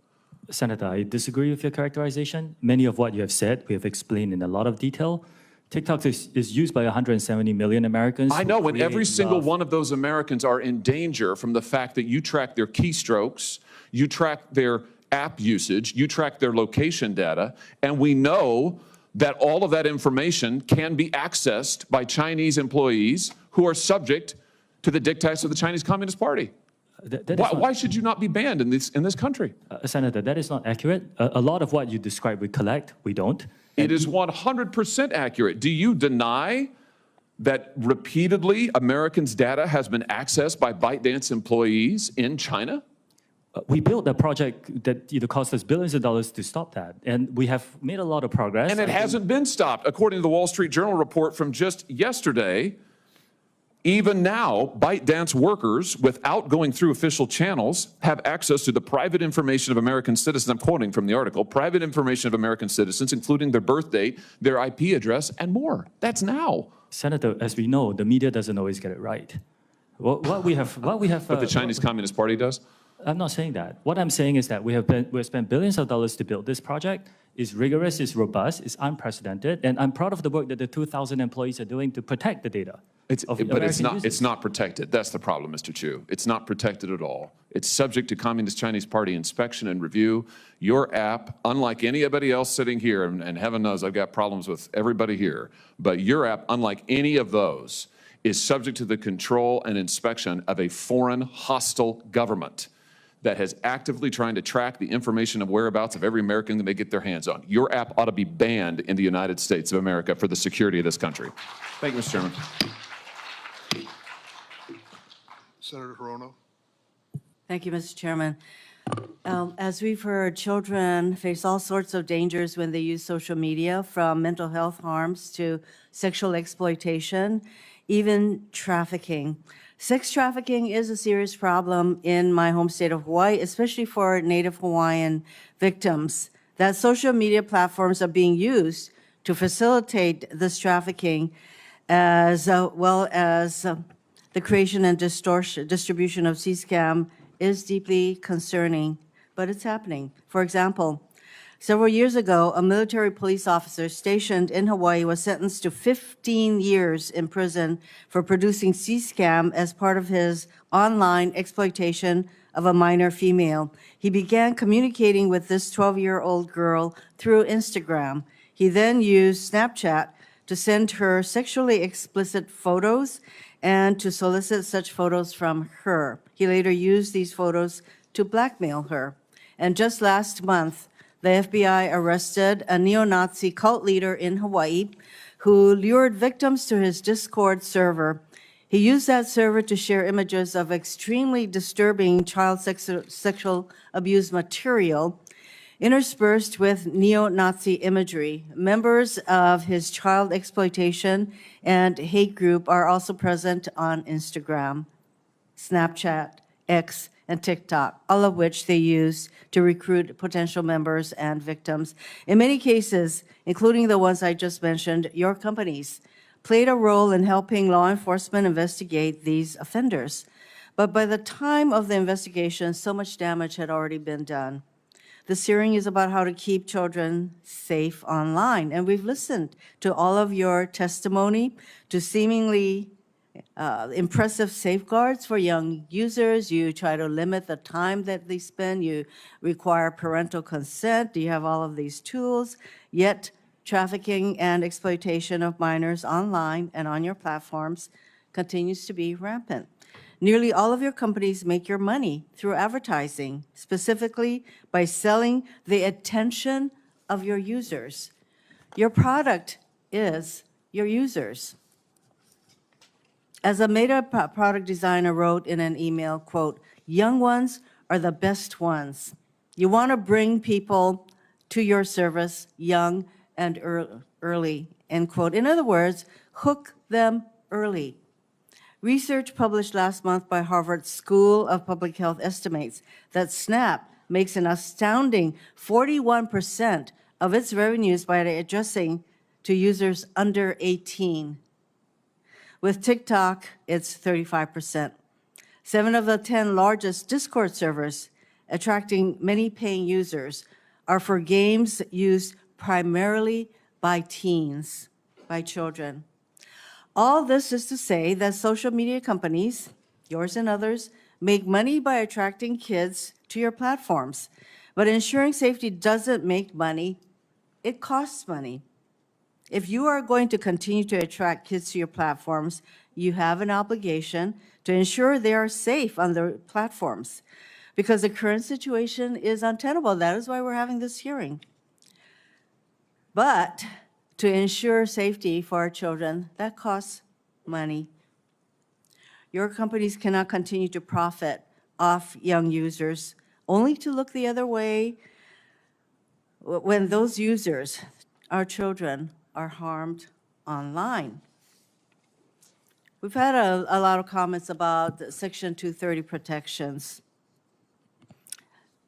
Senator, I disagree with your characterization. Many of what you have said, we have explained in a lot of detail. TikTok is used by 170 million Americans. I know, and every single one of those Americans are in danger from the fact that you track their keystrokes, you track their app usage, you track their location data, and we know that all of that information can be accessed by Chinese employees who are subject to the dictates of the Chinese Communist Party. Why should you not be banned in this country? Senator, that is not accurate. A lot of what you describe we collect, we don't. It is 100% accurate. Do you deny that repeatedly Americans' data has been accessed by ByteDance employees in China? We built a project that cost us billions of dollars to stop that, and we have made a lot of progress. And it hasn't been stopped. According to the Wall Street Journal report from just yesterday, even now, ByteDance workers, without going through official channels, have access to the private information of American citizens. I'm quoting from the article, private information of American citizens, including their birth date, their IP address, and more. That's now. Senator, as we know, the media doesn't always get it right. What we have. But the Chinese Communist Party does? I'm not saying that. What I'm saying is that we have spent billions of dollars to build this project. It's rigorous, it's robust, it's unprecedented, and I'm proud of the work that the 2,000 employees are doing to protect the data. But it's not protected. That's the problem, Mr. Chu. It's not protected at all. It's subject to Communist Chinese Party inspection and review. Your app, unlike anybody else sitting here, and heaven knows I've got problems with everybody here, but your app, unlike any of those, is subject to the control and inspection of a foreign hostile government that has actively trying to track the information of whereabouts of every American that they get their hands on. Your app ought to be banned in the United States of America for the security of this country. Thank you, Mr. Chairman. Senator Hirono. Thank you, Mr. Chairman. As we've heard, children face all sorts of dangers when they use social media, from mental health harms to sexual exploitation, even trafficking. Sex trafficking is a serious problem in my home state of Hawaii, especially for Native Hawaiian victims. That social media platforms are being used to facilitate this trafficking, as well as the creation and distribution of C-scam, is deeply concerning, but it's happening. For example, several years ago, a military police officer stationed in Hawaii was sentenced to 15 years in prison for producing C-scam as part of his online exploitation of a minor female. He began communicating with this 12-year-old girl through Instagram. He then used Snapchat to send her sexually explicit photos and to solicit such photos from her. He later used these photos to blackmail her. And just last month, the FBI arrested a neo-Nazi cult leader in Hawaii who lured victims to his Discord server. He used that server to share images of extremely disturbing child sexual abuse material interspersed with neo-Nazi imagery. Members of his child exploitation and hate group are also present on Instagram, Snapchat, X, and TikTok, all of which they use to recruit potential members and victims. In many cases, including the ones I just mentioned, your companies played a role in helping law enforcement investigate these offenders. But by the time of the investigation, so much damage had already been done. This hearing is about how to keep children safe online, and we've listened to all of your testimony, to seemingly impressive safeguards for young users. You try to limit the time that they spend. You require parental consent. You have all of these tools, yet trafficking and exploitation of minors online and on your platforms continues to be rampant. Nearly all of your companies make your money through advertising, specifically by selling the attention of your users. Your product is your users. As a Meta product designer wrote in an email, quote, "Young ones are the best ones. You want to bring people to your service young and early," end quote. In other words, hook them early. Research published last month by Harvard School of Public Health estimates that Snap makes an astounding 41% of its revenues by addressing to users under 18. With TikTok, it's 35%. 7 of the 10 largest Discord servers, attracting many paying users, are for games used primarily by teens, by children. All this is to say that social media companies, yours and others, make money by attracting kids to your platforms. But ensuring safety doesn't make money, it costs money. If you are going to continue to attract kids to your platforms, you have an obligation to ensure they are safe on the platforms, because the current situation is untenable. That is why we're having this hearing. But to ensure safety for our children, that costs money. Your companies cannot continue to profit off young users, only to look the other way when those users, our children, are harmed online. We've had a lot of comments about the Section 230 protections.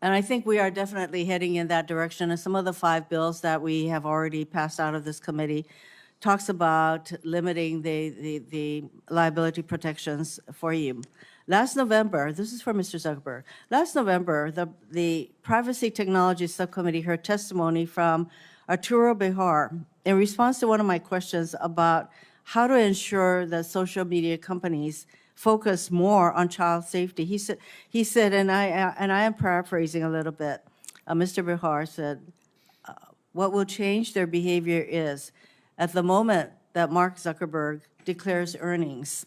And I think we are definitely heading in that direction. And some of the 5 bills that we have already passed out of this committee talks about limiting the liability protections for you. Last November, this is for Mr. Zuckerberg. Last November, the Privacy Technology Subcommittee heard testimony from Arturo Bejar in response to one of my questions about how to ensure that social media companies focus more on child safety. He said, and I am paraphrasing a little bit, Mr. Bejar said, what will change their behavior is at the moment that Mark Zuckerberg declares earnings,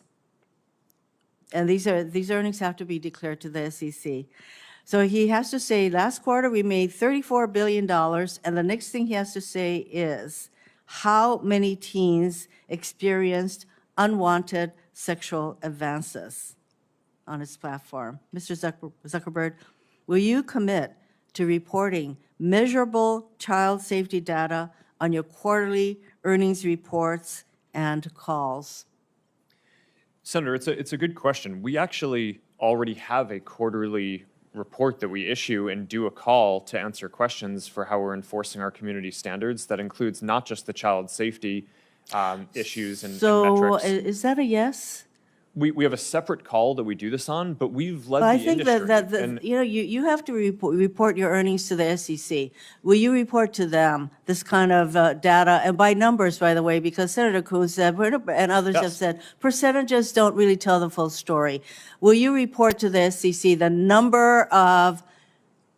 and these earnings have to be declared to the SEC. So he has to say, last quarter we made $34 billion, and the next thing he has to say is how many teens experienced unwanted sexual advances on his platform. Mr. Zuckerberg, will you commit to reporting measurable child safety data on your quarterly earnings reports and calls? Senator, it's a good question. We actually already have a quarterly report that we issue and do a call to answer questions for how we're enforcing our community standards. That includes not just the child safety issues and metrics. So is that a yes? We have a separate call that we do this on, but we've led Well, I the think industry. that you have to report your earnings to the SEC. Will you report to them this kind of data, and by numbers, by the way, because Senator Coons said, and others have said, percentages don't really tell the full story. Will you report to the SEC the number of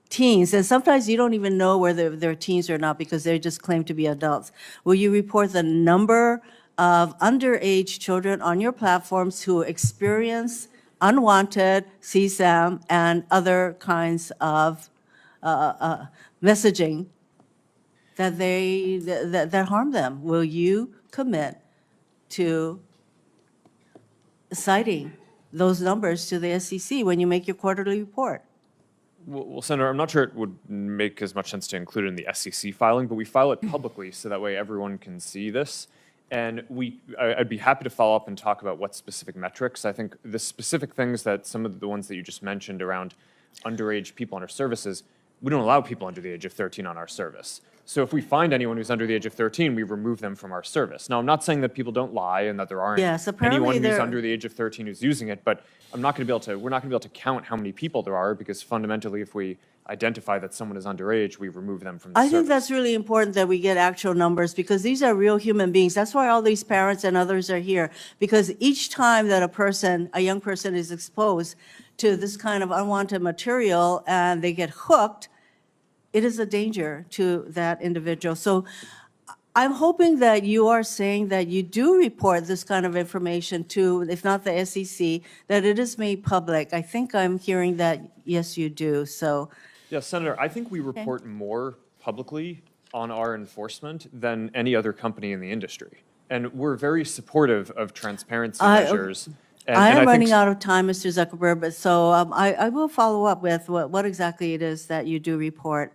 teens, and sometimes you don't even know whether they're teens or not because they just claim to be adults. Will you report the number of underage children on your platforms who experience unwanted CSAM and other kinds of messaging that harm them? Will you commit to citing those numbers to the SEC when you make your quarterly report? Well, Senator, I'm not sure it would make as much sense to include it in the SEC filing, but we file it publicly so that way everyone can see this. And I'd be happy to follow up and talk about what specific metrics. I think the specific things that some of the ones that you just mentioned around underage people on our services, we don't allow people under the age of 13 on our service. So if we find anyone who's under the age of 13, we remove them from our service. Now, I'm not saying that people don't lie and that there aren't Yes, apparently anyone who's there- under the age of 13 who's using it, but we're not going to be able to count how many people there are, because fundamentally, if we identify that someone is underage, we remove them from the I service. think that's really important that we get actual numbers, because these are real human beings. That's why all these parents and others are here, because each time that a young person is exposed to this kind of unwanted material and they get hooked, it is a danger to that individual. So I'm hoping that you are saying that you do report this kind of information to, if not the SEC, that it is made public. I think I'm hearing that, yes, you do. So. Yeah, Senator, I think we report more publicly on our enforcement than any other company in the industry. And we're very supportive of transparency measures. I am think running out of time, Mr. Zuckerberg, but so I will follow up with what exactly it is that you do report.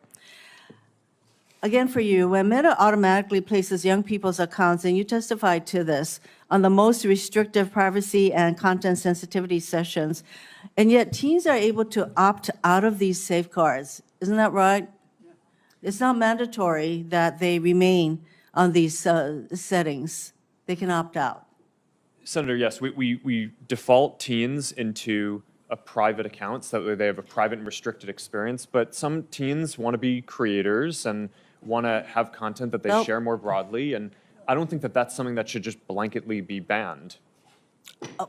Again, for you, when Meta automatically places young people's accounts, and you testified to this, on the most restrictive privacy and content sensitivity sessions, and yet teens are able to opt out of these safeguards. Isn't that right? It's not mandatory that they remain on these settings. They can opt out. Senator, yes, we default teens into a private account so that way they have a private and restricted experience, but some teens want to be creators and want to have content that they share more broadly, and I don't think that that's something that should just blanketly be banned.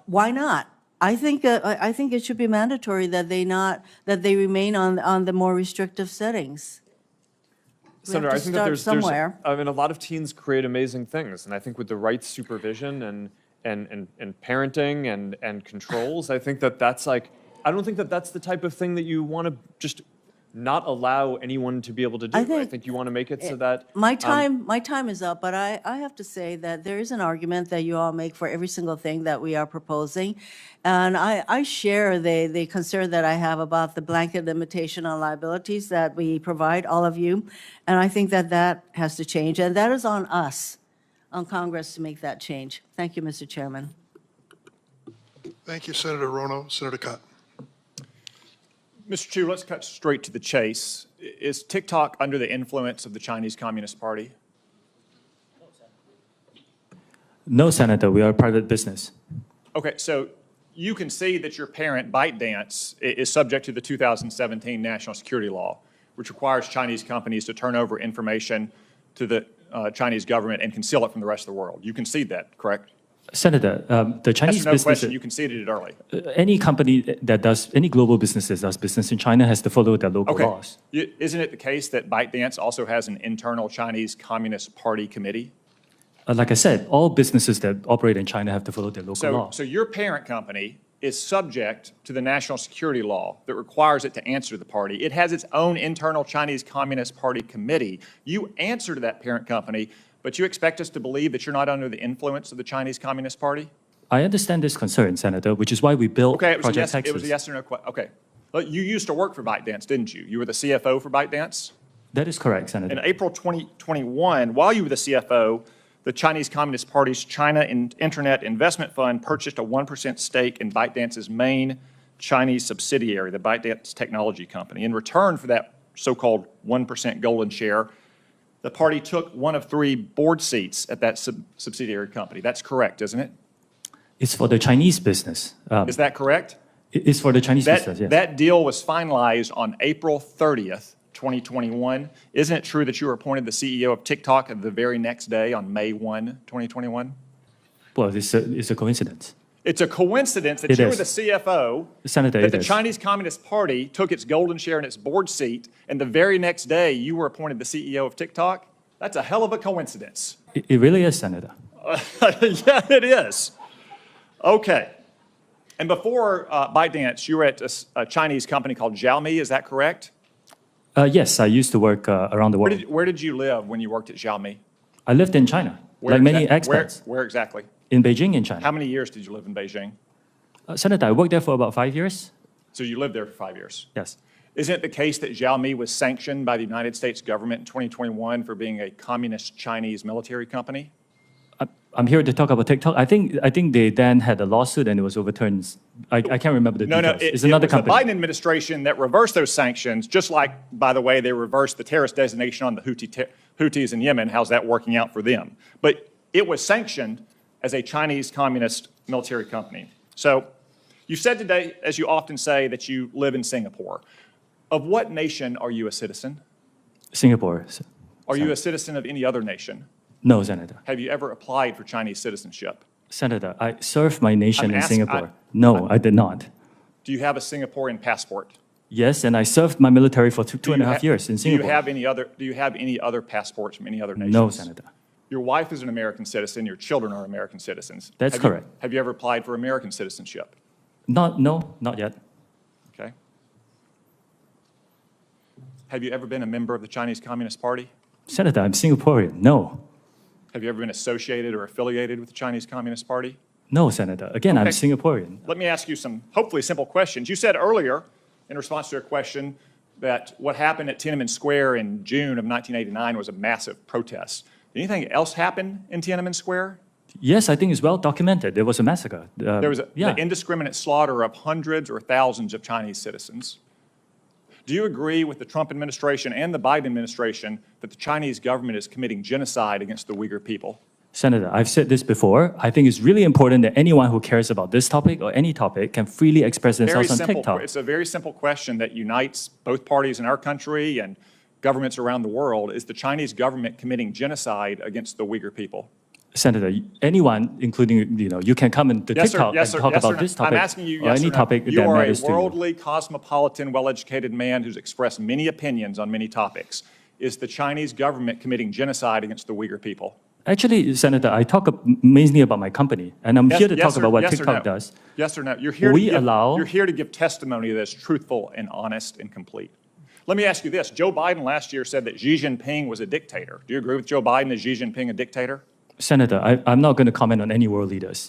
Why not? I think it should be mandatory that they remain on the more restrictive settings. Senator, I think that there's somewhere. I mean, a lot of teens create amazing things, and I think with the right supervision and parenting and controls, I think that that's like, I don't think that that's the type of thing that you want to just not allow anyone to be able to do. I think you want to make it so that My time is up, but I have to say that there is an argument that you all make for every single thing that we are proposing. And I share the concern that I have about the blanket limitation on liabilities that we provide, all of you. And I think that that has to change. And that is on us, on Congress, to make that change. Thank you, Mr. Chairman. Thank you, Senator Rono. Senator Cotton. Mr. Chu, let's cut straight to the chase. Is TikTok under the influence of the Chinese Communist Party? No, Senator, we are a private business. Okay, so you can see that your parent, ByteDance, is subject to the 2017 national security law, which requires Chinese companies to turn over information to the Chinese government and conceal it from the rest of the world. You concede that, correct? Senator, the Chinese That's no business. question. You conceded it early. Any company that does, any global business that does business in China has to follow their local Okay. laws. Isn't it the case that ByteDance also has an internal Chinese Communist Party committee? Like I said, all businesses that operate in China have to follow their local laws. So your parent company is subject to the national security law that requires it to answer to the party. It has its own internal Chinese Communist Party committee. You answer to that parent company, but you expect us to believe that you're not under the influence of the Chinese Communist Party? I understand this concern, Senator, which is why we built Project Texas. It was a yes or no question. Okay. But you used to work for ByteDance, didn't you? You were the CFO for ByteDance? That is correct, Senator. In April 2021, while you were the CFO, the Chinese Communist Party's China Internet Investment Fund purchased a 1% stake in ByteDance's main Chinese subsidiary, the ByteDance Technology Company. In return for that so-called 1% golden share, the party took one of 3 board seats at that subsidiary company. That's correct, isn't it? It's for the Chinese business. Is that correct? It's for the Chinese business, yes. That deal was finalized on April 30th, 2021. Isn't it true that you were appointed the CEO of TikTok the very next day on May 1, 2021? Well, it's a coincidence. It's a coincidence that you were the CFO, Senator, that the Chinese Communist Party took its golden share in its board seat, and the very next day you were appointed the CEO of TikTok? That's a hell of a coincidence. It really is, Senator. Yeah, it is. Okay. And before ByteDance, you were at a Chinese company called Xiaomi, is that correct? Yes, I used to work around the world. Where did you live when you worked at Xiaomi? I lived in China, like many expats. Where exactly? In Beijing, in China. How many years did you live in Beijing? Senator, I worked there for about 5 years. So you lived there for 5 years? Yes. Isn't it the case that Xiaomi was sanctioned by the United States government in 2021 for being a communist Chinese military company? I'm here to talk about TikTok. I think they then had a lawsuit and it was overturned. I can't remember the details. It's another it was company. the Biden administration that reversed those sanctions, just like, by the way, they reversed the terrorist designation on the Houthis in Yemen. How's that working out for them? But it was sanctioned as a Chinese communist military company. So you said today, as you often say, that you live in Singapore. Of what nation are you a citizen? Singapore. Are you a citizen of any other nation? No, Senator. Have you ever applied for Chinese citizenship? Senator, I served my nation I'm in asking- Singapore. No, I did not. Do you have a Singaporean passport? Yes, and I served my military for two and a half years in Singapore. Do you have any other passports from any other nations? No, Senator. Your wife is an American citizen. Your children are American citizens. That's correct. Have you ever applied for American citizenship? No, not yet. Okay. Have you ever been a member of the Chinese Communist Party? Senator, I'm Singaporean. No. Have you ever been associated or affiliated with the Chinese Communist Party? No, Senator. Again, I'm Okay. Singaporean. Let me ask you some hopefully simple questions. You said earlier, in response to a question, that what happened at Tiananmen Square in June of 1989 was a massive protest. Did anything else happen in Tiananmen Square? Yes, I think it's well documented. There was a massacre. There was yeah. the indiscriminate slaughter of hundreds or thousands of Chinese citizens. Do you agree with the Trump administration and the Biden administration that the Chinese government is committing genocide against the Uyghur people? Senator, I've said this before. I think it's really important that anyone who cares about this topic or any topic can freely express themselves on TikTok. It's a very simple question that unites both parties in our country and governments around the world. Is the Chinese government committing genocide against the Uyghur people? Senator, anyone, including, you can come into TikTok and talk about this topic I'm asking you, or yes any or no. topic that You are a matters to you. worldly, cosmopolitan, well-educated man who's expressed many opinions on many topics. Is the Chinese government committing genocide against the Uyghur people? Actually, Senator, I talk mainly about my company, and I'm here to talk about what TikTok does. Yes or no? You're here to give testimony that's truthful and honest and complete. Let me ask you this. Joe Biden last year said that Xi Jinping was a dictator. Do you agree with Joe Biden? Is Xi Jinping a dictator? Senator, I'm not going to comment on any world leaders.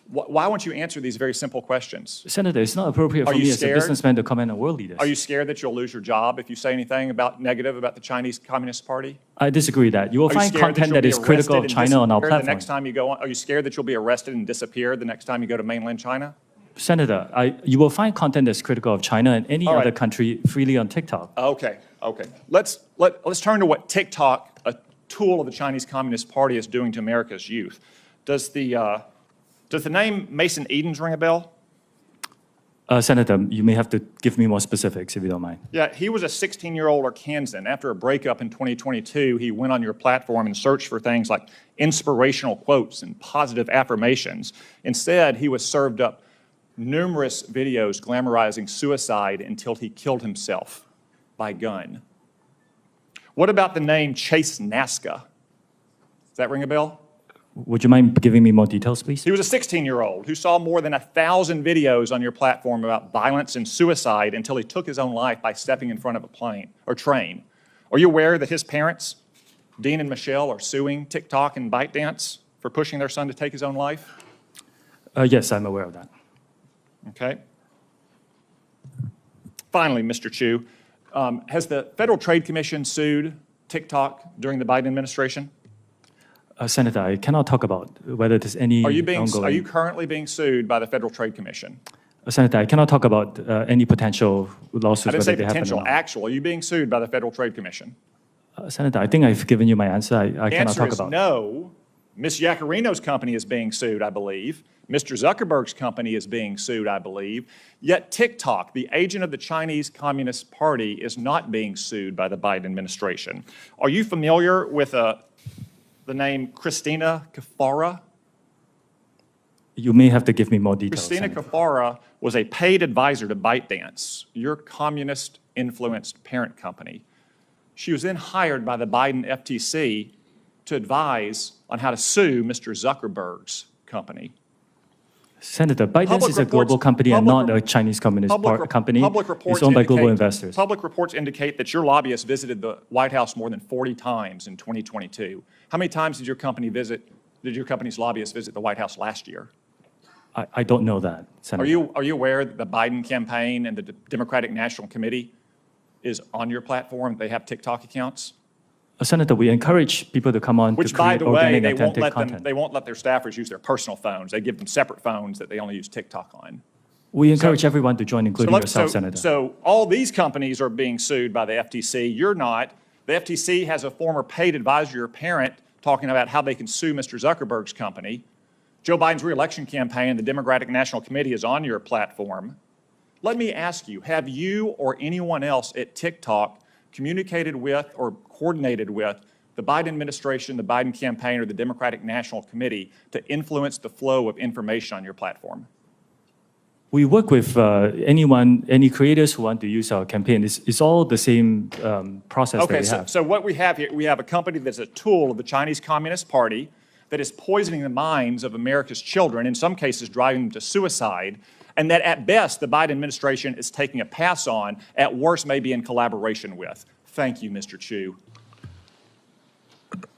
Why won't you answer these very simple questions? Senator, it's not appropriate for me as a businessman to comment on world leaders. Are you scared that you'll lose your job if you say anything negative about the Chinese Communist Party? I disagree that. You will find content that is critical of China on our platform. The next time you go on, are you scared that you'll be arrested and disappear the next time you go to mainland China? Senator, you will find content that's critical of China and any other country freely on TikTok. Okay. Let's turn to what TikTok, a tool of the Chinese Communist Party, is doing to America's youth. Does the name Mason Edens ring a bell? Senator, you may have to give me more specifics if you don't mind. Yeah, he was a 16-year-old Arkansan. After a breakup in 2022, he went on your platform and searched for things like inspirational quotes and positive affirmations. Instead, he was served up numerous videos glamorizing suicide until he killed himself by gun. What about the name Chase Nazca? Does that ring a bell? Would you mind giving me more details, please? He was a 16-year-old who saw more than 1,000 videos on your platform about violence and suicide until he took his own life by stepping in front of a plane or train. Are you aware that his parents, Dean and Michelle, are suing TikTok and ByteDance for pushing their son to take his own life? Yes, I'm aware of that. Okay. Finally, Mr. Chu, has the Federal Trade Commission sued TikTok during the Biden administration? Senator, I cannot talk about whether there's any Are ongoing... you currently being sued by the Federal Trade Commission? Senator, I cannot talk about any potential lawsuits. I didn't say whether they happen or potential, not. actual. Are you being sued by the Federal Trade Commission? Senator, I think I've given you my answer. I cannot Answer talk is about no. Ms. Yacarino's company is being sued, I believe. Mr. Zuckerberg's company is being sued, I believe. Yet TikTok, the agent of the Chinese Communist Party, is not being sued by the Biden administration. Are you familiar with the name Christina Kafara? You may have to give me more details. Christina Senator. Kafara was a paid advisor to ByteDance, your communist-influenced parent company. She was then hired by the Biden FTC to advise on how to sue Mr. Zuckerberg's company. Senator, ByteDance is a global company and not a Chinese Communist company. It's owned by global investors. Public reports indicate that your lobbyist visited the White House more than 40 times in 2022. How many times did your company's lobbyists visit the White House last year? I don't know that, Senator. Are you aware that the Biden campaign and the Democratic National Committee is on your platform? They have TikTok accounts? Senator, we encourage people to come on Which, to by create the way, organic, they won't authentic let content. they won't let their staffers use their personal phones. They give them separate phones that they only use TikTok on. We encourage everyone to join, including yourself, Senator. So all these companies are being sued by the FTC. You're not. The FTC has a former paid advisor, your parent, talking about how they can sue Mr. Zuckerberg's company. Joe Biden's reelection campaign, the Democratic National Committee, is on your platform. Let me ask you, have you or anyone else at TikTok communicated with or coordinated with the Biden administration, the Biden campaign, or the Democratic National Committee to influence the flow of information on your platform? We work with any creators who want to use our campaign. It's all the same process that we have. So what we have here, we have a company that's a tool of the Chinese Communist Party that is poisoning the minds of America's children, in some cases driving them to suicide, and that at best the Biden administration is taking a pass on, at worst maybe in collaboration with. Thank you, Mr. Chu.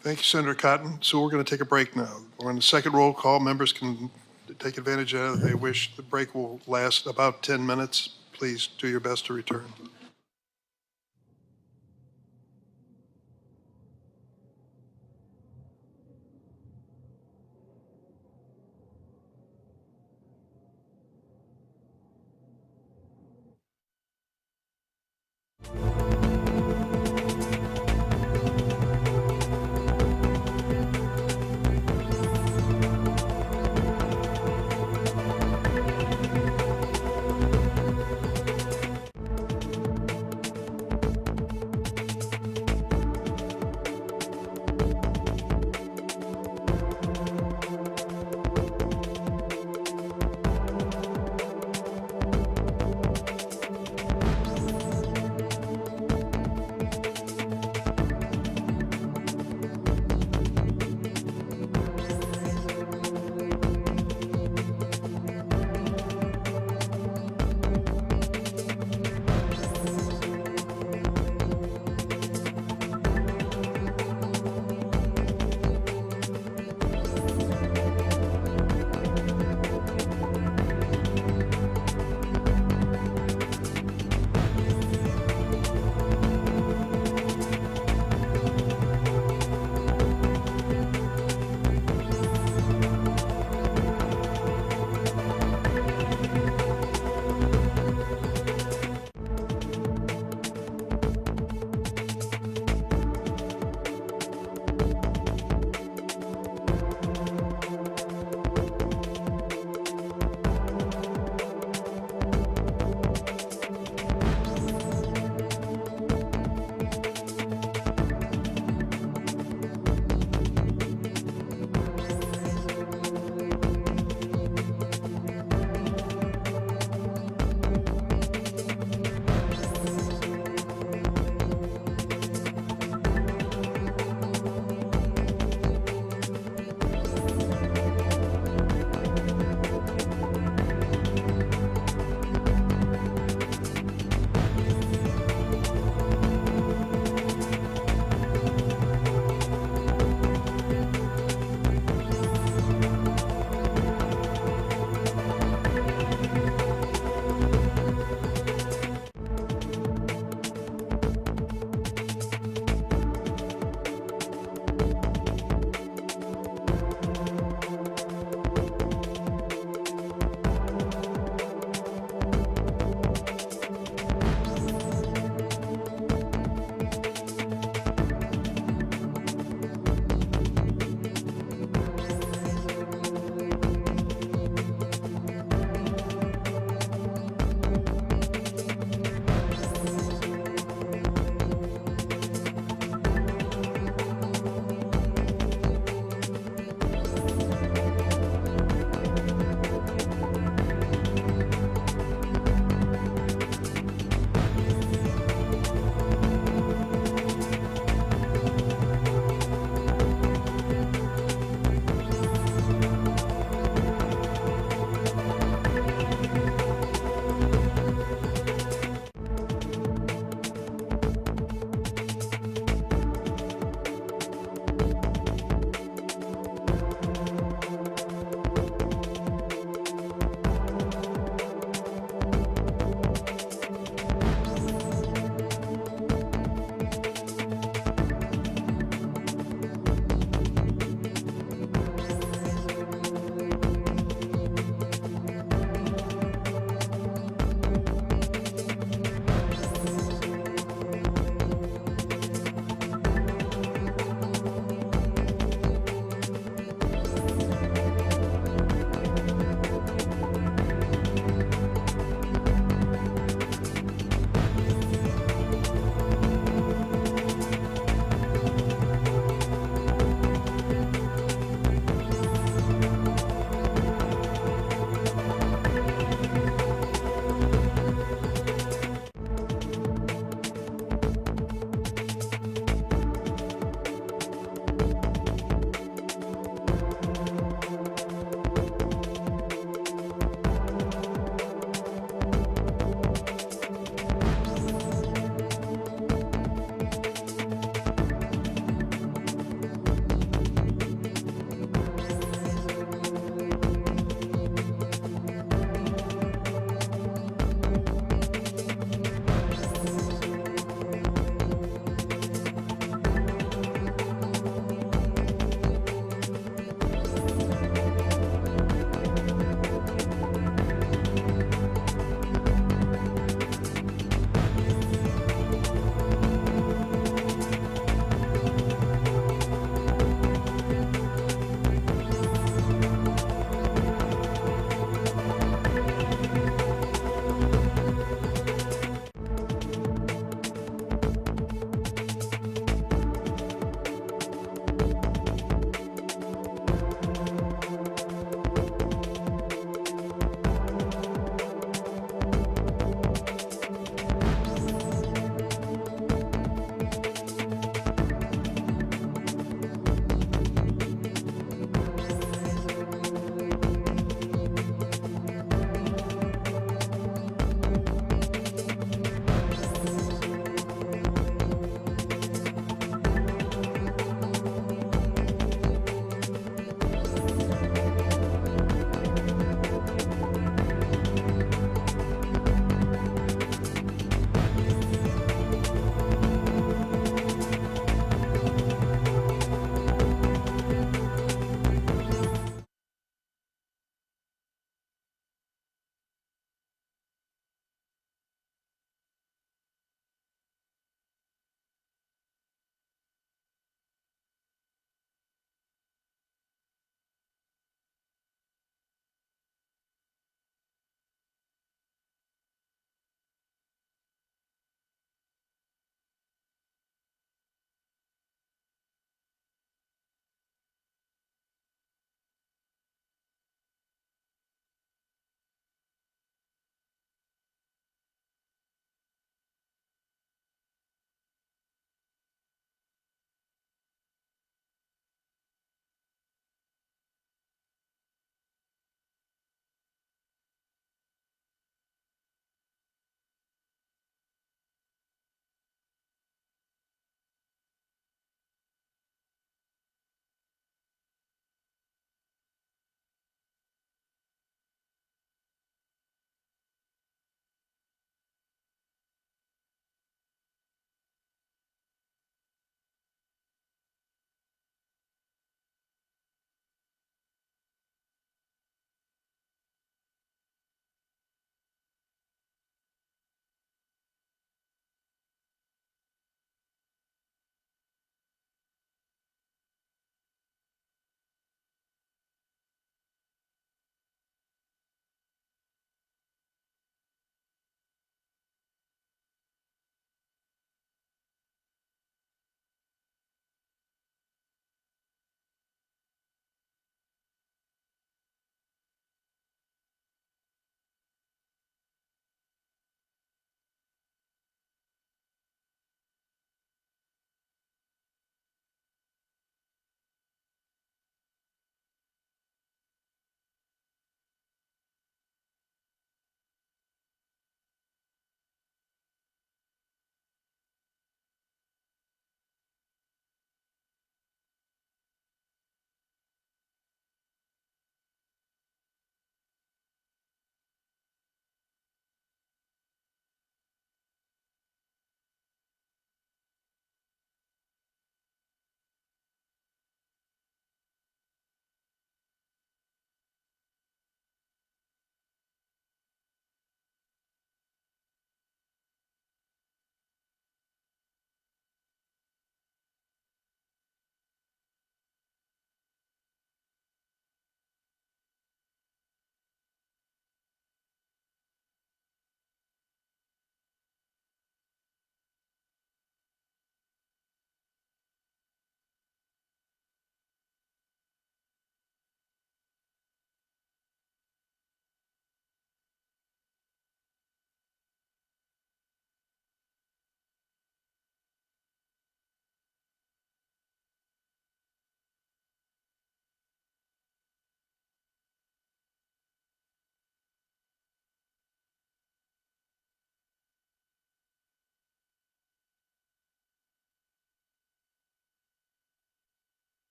Thank you, Senator Cotton. So we're going to take a break now. We're on the second roll call. Members can take advantage of it if they wish. The break will last about 10 minutes. Please do your best to return.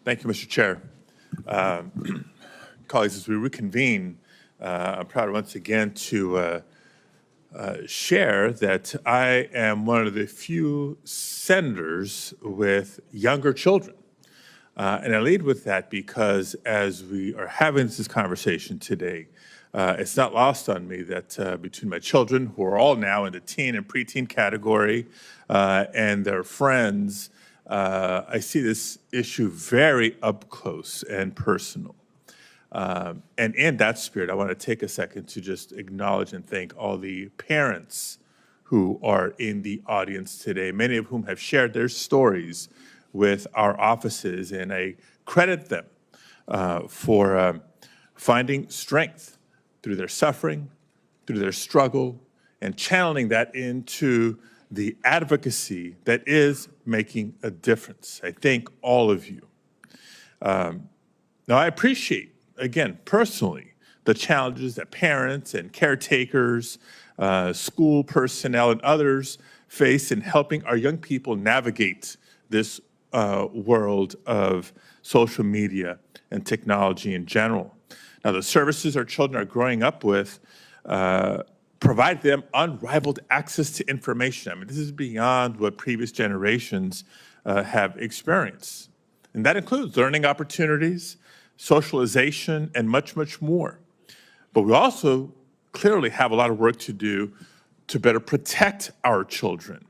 Thank you, Mr. Chair. Colleagues, as we reconvene, I'm proud once again to share that I am one of the few senators with younger children. And I lead with that because as we are having this conversation today, it's not lost on me that between my children, who are all now in the teen and preteen category, and their friends, I see this issue very up close and personal. And in that spirit, I want to take a second to just acknowledge and thank all the parents who are in the audience today, many of whom have shared their stories with our offices, and I credit them for finding strength through their suffering, through their struggle, and channeling that into the advocacy that is making a difference. I thank all of you. Now, I appreciate, again, personally, the challenges that parents and caretakers, school personnel, and others face in helping our young people navigate this world of social media and technology in general. Now, the services our children are growing up with provide them unrivaled access to information. I mean, this is beyond what previous generations have experienced. And that includes learning opportunities, socialization, and much, much more. But we also clearly have a lot of work to do to better protect our children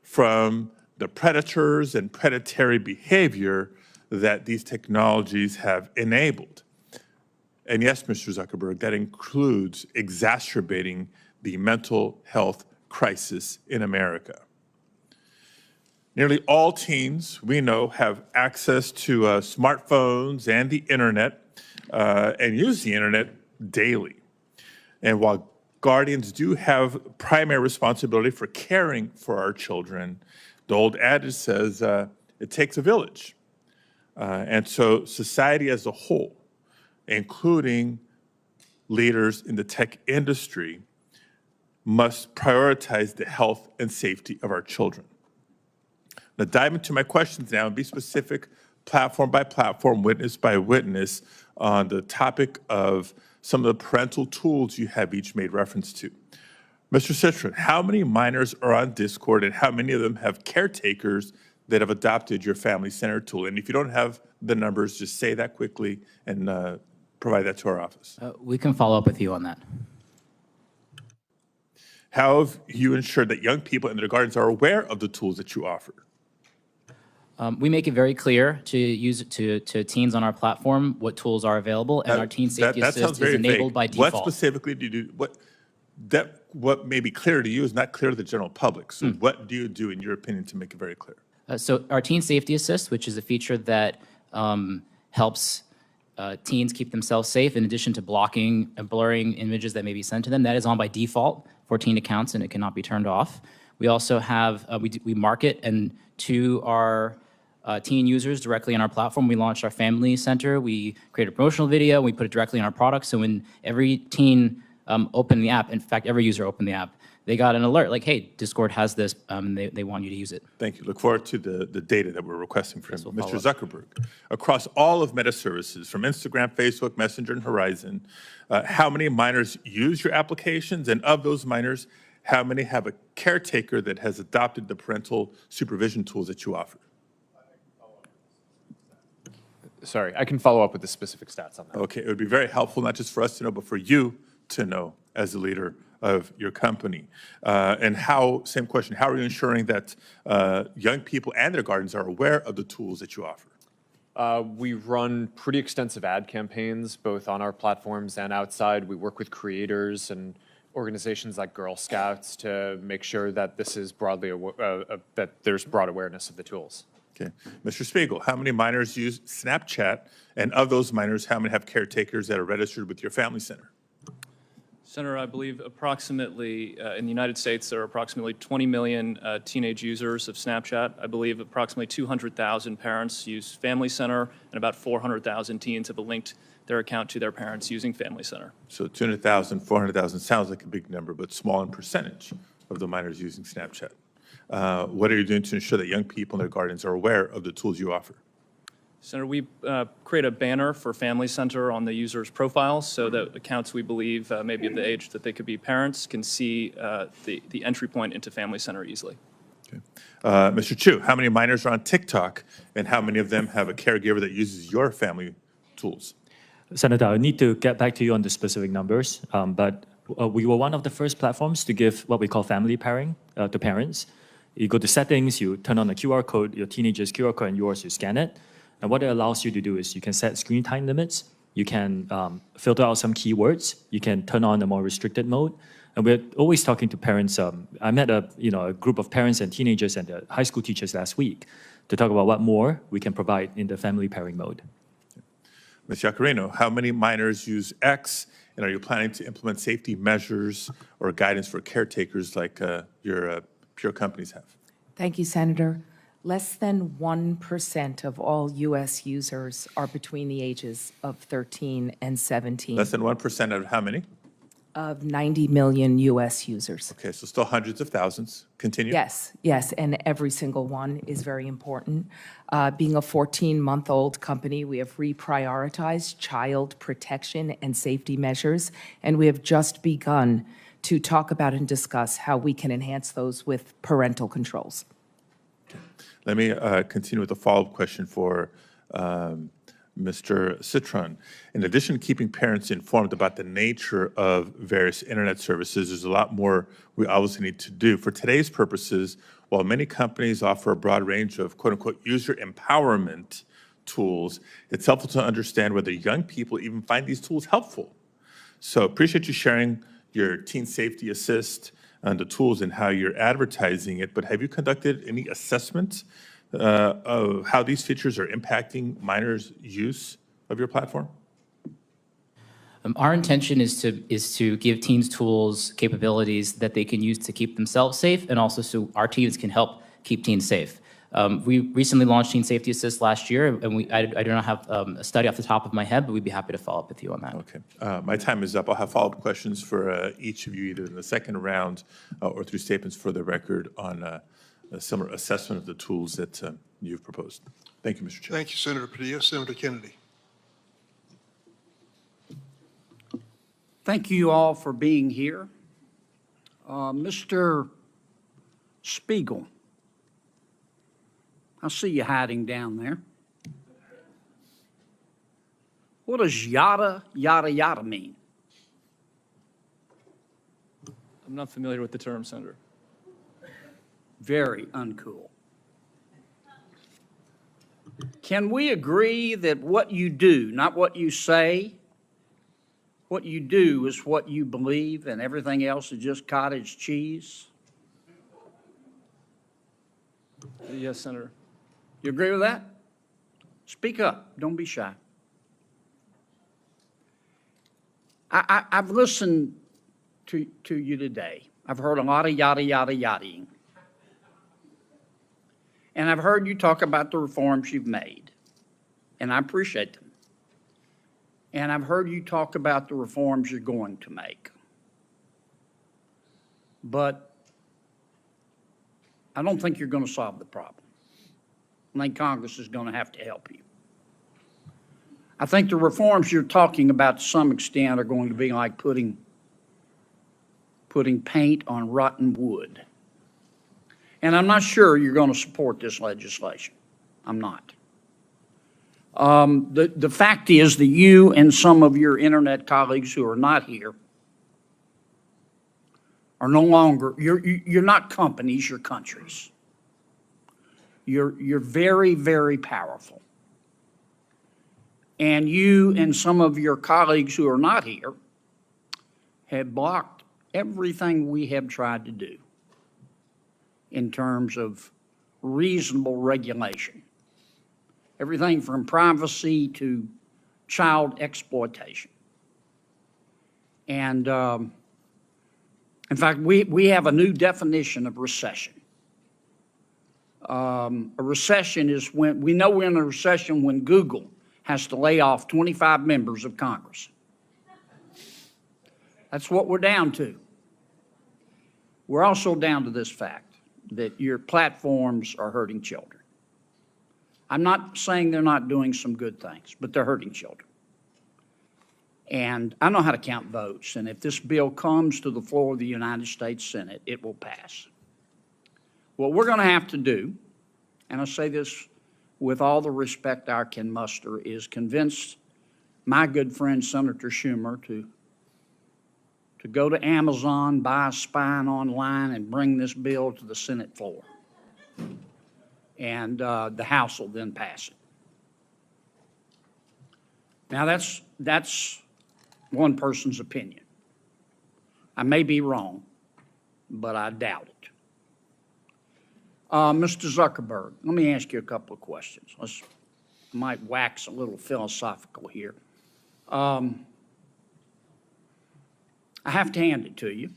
from the predators and predatory behavior that these technologies have enabled. And yes, Mr. Zuckerberg, that includes exacerbating the mental health crisis in America. Nearly all teens we know have access to smartphones and the internet and use the internet daily. And while guardians do have primary responsibility for caring for our children, the old adage says it takes a village. And so society as a whole, including leaders in the tech industry, must prioritize the health and safety of our children. Now, dive into my questions now and be specific, platform by platform, witness by witness, on the topic of some of the parental tools you have each made reference to. Mr. Citron, how many minors are on Discord, and how many of them have caretakers that have adopted your family center tool? And if you don't have the numbers, just say that quickly and provide that to our office. We can follow up with you on that. How have you ensured that young people and their guardians are aware of the tools that you offer? We make it very clear to teens on our platform what tools are available, and our Teen Safety Assist is enabled by default. What specifically do you do? What may be clear to you is not clear to the general public. So what do you do, in your opinion, to make it very clear? So our Teen Safety Assist, which is a feature that helps teens keep themselves safe, in addition to blocking and blurring images that may be sent to them, that is on by default for teen accounts, and it cannot be turned off. We also have, we market and to our teen users directly on our platform. We launched our Family Center. We created a promotional video. We put it directly in our product. So when every teen opened the app, in fact, every user opened the app, they got an alert like, hey, Discord has this, they want you to use it. Thank you. Look forward to the data that we're requesting from Mr. Zuckerberg. Across all of Meta services, from Instagram, Facebook, Messenger, and Horizon, how many minors use your applications? And of those minors, how many have a caretaker that has adopted the parental supervision tools that you offer? Sorry, I can follow up with the specific stats on that. Okay, it would be very helpful, not just for us to know, but for you to know as the leader of your company. And how, same question, how are you ensuring that young people and their guardians are aware of the tools that you offer? We run pretty extensive ad campaigns, both on our platforms and outside. We work with creators and organizations like Girl Scouts to make sure that this is broadly, that there's broad awareness of the tools. Okay. Mr. Spiegel, how many minors use Snapchat? And of those minors, how many have caretakers that are registered with your family center? Senator, I believe approximately, in the United States, there are approximately 20 million teenage users of Snapchat. I believe approximately 200,000 parents use Family Center, and about 400,000 teens have linked their account to their parents using Family Center. So 200,000, 400,000 sounds like a big number, but small in percentage of the minors using Snapchat. What are you doing to ensure that young people and their guardians are aware of the tools you offer? Senator, we create a banner for Family Center on the user's profiles so that accounts we believe may be of the age that they could be parents can see the entry point into Family Center easily. Mr. Chu, how many minors are on TikTok, and how many of them have a caregiver that uses your family tools? Senator, I need to get back to you on the specific numbers, but we were one of the first platforms to give what we call family pairing to parents. You go to settings, you turn on the QR code, your teenager's QR code and yours, you scan it. And what it allows you to do is you can set screen time limits, you can filter out some keywords, you can turn on a more restricted mode. And we're always talking to parents. I met a group of parents and teenagers and high school teachers last week to talk about what more we can provide in the family pairing mode. Ms. Yacarino, how many minors use X, and are you planning to implement safety measures or guidance for caretakers like your peer companies have? Thank you, Senator. Less than 1% of all U.S. users are between the ages of 13 and 17. Less than 1% out of how many? Of 90 million U.S. users. Okay, so still hundreds of thousands. Continue. Yes, yes, and every single one is very important. Being a 14-month-old company, we have reprioritized child protection and safety measures, and we have just begun to talk about and discuss how we can enhance those with parental controls. Let me continue with a follow-up question for Mr. Citron. In addition to keeping parents informed about the nature of various internet services, there's a lot more we obviously need to do. For today's purposes, while many companies offer a broad range of quote-unquote user empowerment tools, it's helpful to understand whether young people even find these tools helpful. So appreciate you sharing your Teen Safety Assist and the tools and how you're advertising it, but have you conducted any assessment of how these features are impacting minors' use of your platform? Our intention is to give teens tools, capabilities that they can use to keep themselves safe, and also so our teams can help keep teens safe. We recently launched Teen Safety Assist last year, and I do not have a study off the top of my head, but we'd be happy to follow up with you on that. Okay. My time is up. I'll have follow-up questions for each of you, either in the second round or through statements for the record on a similar assessment of the tools that you've proposed. Thank you, Mr. Chair. Thank you, Senator Padilla. Senator Kennedy. Thank you all for being here. Mr. Spiegel, I see you hiding down there. What does yada, yada, yada mean? I'm not familiar with the term, Senator. Very uncool. Can we agree that what you do, not what you say, what you do is what you believe and everything else is just cottage cheese? Yes, Senator. You agree with that? Speak up. Don't be shy. I've listened to you today. I've heard a lot of yada, yada, yadaing. And I've heard you talk about the reforms you've made, and I appreciate them. And I've heard you talk about the reforms you're going to make. But I don't think you're going to solve the problem. I think Congress is going to have to help you. I think the reforms you're talking about to some extent are going to be like putting paint on rotten wood. And I'm not sure you're going to support this legislation. I'm not. The fact is that you and some of your internet colleagues who are not here are no longer, you're not companies, you're countries. You're very, very powerful. And you and some of your colleagues who are not here have blocked everything we have tried to do in terms of reasonable regulation. Everything from privacy to child exploitation. And in fact, we have a new definition of recession. A recession is when, we know we're in a recession when Google has to lay off 25 members of Congress. That's what we're down to. We're also down to this fact that your platforms are hurting children. I'm not saying they're not doing some good things, but they're hurting children. And I know how to count votes, and if this bill comes to the floor of the United States Senate, it will pass. What we're going to have to do, and I say this with all the respect I can muster, is convince my good friend Senator Schumer to go to Amazon, buy a spine online, and bring this bill to the Senate floor. And the House will then pass it. Now, that's one person's opinion. I may be wrong, but I doubt it. Mr. Zuckerberg, let me ask you a couple of questions. Might wax a little philosophical here. I have to hand it to you.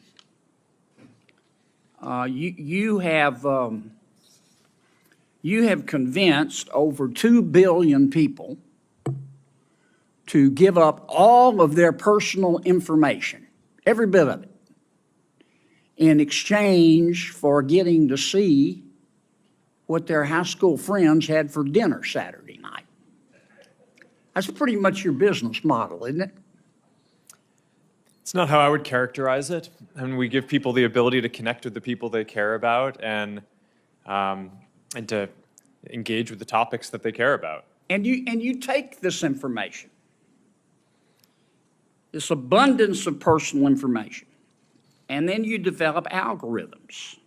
You have convinced over 2 billion people to give up all of their personal information, every bit of it, in exchange for getting to see what their high school friends had for dinner Saturday night. That's pretty much your business model, isn't it? It's not how I would characterize it. And we give people the ability to connect with the people they care about and to engage with the topics that they care about. And you take this information, this abundance of personal information, and then you develop algorithms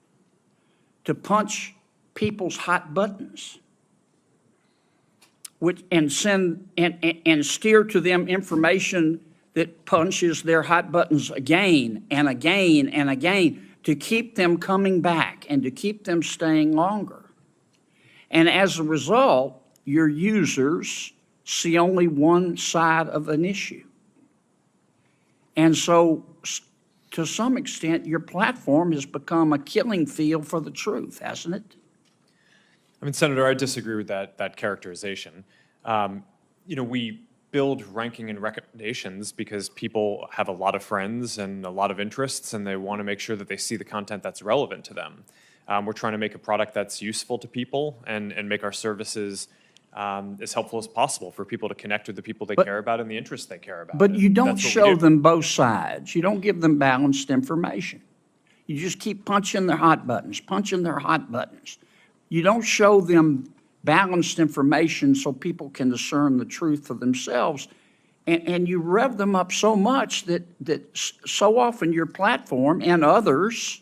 to punch people's hot buttons, and send and steer to them information that punches their hot buttons again and again and again to keep them coming back and to keep them staying longer. And as a result, your users see only one side of an issue. And so, to some extent, your platform has become a killing field for the truth, hasn't it? I mean, Senator, I disagree with that characterization. We build ranking and recommendations because people have a lot of friends and a lot of interests, and they want to make sure that they see the content that's relevant to them. We're trying to make a product that's useful to people and make our services as helpful as possible for people to connect with the people they care about and the interests they care about. But you And don't that's what we show do. them both sides. You don't give them balanced information. You just keep punching their hot buttons, punching their hot buttons. You don't show them balanced information so people can discern the truth for themselves. And you rev them up so much that so often your platform and others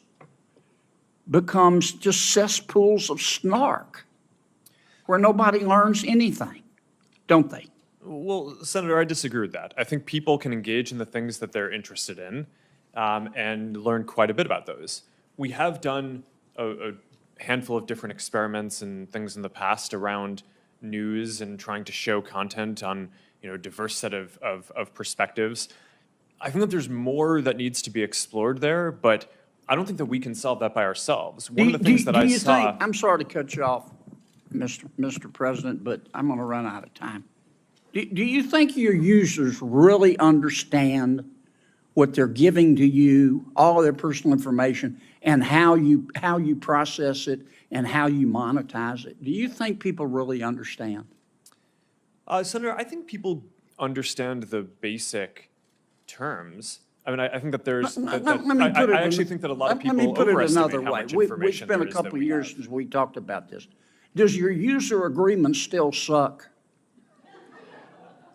becomes just cesspools of snark where nobody learns anything, don't they? Well, Senator, I disagree with that. I think people can engage in the things that they're interested in and learn quite a bit about those. We have done a handful of different experiments and things in the past around news and trying to show content on a diverse set of perspectives. I think that there's more that needs to be explored there, but I don't think that we can solve that by ourselves. One of the things that I saw... I'm sorry to cut you off, Mr. President, but I'm going to run out of time. Do you think your users really understand what they're giving to you, all of their personal information, and how you process it and how you monetize it? Do you think people really understand? Senator, I think people understand the basic terms. I mean, I think that there's... I actually think that a lot of people overestimate how much information It's been a couple of years since we talked about this. Does your user agreement still suck?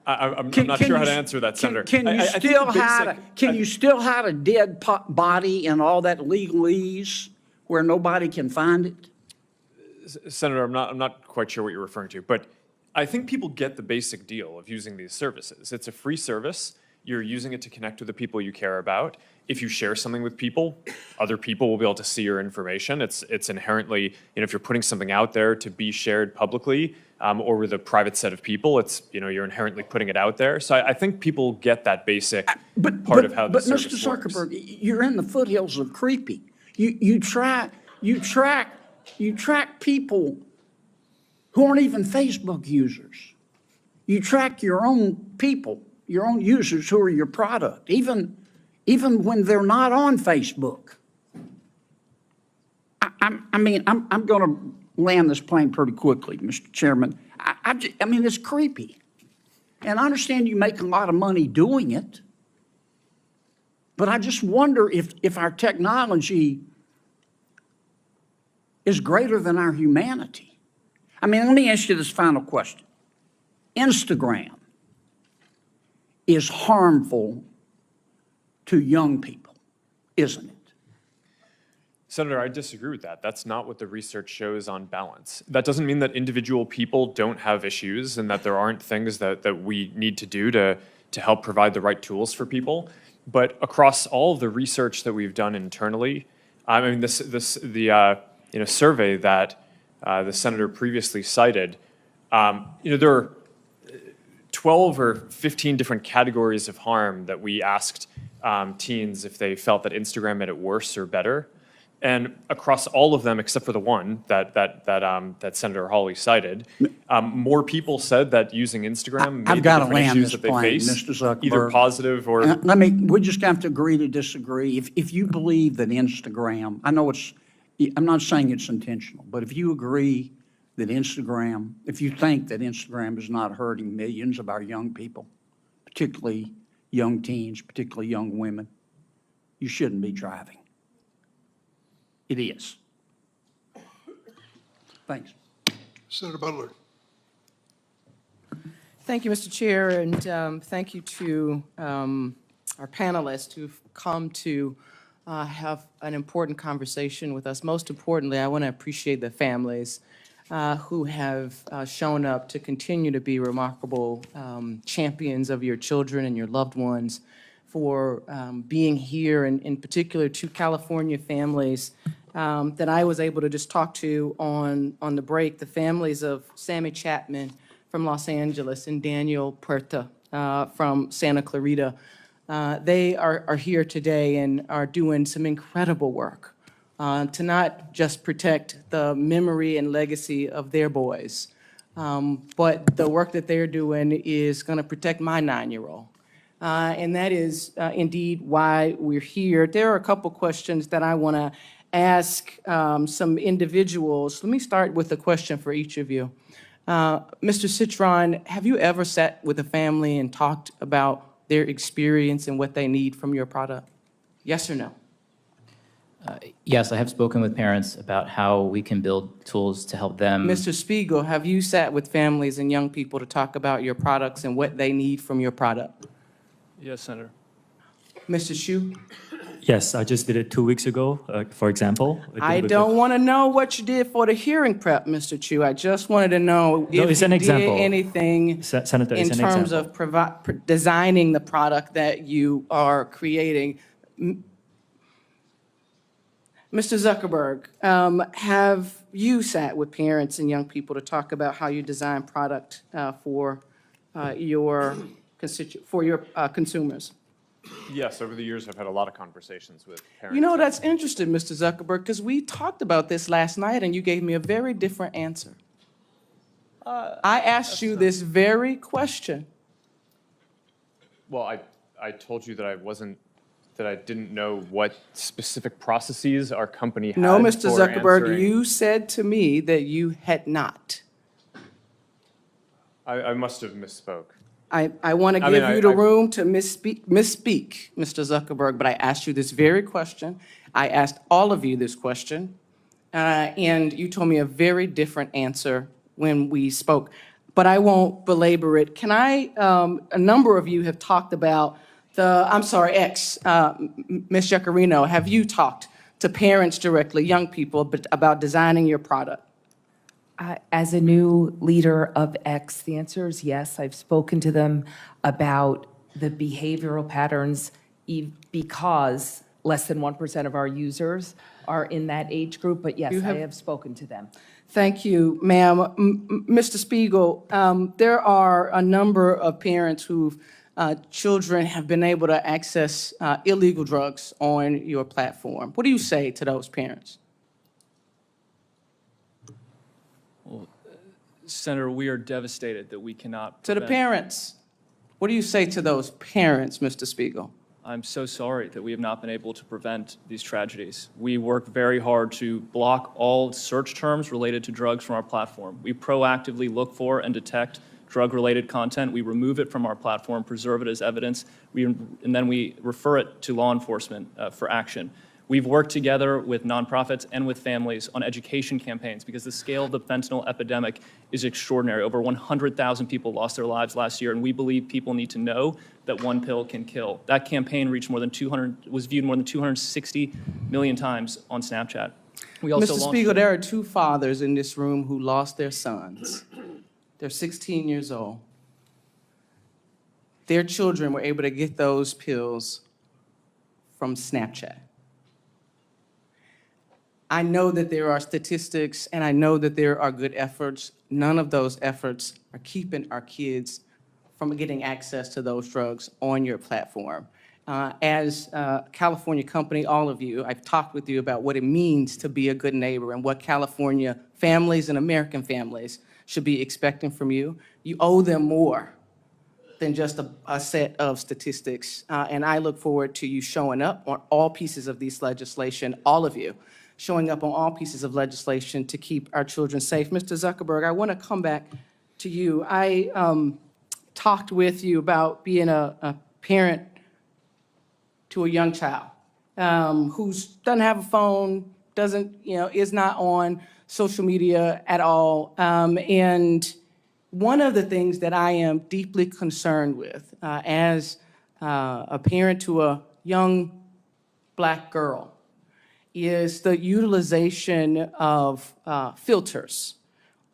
I'm not sure how to answer that, Senator. Can you still hide a dead body and all that legalese where nobody can find it? Senator, I'm not quite sure what you're referring to, but I think people get the basic deal of using these services. It's a free service. You're using it to connect with the people you care about. If you share something with people, other people will be able to see your information. It's inherently, if you're putting something out there to be shared publicly or with a private set of people, it's, you're inherently putting it out there. So I think people get that basic part of how the service works. But Mr. Zuckerberg, you're in the foothills of creepy. You track people who aren't even Facebook users. You track your own people, your own users who are your product, even when they're not on Facebook. I'm going to land this plane pretty quickly, Mr. Chairman. I mean, it's creepy. And I understand you make a lot of money doing it, but I just wonder if our technology is greater than our humanity. I mean, let me ask you this final question. Instagram is harmful to young people, isn't it? Senator, I disagree with that. That's not what the research shows on balance. That doesn't mean that individual people don't have issues and that there aren't things that we need to do to help provide the right tools for people. But across all of the research that we've done internally, I mean, the survey that the senator previously cited, there are 12 or 15 different categories of harm that we asked teens if they felt that Instagram made it worse or better. And across all of them, except for the one that Senator Hawley cited, more people said that using Instagram made the different issues that they face, Mr. Zuckerberg. either positive or... We just have to agree to disagree. If you believe that Instagram, I'm not saying it's intentional, but if you agree that if you think that Instagram is not hurting millions of our young people, particularly young teens, particularly young women, you shouldn't be driving. It is. Thanks. Senator Butler. Thank you, Mr. Chair, and thank you to our panelists who've come to have an important conversation with us. Most importantly, I want to appreciate the families who have shown up to continue to be remarkable champions of your children and your loved ones, for being here, and in particular to California families that I was able to just talk to on the break, the families of Sammy Chapman from Los Angeles and Daniel Puerta from Santa Clarita. They are here today and are doing some incredible work to not just protect the memory and legacy of their boys, but the work that they're doing is going to protect my 9-year-old. And that is indeed why we're here. There are a couple questions that I want to ask some individuals. Let me start with a question for each of you. Mr. Citron, have you ever sat with a family and talked about their experience and what they need from your product? Yes or no? Yes, I have spoken with parents about how we can build tools to help them. Mr. Spiegel, have you sat with families and young people to talk about your products and what they need from your product? Yes, Senator. Mr. Hsu? Yes, I just did it 2 weeks ago, for example. I don't want to know what you did for the hearing prep, Mr. Chu. I just wanted to know if it's you an example. did anything Senator, in it's an terms example. of designing the product that you are creating. Mr. Zuckerberg, have you sat with parents and young people to talk about how you design product for your consumers? Yes, over the years, I've had a lot of conversations with parents. You know, that's interesting, Mr. Zuckerberg, because we talked about this last night and you gave me a very different answer. I asked you this very question. Well, I told you that I didn't know what specific processes our company had No, Mr. for Zuckerberg, answering. you said to me that you had not. I must have misspoke. I want to give you the room to misspeak, Mr. Zuckerberg, but I asked you this very question. I asked all of you this question, and you told me a very different answer when we spoke. But I won't belabor it. Can I, a number of you have talked about X, Ms. Giacarino, have you talked to parents directly, young people, about designing your product? As a new leader of X, the answer is yes. I've spoken to them about the behavioral patterns because less than 1% of our users are in that age group, but yes, I have spoken to them. Thank you, ma'am. Mr. Spiegel, there are a number of parents whose children have been able to access illegal drugs on your platform. What do you say to those parents? Senator, we are devastated that we cannot To the prevent- parents, what do you say to those parents, Mr. Spiegel? I'm so sorry that we have not been able to prevent these tragedies. We work very hard to block all search terms related to drugs from our platform. We proactively look for and detect drug-related content. We remove it from our platform, preserve it as evidence, and then we refer it to law enforcement for action. We've worked together with nonprofits and with families on education campaigns because the scale of the fentanyl epidemic is extraordinary. Over 100,000 people lost their lives last year, and we believe people need to know that one pill can kill. That campaign reached was viewed more than 260 million times on Snapchat. We also Mr. launched Spiegel, there are two fathers in this room who lost their sons. They're 16 years old. Their children were able to get those pills from Snapchat. I know that there are statistics, and I know that there are good efforts. None of those efforts are keeping our kids from getting access to those drugs on your platform. As a California company, all of you, I've talked with you about what it means to be a good neighbor and what California families and American families should be expecting from you. You owe them more than just a set of statistics. And I look forward to you showing up on all pieces of this legislation, all of you, showing up on all pieces of legislation to keep our children safe. Mr. Zuckerberg, I want to come back to you. I talked with you about being a parent to a young child who doesn't have a phone, is not on social media at all. And one of the things that I am deeply concerned with as a parent to a young Black girl is the utilization of filters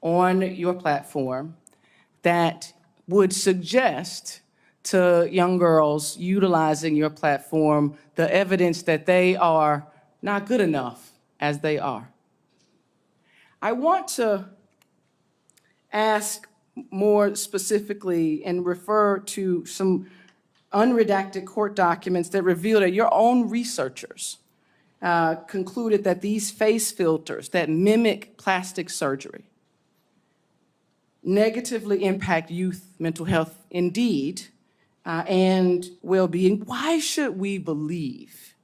on your platform that would suggest to young girls utilizing your platform the evidence that they are not good enough as they are. I want to ask more specifically and refer to some unredacted court documents that reveal that your own researchers concluded that these face filters that mimic plastic surgery negatively impact youth mental health indeed and well-being. Why should we believe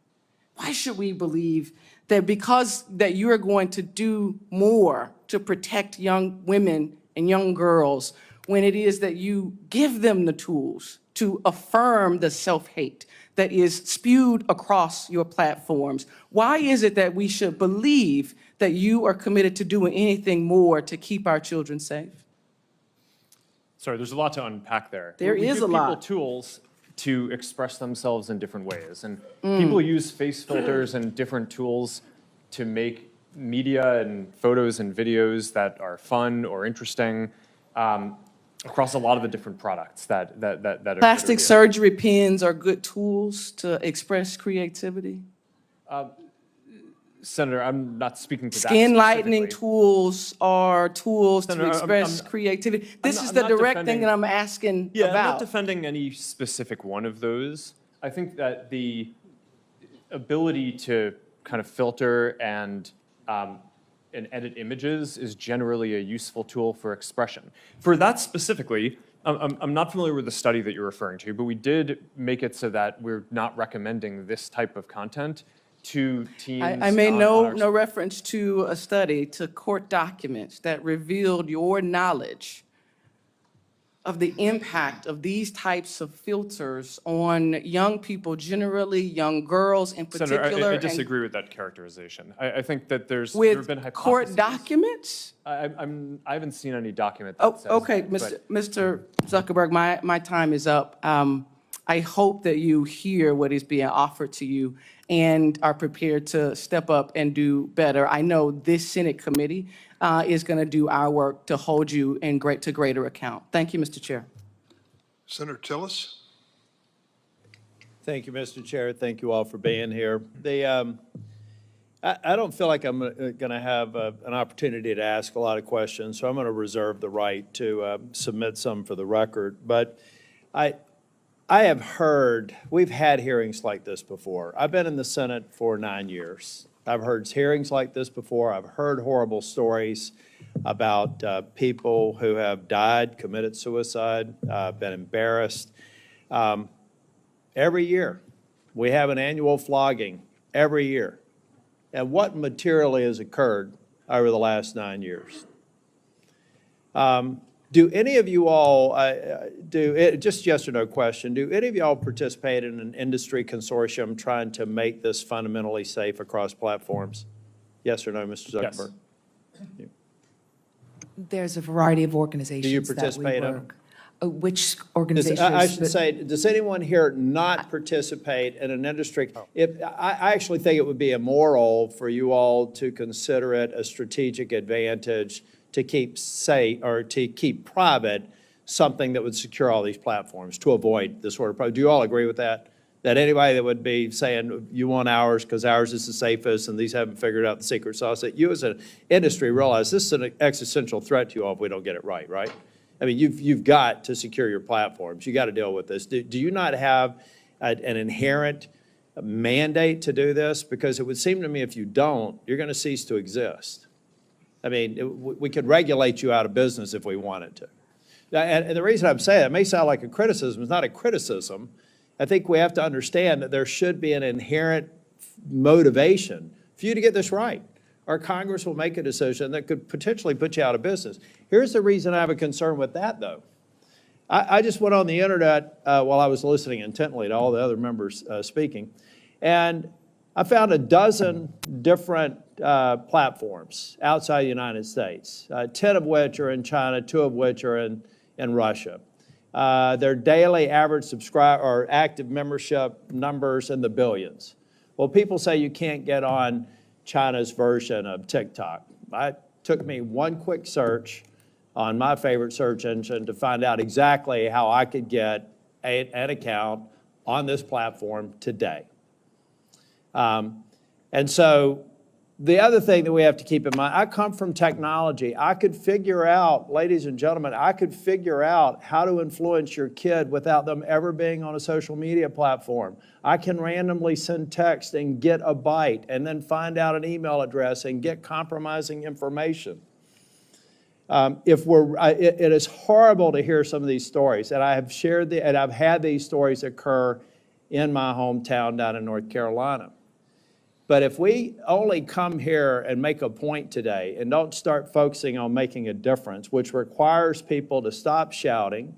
that because that you are going to do more to protect young women and young girls when it is that you give them the tools to affirm the self-hate that is spewed across your platforms? Why is it that we should believe that you are committed to doing anything more to keep our children safe? Sorry, there's a lot to unpack there. There is a lot. We give people tools to express themselves in different ways. And people use face filters and different tools to make media and photos and videos that are fun or interesting across a lot of the different products that are Plastic surgery pens are good tools to express creativity. Senator, I'm not speaking to that Skin lightening specifically. tools are tools Senator, to express creativity. This is the direct thing that I'm asking Yeah, about. I'm not defending any specific one of those. I think that the ability to kind of filter and edit images is generally a useful tool for expression. For that specifically, I'm not familiar with the study that you're referring to, but we did make it so that we're not recommending this type of content to teens. I made no reference to a study, to court documents that revealed your knowledge of the impact of these types of filters on young people generally, young girls in particular. Senator, I disagree with that characterization. I think that there have With been hypotheses. court documents? I haven't seen any document that says Okay, that, Mr. Zuckerberg, my time is up. I hope that you hear what is being offered to you and are prepared to step up and do better. I know this Senate committee is going to do our work to hold you to greater account. Thank you, Mr. Chair. Senator Tillis? Thank you, Mr. Chair. Thank you all for being here. I don't feel like I'm going to have an opportunity to ask a lot of questions, so I'm going to reserve the right to submit some for the record. But I have heard, we've had hearings like this before. I've been in the Senate for 9 years. I've heard hearings like this before. I've heard horrible stories about people who have died, committed suicide, been embarrassed. Every year, We have an annual flogging every year. And what materially has occurred over the last 9 years? Do any of you all, just yes or no question, do any of y'all participate in an industry consortium trying to make this fundamentally safe across platforms? Yes or no, Mr. Zuckerberg? Yes. There's a variety of organizations that we participate in work. Which organizations? I should say, does anyone here not participate in an industry? I actually think it would be immoral for you all to consider it a strategic advantage to keep safe or to keep private something that would secure all these platforms to avoid this sort of problem. Do you all agree with that? That anybody that would be saying you want ours because ours is the safest and these haven't figured out the secret sauce, that you as an industry realize this is an existential threat to you all if we don't get it right, right? I mean, you've got to secure your platforms. You got to deal with this. Do you not have an inherent mandate to do this? Because it would seem to me if you don't, you're going to cease to exist. I mean, we could regulate you out of business if we wanted to. And the reason I'm saying it may sound like a criticism. It's not a criticism. I think we have to understand that there should be an inherent motivation for you to get this right. Our Congress will make a decision that could potentially put you out of business. Here's the reason I have a concern with that, though. I just went on the internet while I was listening intently to all the other members speaking, and I found a dozen different platforms outside the United States, 10 of which are in China, 2 of which are in Russia. Their daily average subscriber or active membership numbers in the billions. Well, people say you can't get on China's version of TikTok. It took me one quick search on my favorite search engine to find out exactly how I could get an account on this platform today. And so the other thing that we have to keep in mind, I come from technology. I could figure out, ladies and gentlemen, I could figure out how to influence your kid without them ever being on a social media platform. I can randomly send text and get a bite and then find out an email address and get compromising information. It is horrible to hear some of these stories, and I have shared and I've had these stories occur in my hometown down in North Carolina. But if we only come here and make a point today and don't start focusing on making a difference, which requires people to stop shouting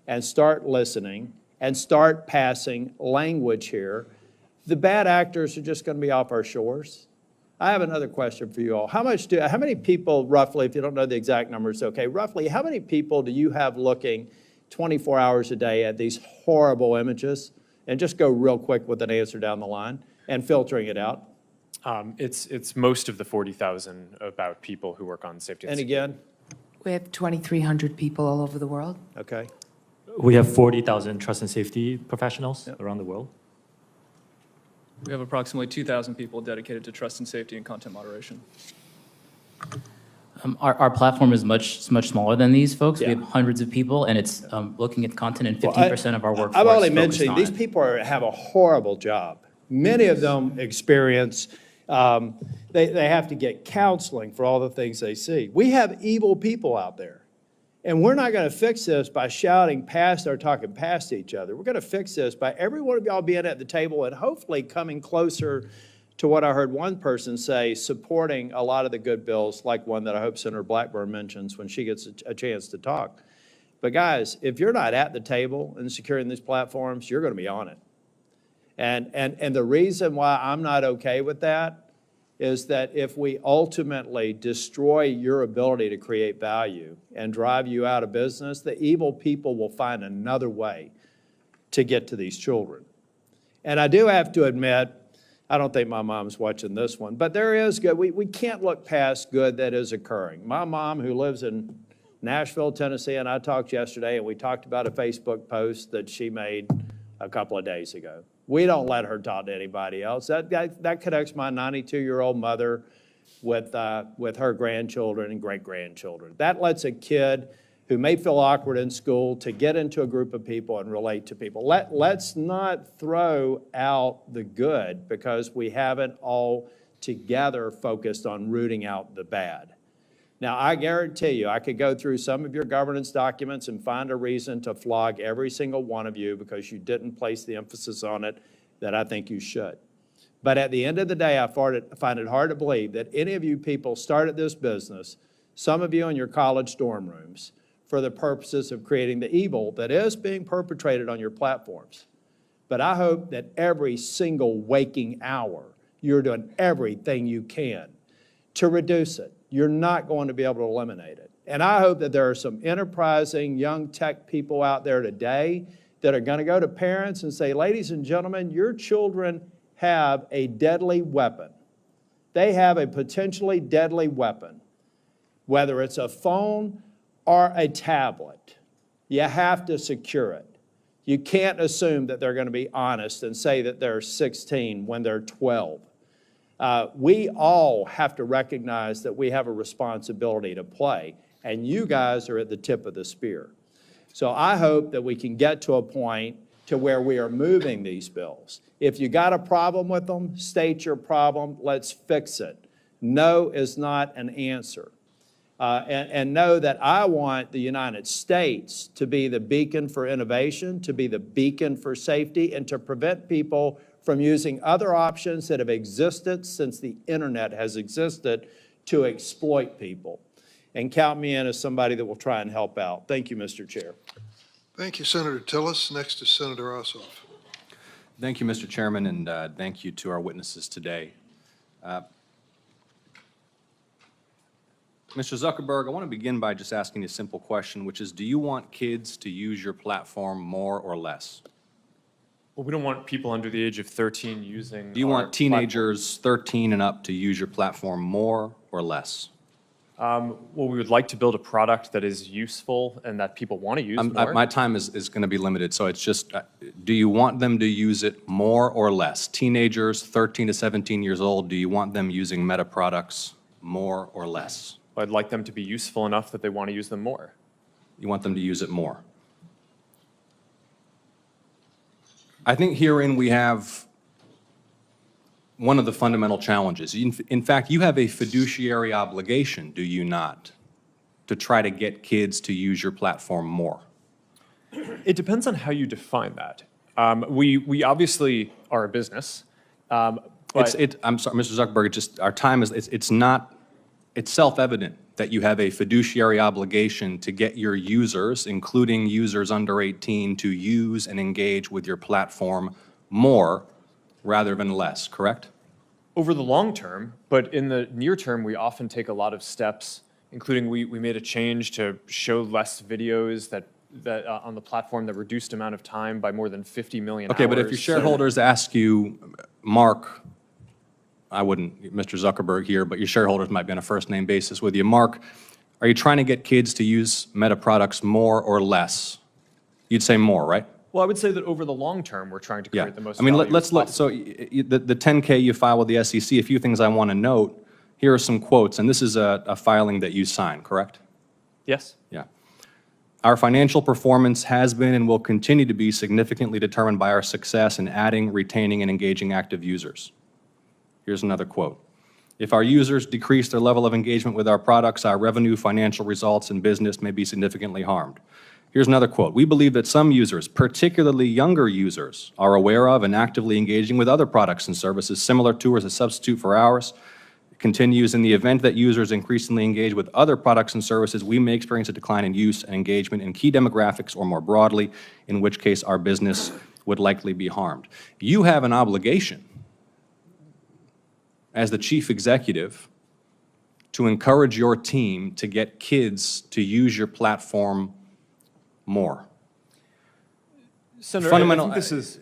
and start listening and start passing language here, the bad actors are just going to be off our shores. I have another question for you all. How many people roughly, if you don't know the exact numbers, okay, roughly how many people do you have looking 24 hours a day at these horrible images? And just go real quick with an answer down the line and filtering it out. It's most of the 40,000 about people who work on safety. And again? We have 2,300 people all over the world. Okay. We have 40,000 trust and safety professionals around the world. We have approximately 2,000 people dedicated to trust and safety and content moderation. Our platform is much smaller than these folks. Yeah. We have hundreds of people, and it's looking at content, and 15% of our workforce I'm only focused mentioning on these it. people have a horrible job. Many of them experience, they have to get counseling for all the things they see. We have evil people out there. And we're not going to fix this by shouting past or talking past each other. We're going to fix this by every one of y'all being at the table and hopefully coming closer to what I heard one person say, supporting a lot of the good bills, like one that I hope Senator Blackburn mentions when she gets a chance to talk. But guys, if you're not at the table and securing these platforms, you're going to be on it. And the reason why I'm not okay with that is that if we ultimately destroy your ability to create value and drive you out of business, the evil people will find another way to get to these children. And I do have to admit, I don't think my mom's watching this one, but there is good. We can't look past good that is occurring. My mom, who lives in Nashville, Tennessee, and I talked yesterday, and we talked about a Facebook post that she made a couple of days ago. We don't let her talk to anybody else. That connects my 92-year-old mother with her grandchildren and great-grandchildren. That lets a kid who may feel awkward in school to get into a group of people and relate to people. Let's not throw out the good because we haven't all together focused on rooting out the bad. Now, I guarantee you, I could go through some of your governance documents and find a reason to flog every single one of you because you didn't place the emphasis on it that I think you should. But at the end of the day, I find it hard to believe that any of you people started this business, some of you in your college dorm rooms, for the purposes of creating the evil that is being perpetrated on your platforms. But I hope that every single waking hour, you're doing everything you can to reduce it. You're not going to be able to eliminate it. And I hope that there are some enterprising young tech people out there today that are going to go to parents and say, ladies and gentlemen, your children have a deadly weapon. They have a potentially deadly weapon, whether it's a phone or a tablet. You have to secure it. You can't assume that they're going to be honest and say that they're 16 when they're 12. We all have to recognize that we have a responsibility to play, and you guys are at the tip of the spear. So I hope that we can get to a point to where we are moving these bills. If you got a problem with them, state your problem, let's fix it. No is not an answer. And know that I want the United States to be the beacon for innovation, to be the beacon for safety, and to prevent people from using other options that have existed since the internet has existed to exploit people. And count me in as somebody that will try and help out. Thank you, Mr. Chair. Thank you, Senator Tillis. Next is Senator Ossoff. Thank you, Mr. Chairman, and thank you to our witnesses today. Mr. Zuckerberg, I want to begin by just asking a simple question, which is, do you want kids to use your platform more or less? Well, we don't want people under the age of 13 using. Do you want teenagers 13 and up to use your platform more or less? Well, we would like to build a product that is useful and that people want to use more. My time is going to be limited, so it's just, do you want them to use it more or less? Teenagers 13 to 17 years old, do you want them using Meta products more or less? I'd like them to be useful enough that they want to use them more. You want them to use it more. I think herein we have one of the fundamental challenges. In fact, you have a fiduciary obligation, do you not, to try to get kids to use your platform more? It depends on how you define that. We obviously are a business. I'm sorry, Mr. Zuckerberg, just our time is, it's self-evident that you have a fiduciary obligation to get your users, including users under 18, to use and engage with your platform more rather than less, correct? Over the long term, but in the near term, we often take a lot of steps, including we made a change to show less videos that on the platform that reduced amount of time by more than 50 million hours. Okay, but if your shareholders ask you, Mark, I wouldn't, Mr. Zuckerberg here, but your shareholders might be on a first-name basis with you. Mark, are you trying to get kids to use Meta products more or less? You'd say more, right? Well, I would say that over the long term, we're trying to create the most I mean, value let's as look, possible. so the 10K you file with the SEC, a few things I want to note. Here are some quotes, and this is a filing that you signed, correct? Yes. Yeah. Our financial performance has been and will continue to be significantly determined by our success in adding, retaining, and engaging active users. Here's another quote. If our users decrease their level of engagement with our products, our revenue, financial results, and business may be significantly harmed. Here's another quote. We believe that some users, particularly younger users, are aware of and actively engaging with other products and services similar to or as a substitute for ours. It continues, in the event that users increasingly engage with other products and services, we may experience a decline in use and engagement in key demographics or more broadly, in which case our business would likely be harmed. You have an obligation as the chief executive to encourage your team to get kids to use your platform more. Senator, Fundamental, I think this is...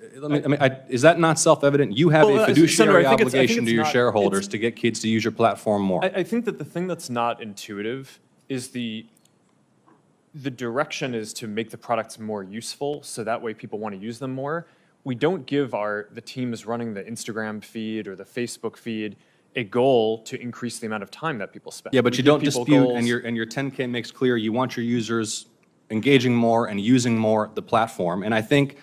is that not self-evident? You have a fiduciary Senator, I think obligation to your not- shareholders to get kids to use your platform more. I think that the thing that's not intuitive is the direction is to make the products more useful, so that way people want to use them more. We don't give the teams running the Instagram feed or the Facebook feed a goal to increase the amount of time that people spend. Yeah, but We you give don't people dispute, goals. and your 10K makes clear you want your users engaging more and using more the platform. And I think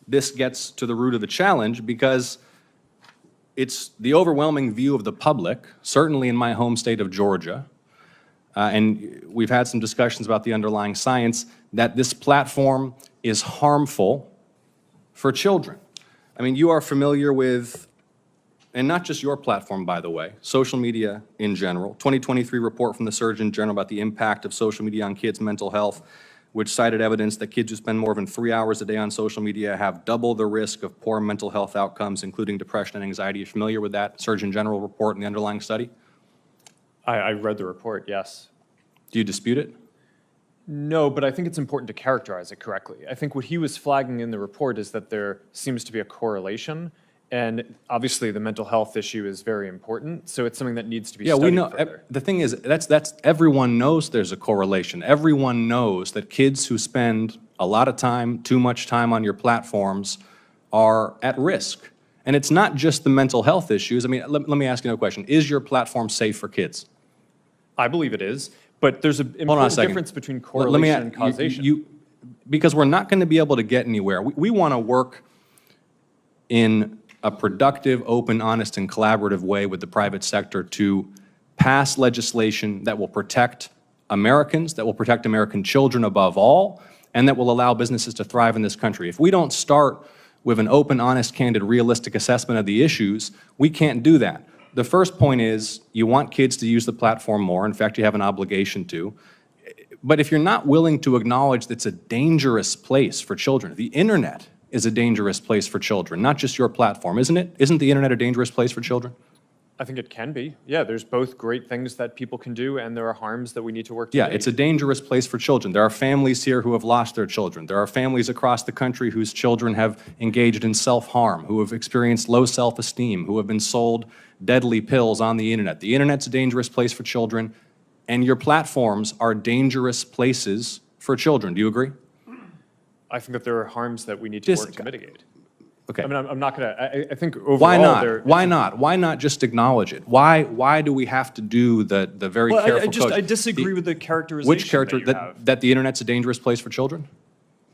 this gets to the root of the challenge, because it's the overwhelming view of the public, certainly in my home state of Georgia, and we've had some discussions about the underlying science, that this platform is harmful for children. I mean, you are familiar with, and not just your platform, by the way, social media in general. 2023 report from the Surgeon General about the impact of social media on kids' mental health, which cited evidence that kids who spend more than 3 hours a day on social media have double the risk of poor mental health outcomes, including depression and anxiety. You familiar with that Surgeon General report and the underlying study? I read the report, yes. Do you dispute it? No, but I think it's important to characterize it correctly. I think what he was flagging in the report is that there seems to be a correlation, and obviously the mental health issue is very important, so it's something that needs to be studied we know. further. The thing is, that's everyone knows there's a correlation. Everyone knows that kids who spend a lot of time, too much time on your platforms are at risk. And it's not just the mental health issues. I mean, let me ask you another question. Is your platform safe for kids? I believe it is, but there's an Hold on a important second. difference between Let me correlation and causation. Because we're not going to be able to get anywhere. We want to work in a productive, open, honest, and collaborative way with the private sector to pass legislation that will protect Americans, that will protect American children above all, and that will allow businesses to thrive in this country. If we don't start with an open, honest, candid, realistic assessment of the issues, we can't do that. The first point is you want kids to use the platform more. In fact, you have an obligation to. But if you're not willing to acknowledge that it's a dangerous place for children, the internet is a dangerous place for children, not just your platform, isn't it? Isn't the internet a dangerous place for children? I think it can be. Yeah, there's both great things that people can do, and there are harms that we need to work to mitigate. It's a dangerous place for children. There are families here who have lost their children. There are families across the country whose children have engaged in self-harm, who have experienced low self-esteem, who have been sold deadly pills on the internet. The internet's a dangerous place for children, and your platforms are dangerous places for children. Do you agree? I think that there are harms that we need to work to mitigate. Okay. I mean, I'm not going to, I think overall Why not? there- Why not? Why not just acknowledge it? Why do we have to do the very Well, careful I code? disagree with the characterization Which character, that you have. that the internet's a dangerous place for children?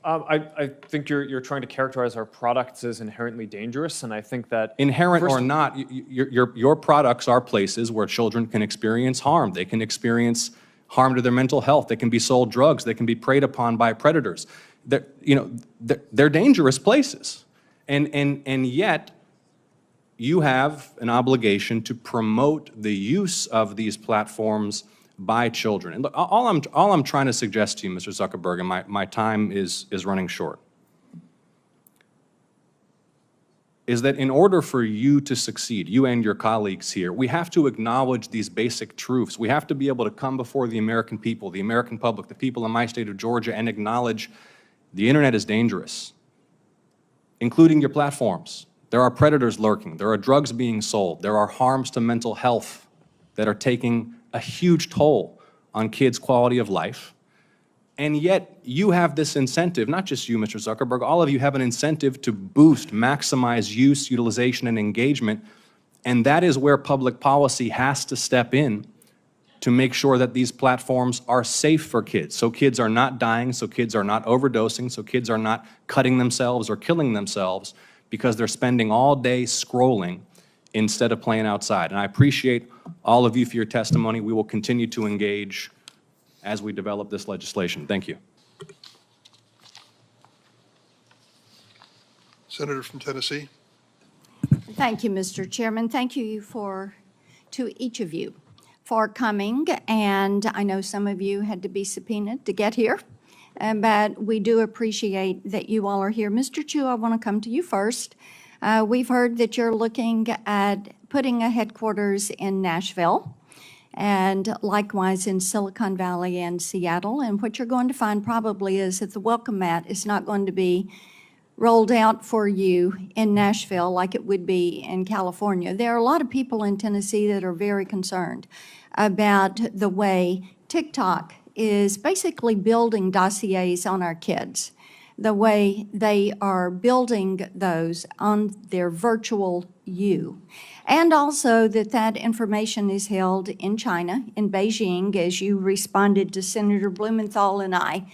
I think you're trying to characterize our products as inherently dangerous, and I think that Inherent first- or not, your products are places where children can experience harm. They can experience harm to their mental health. They can be sold drugs. They can be preyed upon by predators. They're dangerous places. And yet, you have an obligation to promote the use of these platforms by children. And look, all I'm trying to suggest to you, Mr. Zuckerberg, and my time is running short, is that in order for you to succeed, you and your colleagues here, we have to acknowledge these basic truths. We have to be able to come before the American people, the American public, the people in my state of Georgia, and acknowledge the internet is dangerous, including your platforms. There are predators lurking. There are drugs being sold. There are harms to mental health that are taking a huge toll on kids' quality of life. And yet, you have this incentive, not just you, Mr. Zuckerberg, all of you have an incentive to boost, maximize use, utilization, and engagement. And that is where public policy has to step in to make sure that these platforms are safe for kids. So kids are not dying, so kids are not overdosing, so kids are not cutting themselves or killing themselves because they're spending all day scrolling instead of playing outside. And I appreciate all of you for your testimony. We will continue to engage as we develop this legislation. Thank you. Senator from Tennessee. Thank you, Mr. Chairman. Thank you to each of you for coming. And I know some of you had to be subpoenaed to get here, but we do appreciate that you all are here. Mr. Chu, I want to come to you first. We've heard that you're looking at putting a headquarters in Nashville and likewise in Silicon Valley and Seattle. And what you're going to find probably is that the welcome mat is not going to be rolled out for you in Nashville like it would be in California. There are a lot of people in Tennessee that are very concerned about the way TikTok is basically building dossiers on our kids, the way they are building those on their virtual you. And also that information is held in China, in Beijing, as you responded to Senator Blumenthal and I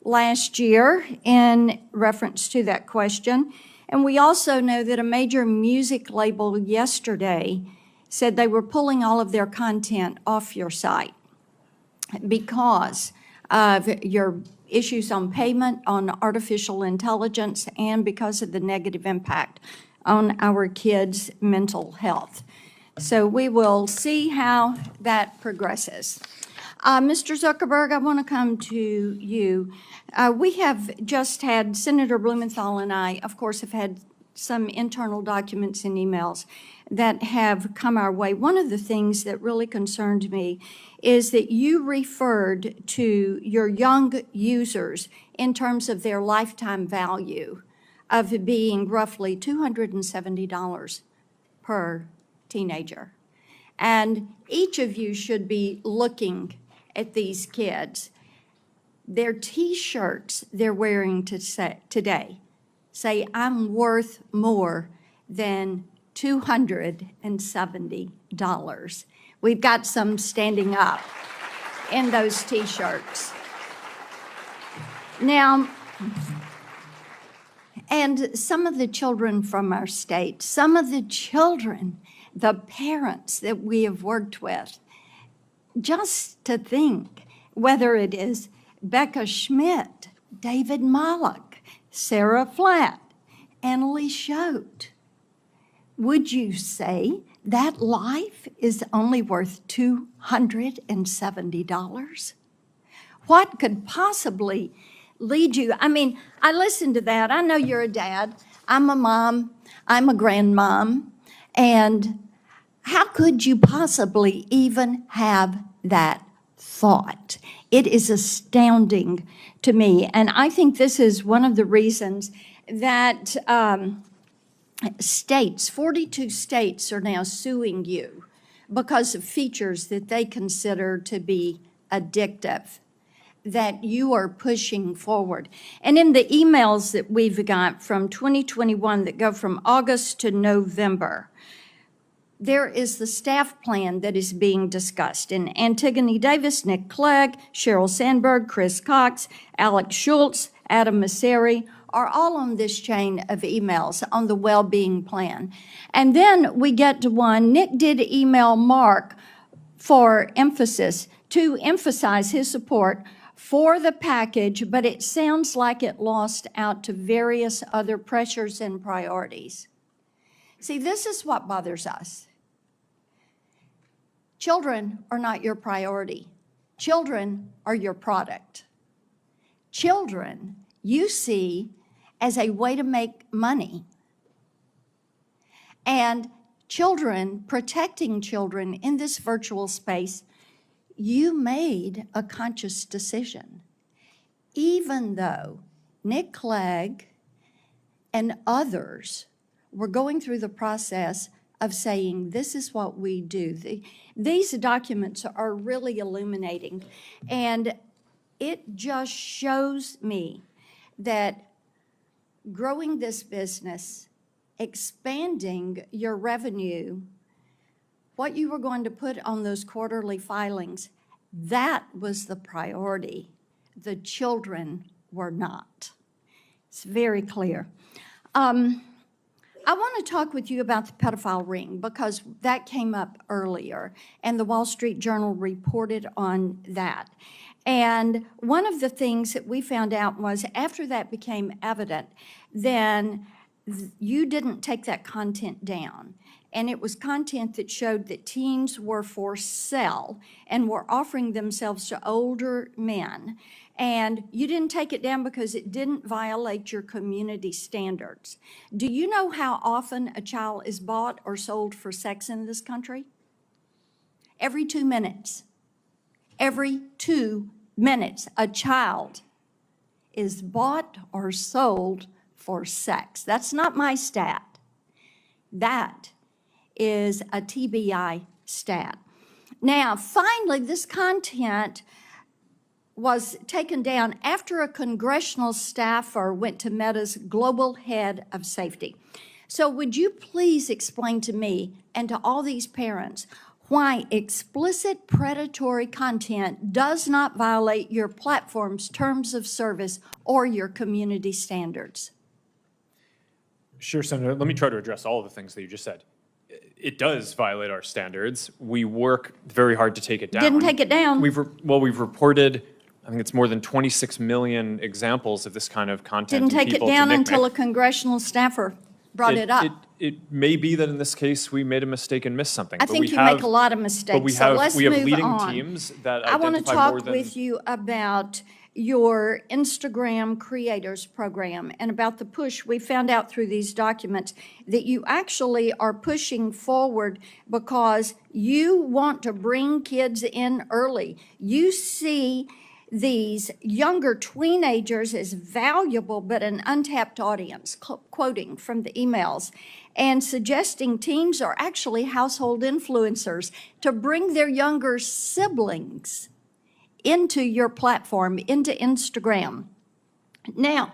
last year in reference to that question. And we also know that a major music label yesterday said they were pulling all of their content off your site because of your issues on payment, on artificial intelligence, and because of the negative impact on our kids' mental health. So we will see how that progresses. Mr. Zuckerberg, I want to come to you. We have just had, Senator Blumenthal and I, of course, have had some internal documents and emails that have come our way. One of the things that really concerned me is that you referred to your young users in terms of their lifetime value of being roughly $270 per teenager. And each of you should be looking at these kids. Their T-shirts they're wearing today say, I'm worth more than $270. We've got some standing up in those T-shirts. Now, and some of the children from our state, some of the children, the parents that we have worked with, just to think, whether it is Becca Schmidt, David Mollick, Sarah Flatt, Annalie Schote, would you say that life is only worth $270? What could possibly lead you? I mean, I listened to that. I know you're a dad. I'm a mom. I'm a grandmom. And how could you possibly even have that thought? It is astounding to me. And I think this is one of the reasons that states, 42 states are now suing you because of features that they consider to be addictive, that you are pushing forward. And in the emails that we've got from 2021 that go from August to November, there is the staff plan that is being discussed. And Antigone Davis, Nick Clegg, Sheryl Sandberg, Chris Cox, Alex Schultz, Adam Masseri are all on this chain of emails on the well-being plan. And then we get to one, Nick did email Mark for emphasis, to emphasize his support for the package, but it sounds like it lost out to various other pressures and priorities. See, this is what bothers us. Children are not your priority. Children are your product. Children you see as a way to make money. And children, protecting children in this virtual space, you made a conscious decision. Even though Nick Clegg and others were going through the process of saying, this is what we do. These documents are really illuminating. And it just shows me that growing this business, expanding your revenue, what you were going to put on those quarterly filings, that was the priority. The children were not. It's very clear. I want to talk with you about the pedophile ring because that came up earlier, and the Wall Street Journal reported on that. And one of the things that we found out was after that became evident, then you didn't take that content down. And it was content that showed that teens were for sale and were offering themselves to older men. And you didn't take it down because it didn't violate your community standards. Do you know how often a child is bought or sold for sex in this country? Every 2 minutes. Every 2 minutes, a child is bought or sold for sex. That's not my stat. That is a TBI stat. Now, finally, this content was taken down after a congressional staffer went to Meta's global head of safety. So would you please explain to me and to all these parents why explicit predatory content does not violate your platform's terms of service or your community standards? Sure, Senator. Let me try to address all of the things that you just said. It does violate our standards. We work very hard to take it down. Didn't take it down. We've reported, I think it's more than 26 million examples of this kind of content. Didn't take it down until a congressional staffer brought it up. It may be that in this case, we made a mistake and missed something. I but think we you have, make a lot of mistakes, But we so have, let's we have move leading on. teams that I want to identify more talk than. with you about your Instagram Creators Program and about the push. We found out through these documents that you actually are pushing forward because you want to bring kids in early. You see these younger teenagers as valuable but an untapped audience, quoting from the emails, and suggesting teens are actually household influencers to bring their younger siblings into your platform, into Instagram. Now,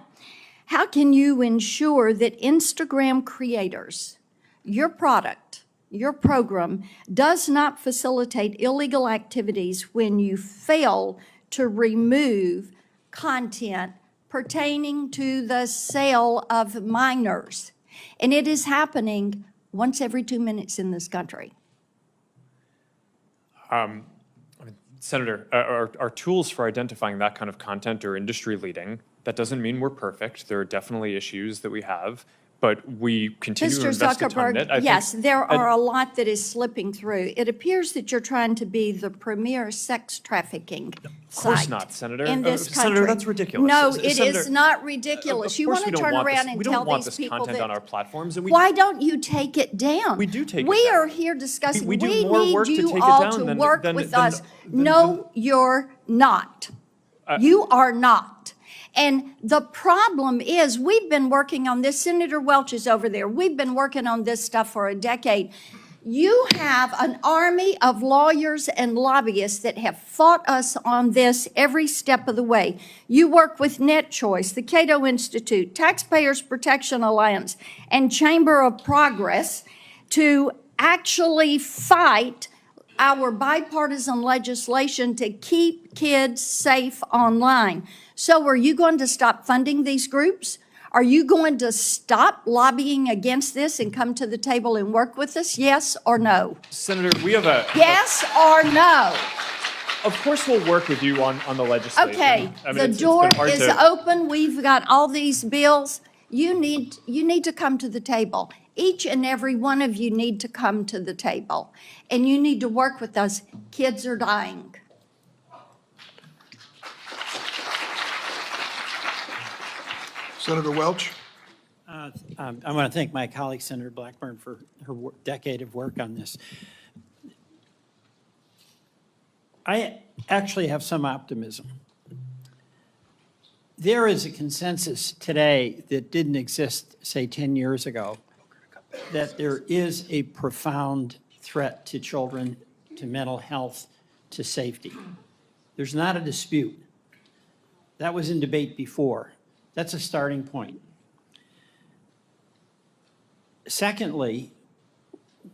how can you ensure that Instagram creators, your product, your program, does not facilitate illegal activities when you fail to remove content pertaining to the sale of minors? And it is happening once every 2 minutes in this country. Senator, our tools for identifying that kind of content are industry leading. That doesn't mean we're perfect. There are definitely issues that we have, but we continue to Mr. invest a ton in it. Zuckerberg, yes, there are a lot that is slipping through. It appears that you're trying to be the premier sex trafficking Of course site not, Senator. in this country. Senator, that's ridiculous. No, it Senator, is not ridiculous. You want to turn around and tell these this people content on our that, platforms, and why don't you take it down? We do take it We down. are here discussing, We do we more need work to you take it all down to than- work than- with than- us. No, you're not. You are not. And the problem is, we've been working on this. Senator Welch is over there. We've been working on this stuff for a decade. You have an army of lawyers and lobbyists that have fought us on this every step of the way. You work with NetChoice, the Cato Institute, Taxpayers Protection Alliance, and Chamber of Progress to actually fight our bipartisan legislation to keep kids safe online. So are you going to stop funding these groups? Are you going to stop lobbying against this and come to the table and work with us? Yes or no? Senator, we have a. Yes or no? Of course, we'll work with you on the legislation. Okay, I mean, the it's been door hard is to- open. We've got all these bills. You need to come to the table. Each and every one of you need to come to the table, and you need to work with us. Kids are dying. Senator Welch? I want to thank my colleague, Senator Blackburn, for her decade of work on this. I actually have some optimism. There is a consensus today that didn't exist, say, 10 years ago, that there is a profound threat to children, to mental health, to safety. There's not a dispute. That was in debate before. That's a starting point. Secondly,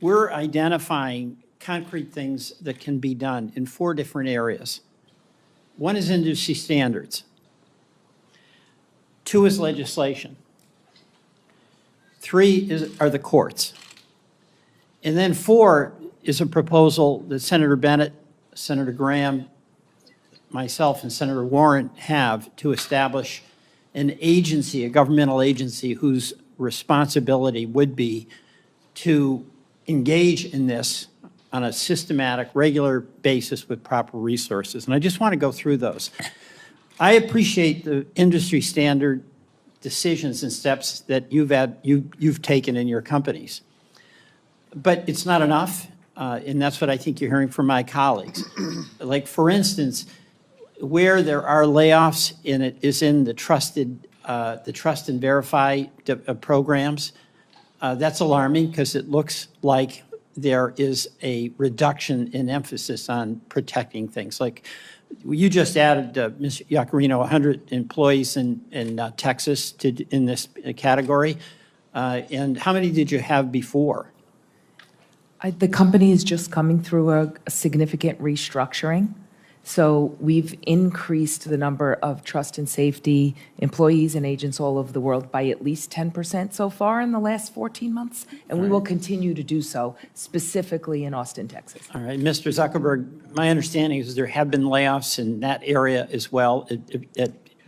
we're identifying concrete things that can be done in 4 different areas. One is industry standards. 2 is legislation. 3 are the courts. And then 4 is a proposal that Senator Bennett, Senator Graham, myself, and Senator Warren have to establish an agency, a governmental agency, whose responsibility would be to engage in this on a systematic, regular basis with proper resources. And I just want to go through those. I appreciate the industry standard decisions and steps that you've taken in your companies. But it's not enough, and that's what I think you're hearing from my colleagues. Like, for instance, where there are layoffs in it is in the trust and verify programs. That's alarming because it looks like there is a reduction in emphasis on protecting things. Like, you just added, Ms. Yacarino, 100 employees in Texas in this category. And how many did you have before? The company is just coming through a significant restructuring. So we've increased the number of trust and safety employees and agents all over the world by at least 10% so far in the last 14 months, and we will continue to do so, specifically in Austin, Texas. All right, Mr. Zuckerberg, my understanding is there have been layoffs in that area as well.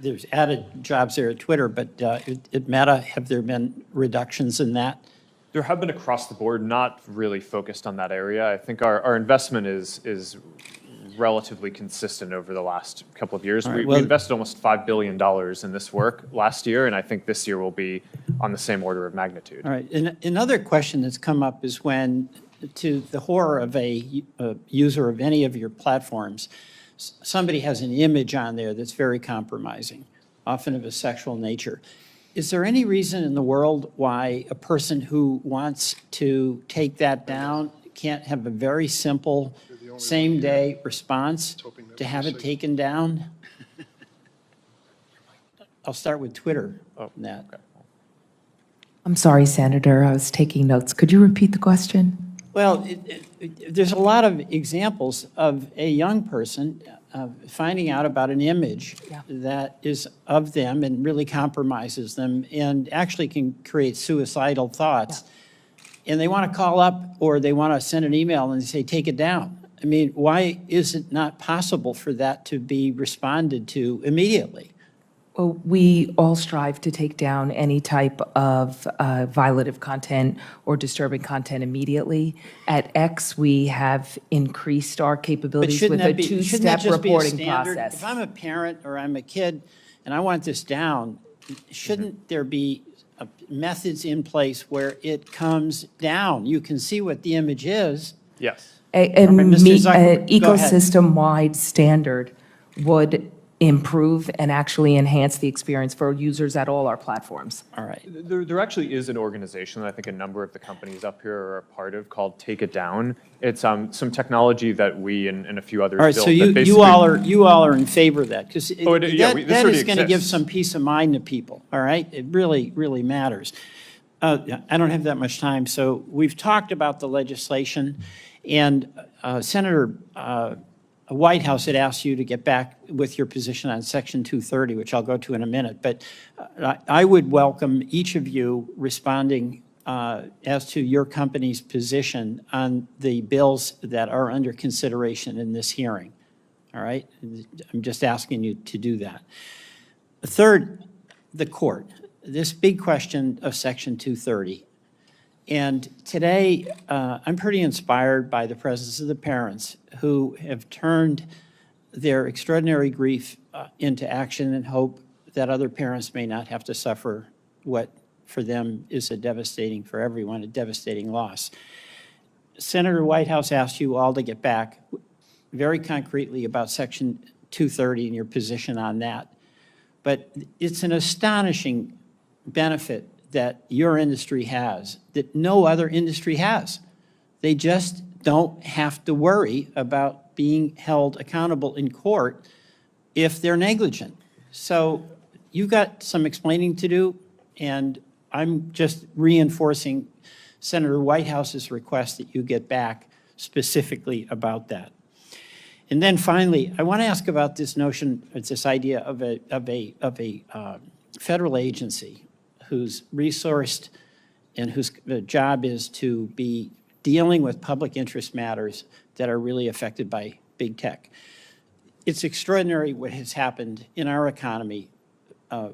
There's added jobs there at Twitter, but at Meta, have there been reductions in that? There have been across the board, not really focused on that area. I think our investment is relatively consistent over the last couple of years. All right, We well- invested almost $5 billion in this work last year, and I think this year will be on the same order of magnitude. All right, and another question that's come up is when, to the horror of a user of any of your platforms, somebody has an image on there that's very compromising, often of a sexual nature. Is there any reason in the world why a person who wants to take that down can't have a very simple same-day response to have it taken down? I'll start with Twitter on that. I'm sorry, Senator, I was taking notes. Could you repeat the question? Well, there's a lot of examples of a young person finding out about an image that is of them and really compromises them and actually can create suicidal thoughts. And they want to call up or they want to send an email and say, take it down. I mean, why is it not possible for that to be responded to immediately? Well, we all strive to take down any type of violative content or disturbing content immediately. At X, we have increased our But capabilities shouldn't with a that be, shouldn't that two-step just be a reporting standard? process. If I'm a parent or I'm a kid and I want this down, shouldn't there be methods in place where it comes down? You can see what the image is. Yes. An Mr. Zuckerberg, go ahead. ecosystem-wide standard would improve and actually enhance the experience for users at all our platforms. All right. There actually is an organization that I think a number of the companies up here are a part of called Take It Down. It's some technology that we and a few others All right, built. so that you all are in favor of that, because Oh, this that already is going to give exists. some peace of mind to people, all right? It really, really matters. I don't have that much time, so we've talked about the legislation, and Senator Whitehouse had asked you to get back with your position on Section 230, which I'll go to in a minute, but I would welcome each of you responding as to your company's position on the bills that are under consideration in this hearing, all right? I'm just asking you to do that. Third, the court, this big question of Section 230. And today, I'm pretty inspired by the presence of the parents who have turned their extraordinary grief into action and hope that other parents may not have to suffer what for them is a devastating, for everyone, a devastating loss. Senator Whitehouse asked you all to get back very concretely about Section 230 and your position on that. But it's an astonishing benefit that your industry has that no other industry has. They just don't have to worry about being held accountable in court if they're negligent. So you've got some explaining to do, and I'm just reinforcing Senator Whitehouse's request that you get back specifically about that. And then finally, I want to ask about this notion, this idea of a federal agency who's resourced and whose job is to be dealing with public interest matters that are really affected by big tech. It's extraordinary what has happened in our economy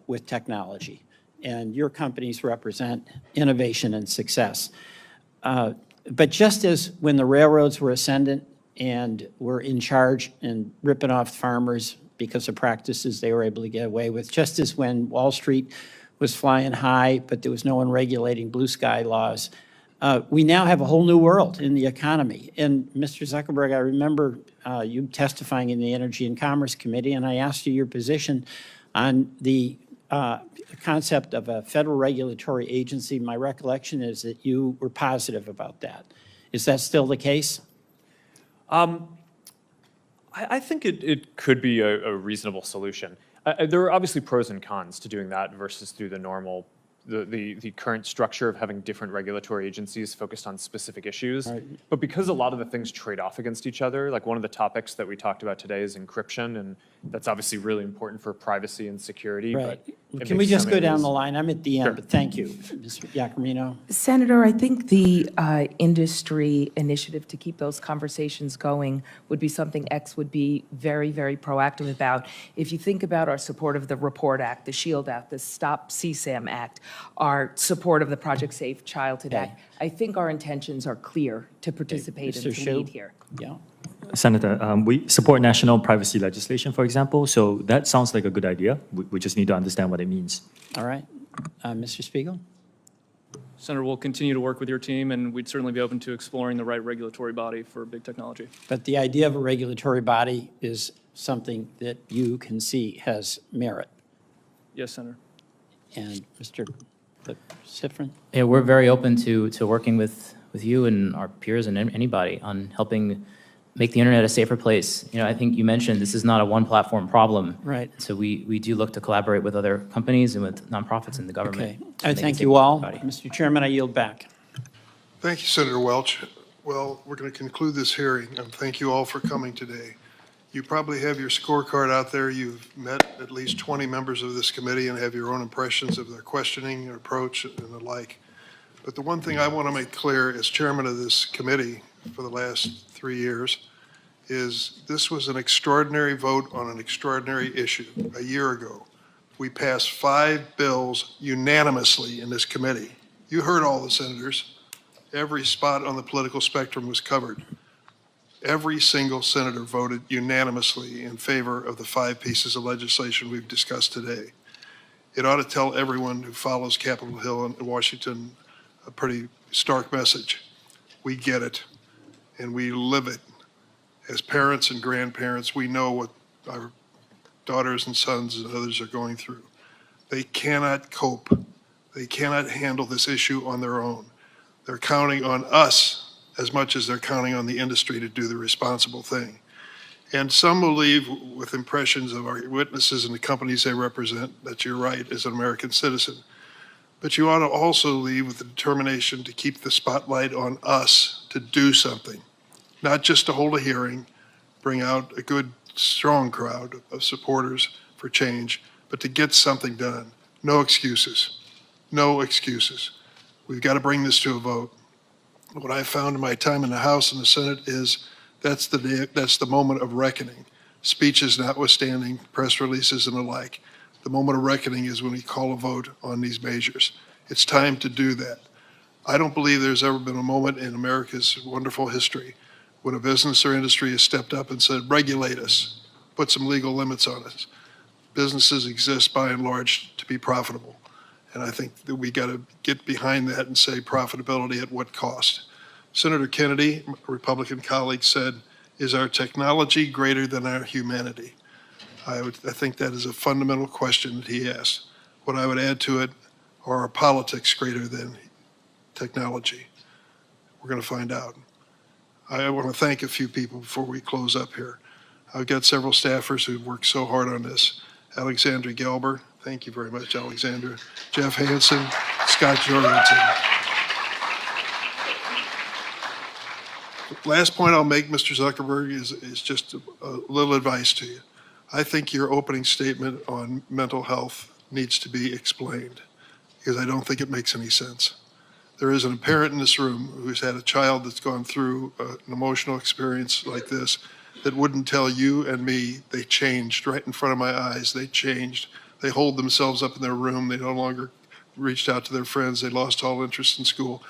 with technology, and your companies represent innovation and success. But just as when the railroads were ascendant and were in charge and ripping off farmers because of practices they were able to get away with, just as when Wall Street was flying high, but there was no one regulating blue sky laws. We now have a whole new world in the economy. And Mr. Zuckerberg, I remember you testifying in the Energy and Commerce Committee, and I asked you your position on the concept of a federal regulatory agency. My recollection is that you were positive about that. Is that still the case? I think it could be a reasonable solution. There are obviously pros and cons to doing that versus through the normal, the current structure of having different regulatory agencies focused on specific issues. Right. But because a lot of the things trade off against each other, like one of the topics that we talked about today is encryption, and that's obviously really important for privacy and security. Right. But Can we just go down the line? I'm at the end, but thank you, Mr. Giacomino. Senator, I think the industry initiative to keep those conversations going would be something X would be very, very proactive about. If you think about our support of the REPORT Act, the SHIELD Act, the Stop CSAM Act, our support of the Project Safe Childhood Act, I think our intentions are clear to participate and to lead here. Yeah. Senator, we support national privacy legislation, for example, so that sounds like a good idea. We just need to understand what it means. All right. Mr. Spiegel? Senator, we'll continue to work with your team, and we'd certainly be open to exploring the right regulatory body for big technology. But the idea of a regulatory body is something that you can see has merit. Yes, Senator. And Mr. Sifrin? Yeah, we're very open to working with you and our peers and anybody on helping make the internet a safer place. You know, I think you mentioned this is not a one-platform problem. Right. So we do look to collaborate with other companies and with nonprofits in the government. Okay. I thank you all. Mr. Chairman, I yield back. Thank you, Senator Welch. Well, we're going to conclude this hearing, and thank you all for coming today. You probably have your scorecard out there. You've met at least 20 members of this committee and have your own impressions of their questioning and approach and the like. But the one thing I want to make clear as chairman of this committee for the last 3 years is this was an extraordinary vote on an extraordinary issue. A year ago, we passed 5 bills unanimously in this committee. You heard all the senators. Every spot on the political spectrum was covered. Every single senator voted unanimously in favor of the 5 pieces of legislation we've discussed today. It ought to tell everyone who follows Capitol Hill and Washington a pretty stark message. We get it, and we live it. As parents and grandparents, we know what our daughters and sons and others are going through. They cannot cope. They cannot handle this issue on their own. They're counting on us as much as they're counting on the industry to do the responsible thing. And some will leave with impressions of our witnesses and the companies they represent that you're right as an American citizen. But you ought to also leave with the determination to keep the spotlight on us to do something, not just to hold a hearing, bring out a good, strong crowd of supporters for change, but to get something done. No excuses. No excuses. We've got to bring this to a vote. What I found in my time in the House and the Senate is that's the moment of reckoning. Speeches notwithstanding, press releases and the like. The moment of reckoning is when we call a vote on these measures. It's time to do that. I don't believe there's ever been a moment in America's wonderful history when a business or industry has stepped up and said, regulate us, put some legal limits on us. Businesses exist by and large to be profitable. And I think that we got to get behind that and say profitability at what cost. Senator Kennedy, a Republican colleague, said, is our technology greater than our humanity? I think that is a fundamental question that he asked. What I would add to it, are our politics greater than technology? We're going to find out. I want to thank a few people before we close up here. I've got several staffers who've worked so hard on this. Alexandra Gelber, thank you very much, Alexandra. Jeff Hansen, Scott Jorgensen. Last point I'll make, Mr. Zuckerberg, is just a little advice to you. I think your opening statement on mental health needs to be explained because I don't think it makes any sense. There is a parent in this room who's had a child that's gone through an emotional experience like this that wouldn't tell you and me they changed right in front of my eyes. They changed. They holed themselves up in their room. They no longer reached out to their friends. They lost all interest in school.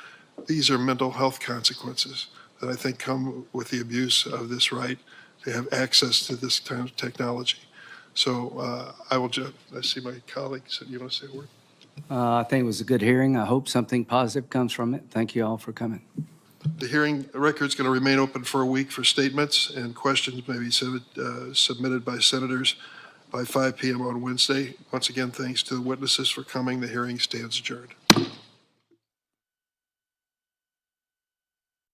These are mental health consequences that I think come with the abuse of this right to have access to this kind of technology. So I see my colleagues. You want to say a word? I think it was a good hearing. I hope something positive comes from it. Thank you all for coming. The hearing record's going to remain open for a week for statements, and questions may be submitted by senators by 5 p.m. on Wednesday. Once again, thanks to the witnesses for coming. The hearing stands adjourned.